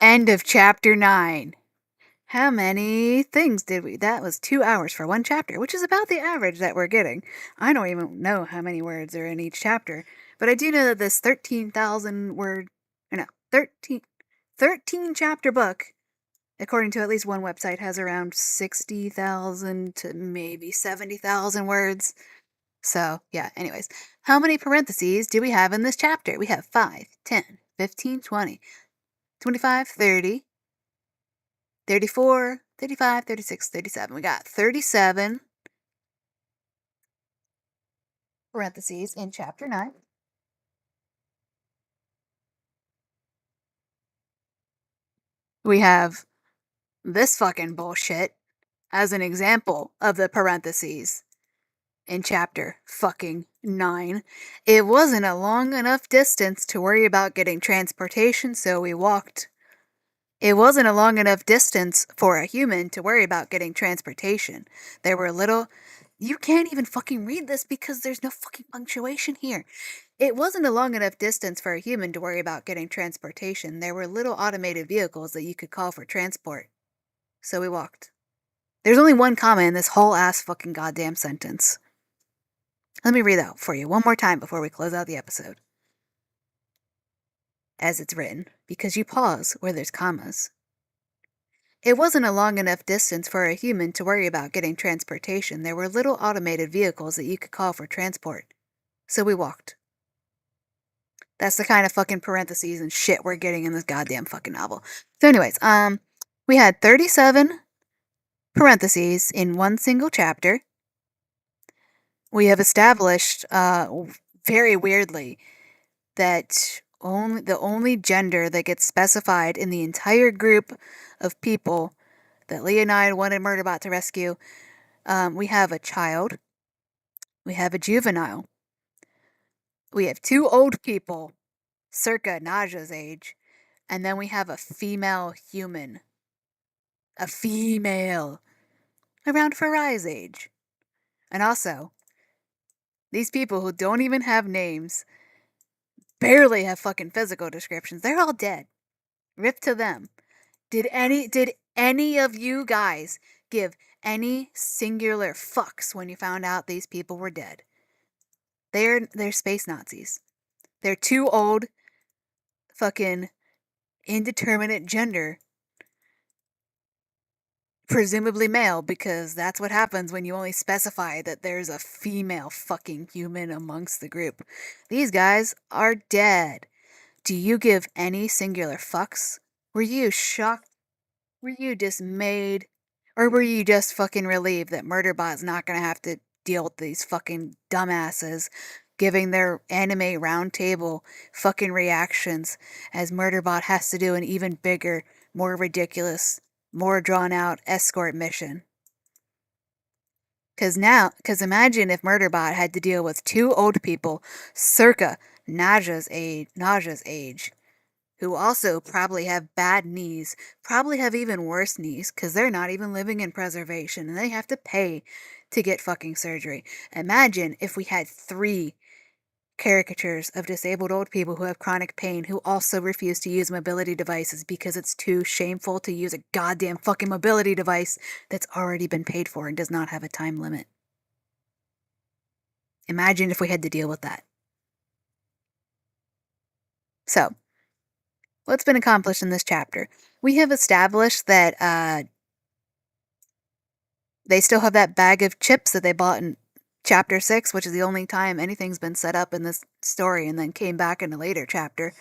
End of chapter 9. How many things did we? That was 2 hours for one chapter, which is about the average that we're getting. I don't even know how many words are in each chapter, but I do know that this 13 chapter book, according to at least one website, has around 60,000 to maybe 70,000 words. So, yeah, anyways. How many parentheses do we have in this chapter? We have 5, 10, 15, 20, 25, 30, 34, 35, 36, 37. We got 37 parentheses in chapter 9. We have this fucking bullshit as an example of the parentheses in chapter fucking 9. It wasn't a long enough distance to worry about getting transportation, so we walked. It wasn't a long enough distance for a human to worry about getting transportation. There were little... You can't even fucking read this because there's no fucking punctuation here. It wasn't a long enough distance for a human to worry about getting transportation. There were little automated vehicles that you could call for transport. So we walked. There's only one comma in this whole ass fucking goddamn sentence. Let me read that for you one more time before we close out the episode. As it's written, because you pause where there's commas. It wasn't a long enough distance for a human to worry about getting transportation. There were little automated vehicles that you could call for transport. So we walked. That's the kind of fucking parentheses and shit we're getting in this goddamn fucking novel. So anyways, we had 37 parentheses in one single chapter. We have established, very weirdly, that the only gender that gets specified in the entire group of people that Leonide wanted Murderbot to rescue, we have a child, we have a juvenile, we have two old people, circa Naja's age, and then we have a female human. A female. Around Farai's age. And also, these people who don't even have names, barely have fucking physical descriptions, they're all dead. Rip to them. Did any of you guys give any singular fucks when you found out these people were dead? They're space Nazis. They're too old, fucking indeterminate gender, presumably male, because that's what happens when you only specify that there's a female fucking human amongst the group. These guys are dead. Do you give any singular fucks? Were you shocked? Were you dismayed? Or were you just fucking relieved that Murderbot's not gonna have to deal with these fucking dumbasses giving their anime roundtable fucking reactions as Murderbot has to do an even bigger, more ridiculous, more drawn out escort mission? Cause imagine if Murderbot had to deal with two old people circa Naja's age, who also probably have bad knees, probably have even worse knees, because they're not even living in preservation and they have to pay to get fucking surgery. Imagine if we had 3 caricatures of disabled old people who have chronic pain who also refuse to use mobility devices because it's too shameful to use a goddamn fucking mobility device that's already been paid for and does not have a time limit. Imagine if we had to deal with that. So, what's been accomplished in this chapter? We have established that they still have that bag of chips that they bought in chapter 6, which is the only time anything's been set up in this story and then came back in a later chapter.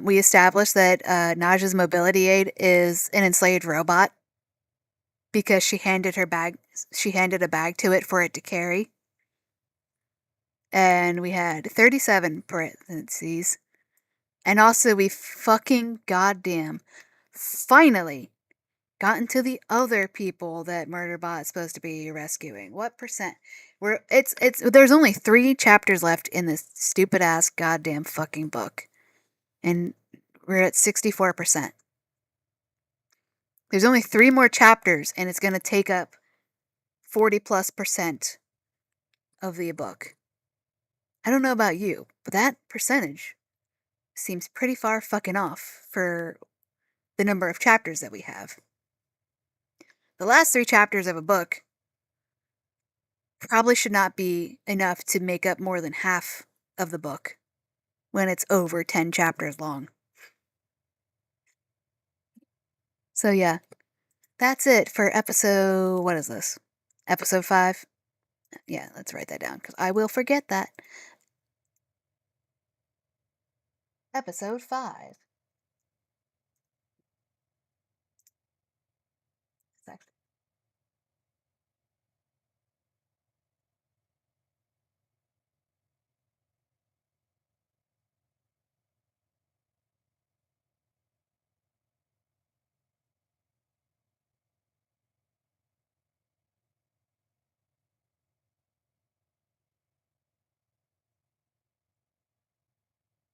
We established that Naja's mobility aid is an enslaved robot because she handed a bag to it for it to carry. And we had 37 parentheses. And also we fucking goddamn finally gotten to the other people that Murderbot is supposed to be rescuing. What percent? There's only 3 chapters left in this stupid ass goddamn fucking book. And we're at 64%. There's only 3 more chapters and it's going to take up 40+% of the book. I don't know about you, but that percentage seems pretty far fucking off for the number of chapters that we have. The last 3 chapters of a book probably should not be enough to make up more than half of the book when it's over 10 chapters long. So yeah, that's it for episode, what is this? Episode 5? Yeah, let's write that down because I will forget that. Episode 5.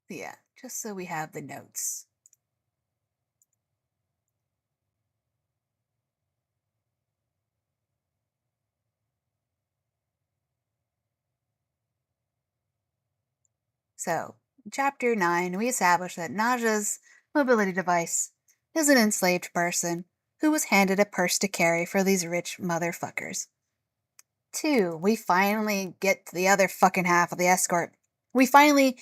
Yeah, just so we have the notes. So, chapter 9, we established that Naja's mobility device is an enslaved person who was handed a purse to carry for these rich motherfuckers. 2, we finally get to the other fucking half of the escort. We finally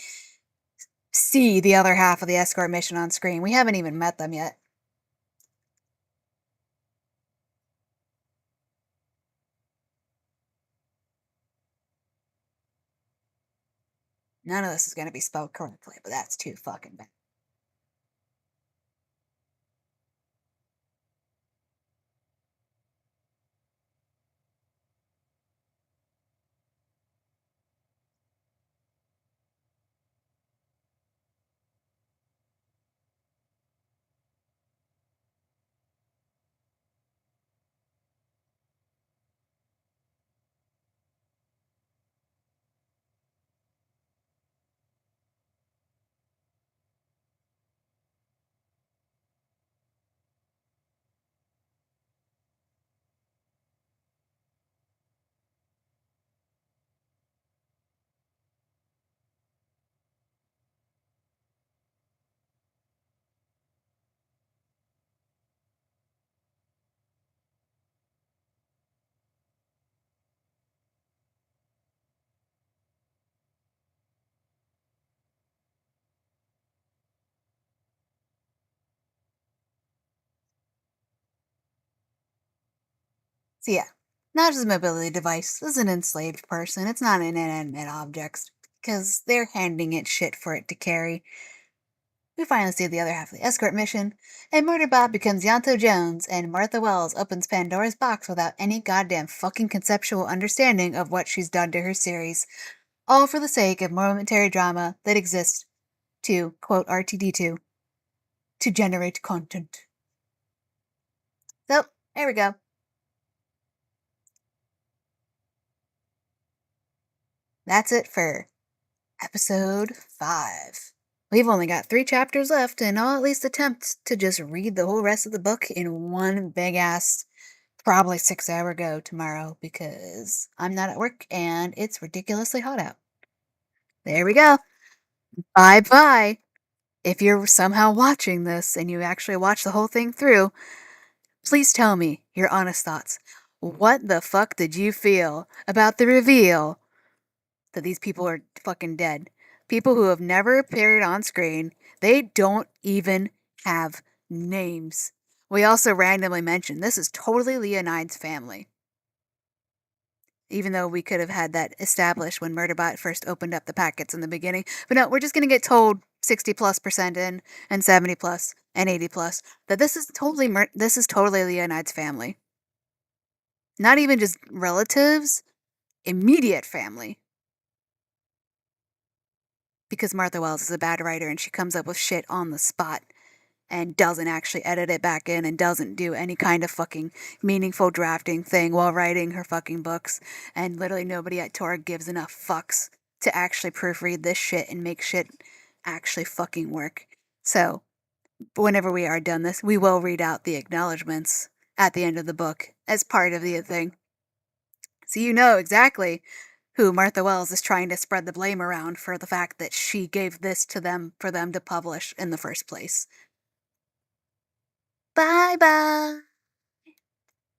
see the other half of the escort mission on screen. We haven't even met them yet. None of this is going to be spelled correctly, but that's too fucking bad. So yeah, not just a mobility device. This is an enslaved person. It's not an inanimate object because they're handing it shit for it to carry. We finally see the other half of the escort mission, and Murderbot becomes Ianto Jones, and Martha Wells opens Pandora's box without any goddamn fucking conceptual understanding of what she's done to her series, all for the sake of momentary drama that exists to, quote RTD2, to generate content. So, there we go. That's it for episode 5. We've only got 3 chapters left, and I'll at least attempt to just read the whole rest of the book in one big ass, probably 6-hour go tomorrow because I'm not at work and it's ridiculously hot out. There we go. Bye bye. If you're somehow watching this and you actually watch the whole thing through, please tell me your honest thoughts. What the fuck did you feel about the reveal that these people are fucking dead? People who have never appeared on screen. They don't even have names. We also randomly mentioned this is totally Leonide's family. Even though we could have had that established when Murderbot first opened up the packets in the beginning. But no, we're just going to get told 60+% in and 70 plus and 80 plus that this is totally Leonide's family. Not even just relatives, immediate family. Because Martha Wells is a bad writer and she comes up with shit on the spot and doesn't actually edit it back in and doesn't do any kind of fucking meaningful drafting thing while writing her fucking books. And literally nobody at Tor gives enough fucks to actually proofread this shit and make shit actually fucking work. So, whenever we are done this, we will read out the acknowledgments at the end of the book as part of the thing. So you know exactly who Martha Wells is trying to spread the blame around for the fact that she gave this to them for them to publish in the first place. Bye bye.